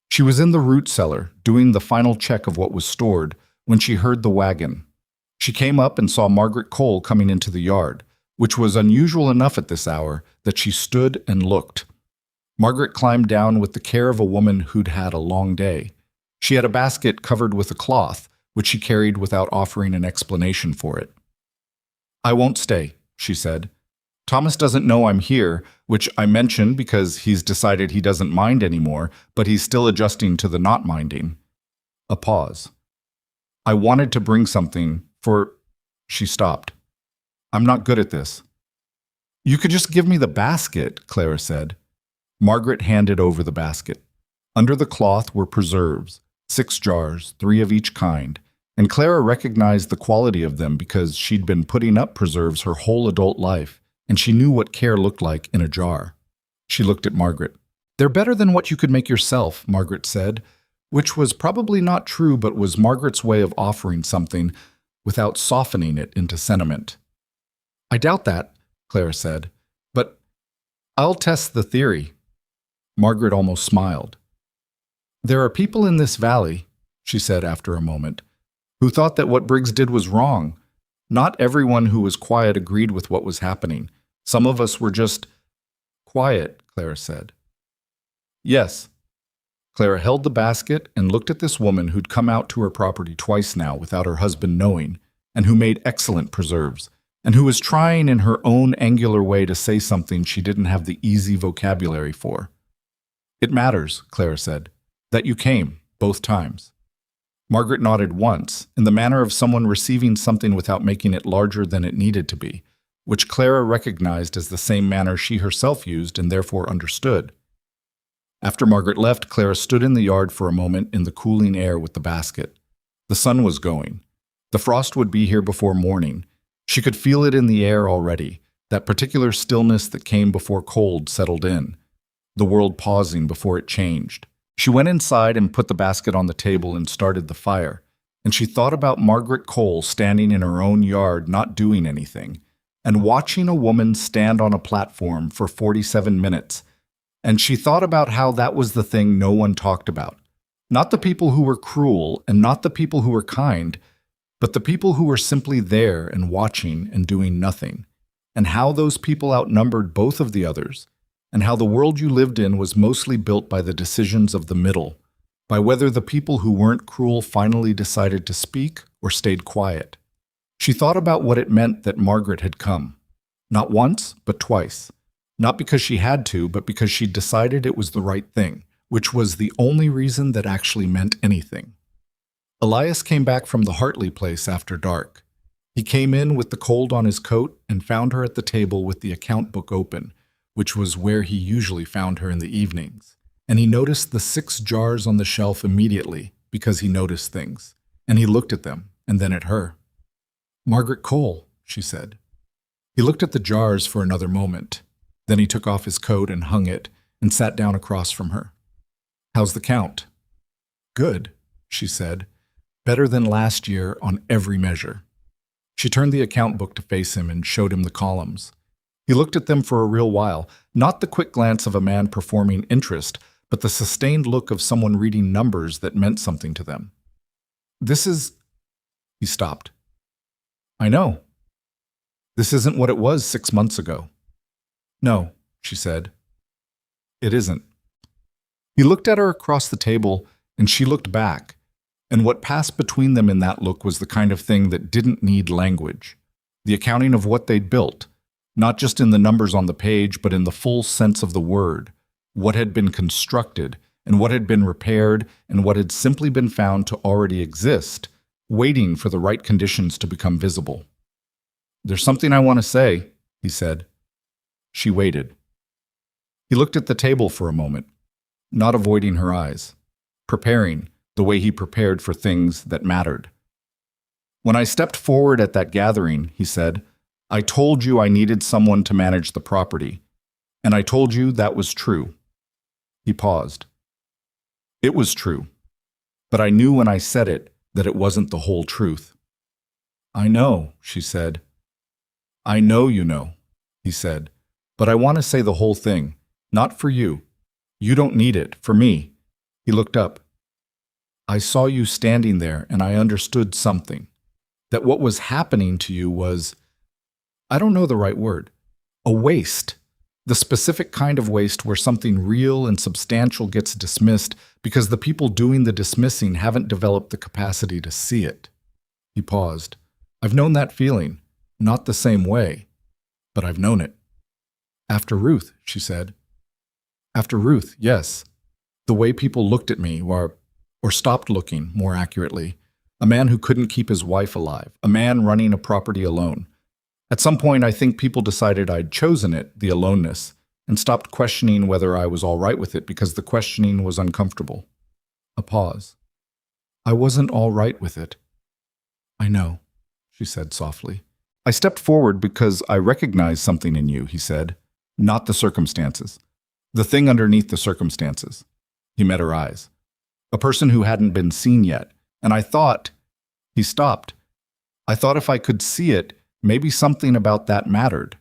She was in the root cellar, doing the final check of what was stored, when she heard the wagon. She came up and saw Margaret Cole coming into the yard, which was unusual enough at this hour that she stood and looked. Margaret climbed down with the care of a woman who'd had a long day. She had a basket covered with a cloth, which she carried without offering an explanation for it. I won't stay, she said. Thomas doesn't know I'm here, which I mention because he's decided he doesn't mind anymore, but he's still adjusting to the not minding. A pause. I wanted to bring something for... She stopped. I'm not good at this. You could just give me the basket, Clara said. Margaret handed over the basket. Under the cloth were preserves, 6 jars, 3 of each kind, And Clara recognized the quality of them because she'd been putting up preserves her whole adult life, and she knew what care looked like in a jar. She looked at Margaret. "They're better than what you could make yourself," Margaret said, which was probably not true but was Margaret's way of offering something without softening it into sentiment. "I doubt that," Clara said, "but I'll test the theory." Margaret almost smiled. "There are people in this valley," she said after a moment, "who thought that what Briggs did was wrong. Not everyone who was quiet agreed with what was happening. Some of us were just quiet," Clara said. "Yes." Clara held the basket and looked at this woman who'd come out to her property twice now without her husband knowing, and who made excellent preserves, and who was trying in her own angular way to say something she didn't have the easy vocabulary for. "It matters," Clara said, "that you came, both times." Margaret nodded once, in the manner of someone receiving something without making it larger than it needed to be, which Clara recognized as the same manner she herself used and therefore understood. After Margaret left, Clara stood in the yard for a moment in the cooling air with the basket. The sun was going. The frost would be here before morning. She could feel it in the air already, that particular stillness that came before cold settled in, the world pausing before it changed. She went inside and put the basket on the table and started the fire, and she thought about Margaret Cole standing in her own yard not doing anything, and watching a woman stand on a platform for 47 minutes, and she thought about how that was the thing no one talked about. Not the people who were cruel and not the people who were kind, but the people who were simply there and watching and doing nothing, and how those people outnumbered both of the others, and how the world you lived in was mostly built by the decisions of the middle, by whether the people who weren't cruel finally decided to speak or stayed quiet. She thought about what it meant that Margaret had come, not once, but twice, not because she had to, but because she'd decided it was the right thing, which was the only reason that actually meant anything. Elias came back from the Hartley place after dark. He came in with the cold on his coat and found her at the table with the account book open, which was where he usually found her in the evenings. And he noticed the 6 jars on the shelf immediately, because he noticed things. And he looked at them, and then at her. "Margaret Cole," she said. He looked at the jars for another moment. Then he took off his coat and hung it, and sat down across from her. "How's the count?" "Good," she said. "Better than last year on every measure." She turned the account book to face him and showed him the columns. He looked at them for a real while, not the quick glance of a man performing interest, but the sustained look of someone reading numbers that meant something to them. "This is—" He stopped. "I know. This isn't what it was 6 months ago." "No," she said. "It isn't." He looked at her across the table, and she looked back, and what passed between them in that look was the kind of thing that didn't need language, the accounting of what they'd built, not just in the numbers on the page, but in the full sense of the word, what had been constructed, and what had been repaired, and what had simply been found to already exist, waiting for the right conditions to become visible. "There's something I want to say," he said. She waited. He looked at the table for a moment, not avoiding her eyes, preparing the way he prepared for things that mattered. "When I stepped forward at that gathering," he said, "I told you I needed someone to manage the property, and I told you that was true." He paused. "It was true, but I knew when I said it that it wasn't the whole truth." "I know," she said. "I know you know," he said, "but I want to say the whole thing, not for you. You don't need it, for me." He looked up. "I saw you standing there and I understood something, that what was happening to you was, I don't know the right word, a waste. The specific kind of waste where something real and substantial gets dismissed because the people doing the dismissing haven't developed the capacity to see it." He paused. "I've known that feeling, not the same way, but I've known it." "After Ruth," she said. "After Ruth, yes. The way people looked at me, or stopped looking, more accurately. A man who couldn't keep his wife alive, a man running a property alone. At some point, I think people decided I'd chosen it, the aloneness, and stopped questioning whether I was all right with it because the questioning was uncomfortable." A pause. "I wasn't all right with it." I know, she said softly. I stepped forward because I recognized something in you, he said. Not the circumstances. The thing underneath the circumstances. He met her eyes. A person who hadn't been seen yet. And I thought... He stopped. I thought if I could see it, maybe something about that mattered.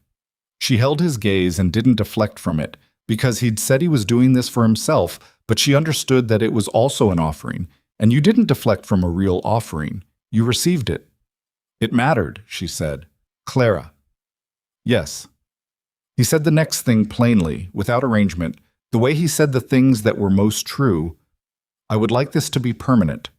She held his gaze and didn't deflect from it, because he'd said he was doing this for himself, but she understood that it was also an offering, and you didn't deflect from a real offering. You received it. It mattered, she said. Clara. Yes. He said the next thing plainly, without arrangement, the way he said the things that were most true. I would like this to be permanent.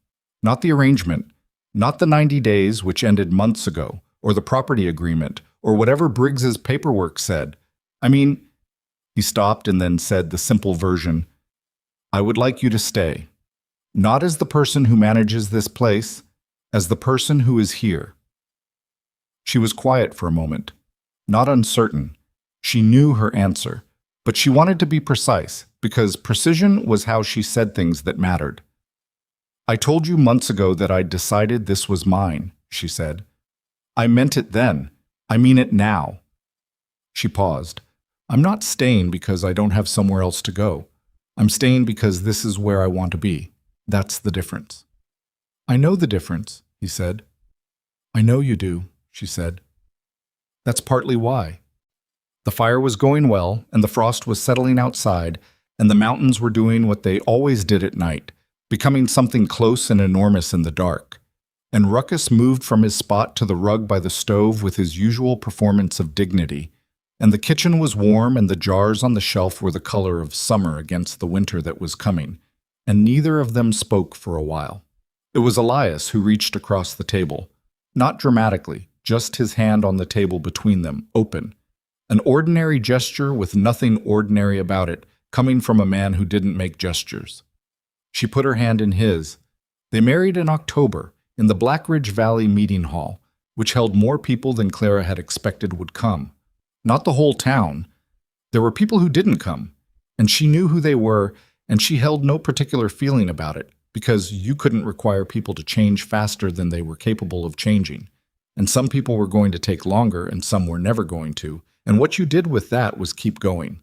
Not the arrangement, not the 90 days, which ended months ago, or the property agreement, or whatever Briggs's paperwork said. I mean, he stopped and then said the simple version. I would like you to stay. Not as the person who manages this place, as the person who is here. She was quiet for a moment, not uncertain. She knew her answer, but she wanted to be precise, because precision was how she said things that mattered. I told you months ago that I'd decided this was mine, she said. I meant it then. I mean it now. She paused. I'm not staying because I don't have somewhere else to go. I'm staying because this is where I want to be. That's the difference. I know the difference, he said. I know you do, she said. That's partly why. The fire was going well, and the frost was settling outside, and the mountains were doing what they always did at night, becoming something close and enormous in the dark. And Ruckus moved from his spot to the rug by the stove with his usual performance of dignity, and the kitchen was warm and the jars on the shelf were the color of summer against the winter that was coming, and neither of them spoke for a while. It was Elias who reached across the table, not dramatically, just his hand on the table between them, open. An ordinary gesture with nothing ordinary about it, coming from a man who didn't make gestures. She put her hand in his. They married in October, in the Black Ridge Valley Meeting Hall, which held more people than Clara had expected would come. Not the whole town. There were people who didn't come, and she knew who they were, and she held no particular feeling about it, because you couldn't require people to change faster than they were capable of changing. And some people were going to take longer, and some were never going to, and what you did with that was keep going.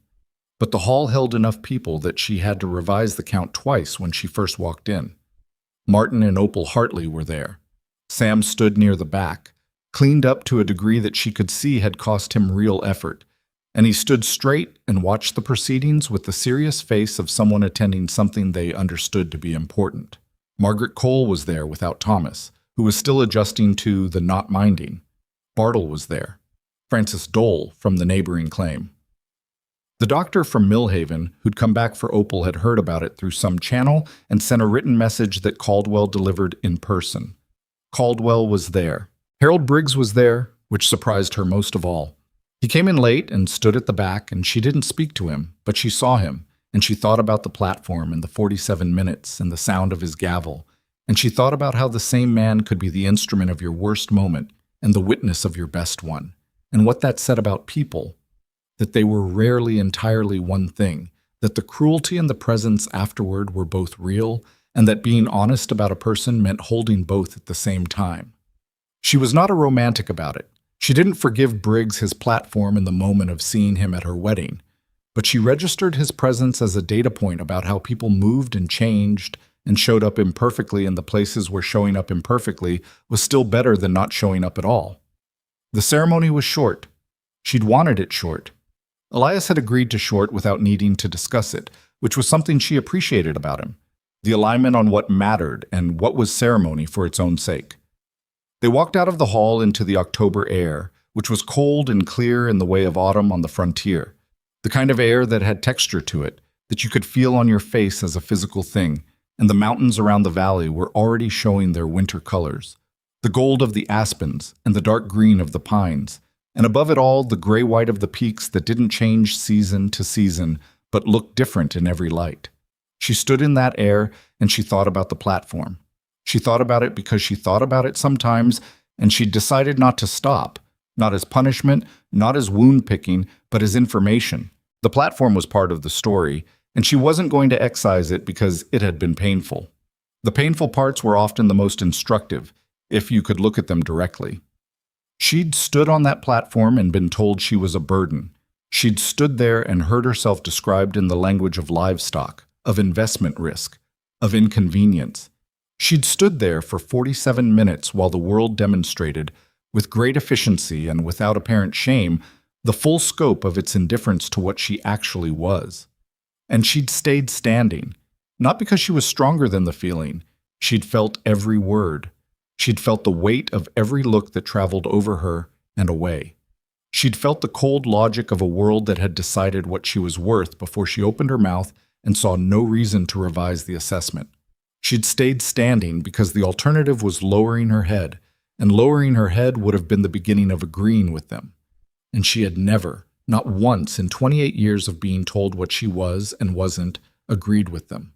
But the hall held enough people that she had to revise the count twice when she first walked in. Martin and Opal Hartley were there. Sam stood near the back, cleaned up to a degree that she could see had cost him real effort, and he stood straight and watched the proceedings with the serious face of someone attending something they understood to be important. Margaret Cole was there without Thomas, who was still adjusting to the not minding. Bartle was there. Francis Dole from the neighboring claim. The doctor from Millhaven, who'd come back for Opal, had heard about it through some channel and sent a written message that Caldwell delivered in person. Caldwell was there. Harold Briggs was there, which surprised her most of all. He came in late and stood at the back, and she didn't speak to him, but she saw him, and she thought about the platform and the 47 minutes and the sound of his gavel, and she thought about how the same man could be the instrument of your worst moment and the witness of your best one, and what that said about people, that they were rarely entirely one thing, that the cruelty and the presence afterward were both real, and that being honest about a person meant holding both at the same time. She was not a romantic about it. She didn't forgive Briggs his platform in the moment of seeing him at her wedding, but she registered his presence as a data point about how people moved and changed and showed up imperfectly in the places where showing up imperfectly was still better than not showing up at all. The ceremony was short. She'd wanted it short. Elias had agreed to short without needing to discuss it, which was something she appreciated about him. The alignment on what mattered and what was ceremony for its own sake. They walked out of the hall into the October air, which was cold and clear in the way of autumn on the frontier. The kind of air that had texture to it, that you could feel on your face as a physical thing, and the mountains around the valley were already showing their winter colors. The gold of the aspens and the dark green of the pines, and above it all, the gray-white of the peaks that didn't change season to season, but looked different in every light. She stood in that air, and she thought about the platform. She thought about it because she thought about it sometimes, and she decided not to stop, not as punishment, not as wound-picking, but as information. The platform was part of the story, and she wasn't going to excise it because it had been painful. The painful parts were often the most instructive, if you could look at them directly. She'd stood on that platform and been told she was a burden. She'd stood there and heard herself described in the language of livestock, of investment risk, of inconvenience. She'd stood there for 47 minutes while the world demonstrated, with great efficiency and without apparent shame, the full scope of its indifference to what she actually was. And she'd stayed standing, not because she was stronger than the feeling. She'd felt every word. She'd felt the weight of every look that traveled over her and away. She'd felt the cold logic of a world that had decided what she was worth before she opened her mouth and saw no reason to revise the assessment. She'd stayed standing because the alternative was lowering her head, and lowering her head would have been the beginning of agreeing with them. And she had never, not once in 28 years of being told what she was and wasn't, agreed with them.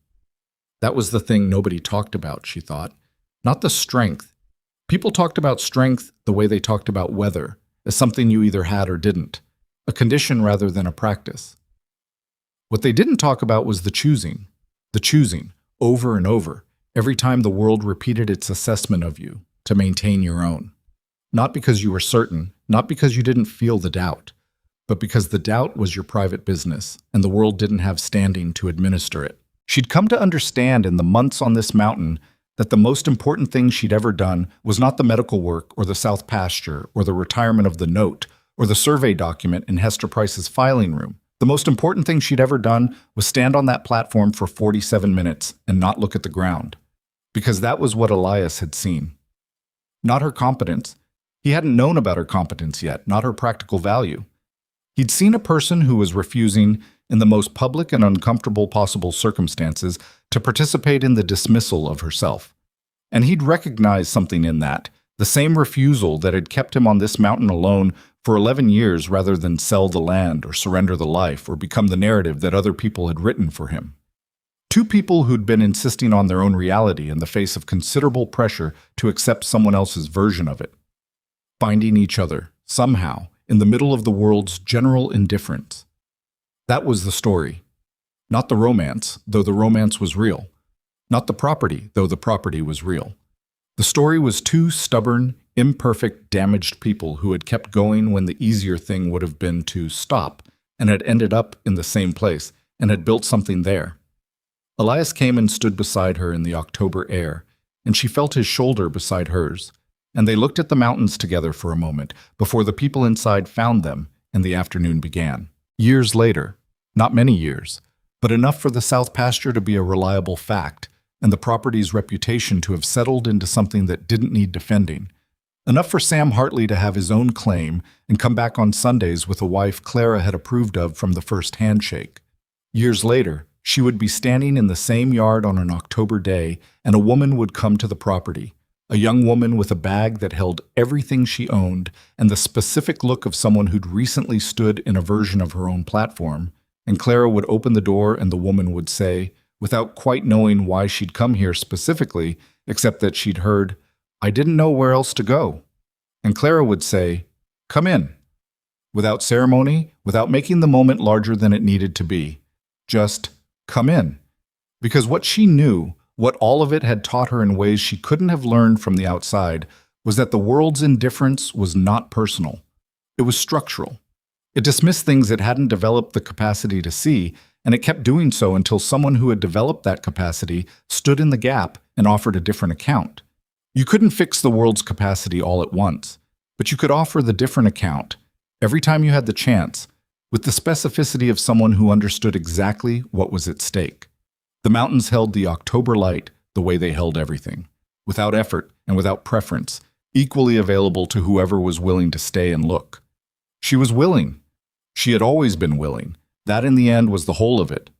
That was the thing nobody talked about, she thought. Not the strength. People talked about strength the way they talked about weather, as something you either had or didn't, a condition rather than a practice. What they didn't talk about was the choosing, over and over, every time the world repeated its assessment of you, to maintain your own. Not because you were certain, not because you didn't feel the doubt, but because the doubt was your private business, and the world didn't have standing to administer it. She'd come to understand in the months on this mountain that the most important thing she'd ever done was not the medical work or the south pasture or the retirement of the note or the survey document in Hester Price's filing room. The most important thing she'd ever done was stand on that platform for 47 minutes and not look at the ground, because that was what Elias had seen. Not her competence. He hadn't known about her competence yet, not her practical value. He'd seen a person who was refusing, in the most public and uncomfortable possible circumstances, to participate in the dismissal of herself. And he'd recognized something in that, the same refusal that had kept him on this mountain alone for 11 years rather than sell the land or surrender the life or become the narrative that other people had written for him. Two people who'd been insisting on their own reality in the face of considerable pressure to accept someone else's version of it. Finding each other, somehow, in the middle of the world's general indifference. That was the story. Not the romance, though the romance was real. Not the property, though the property was real. The story was two stubborn, imperfect, damaged people who had kept going when the easier thing would have been to stop, and had ended up in the same place, and had built something there. Elias came and stood beside her in the October air, and she felt his shoulder beside hers, and they looked at the mountains together for a moment before the people inside found them and the afternoon began. Years later, not many years, but enough for the south pasture to be a reliable fact, and the property's reputation to have settled into something that didn't need defending. Enough for Sam Hartley to have his own claim and come back on Sundays with a wife Clara had approved of from the first handshake. Years later, she would be standing in the same yard on an October day, and a woman would come to the property, a young woman with a bag that held everything she owned and the specific look of someone who'd recently stood in a version of her own platform, and Clara would open the door and the woman would say, without quite knowing why she'd come here specifically, except that she'd heard, "I didn't know where else to go." And Clara would say, "Come in." Without ceremony, without making the moment larger than it needed to be. Just, come in. Because what she knew, what all of it had taught her in ways she couldn't have learned from the outside, was that the world's indifference was not personal. It was structural. It dismissed things it hadn't developed the capacity to see, and it kept doing so until someone who had developed that capacity stood in the gap and offered a different account. You couldn't fix the world's capacity all at once, but you could offer the different account, every time you had the chance, with the specificity of someone who understood exactly what was at stake. The mountains held the October light the way they held everything, without effort and without preference, equally available to whoever was willing to stay and look. She was willing. She had always been willing. That in the end was the whole of it.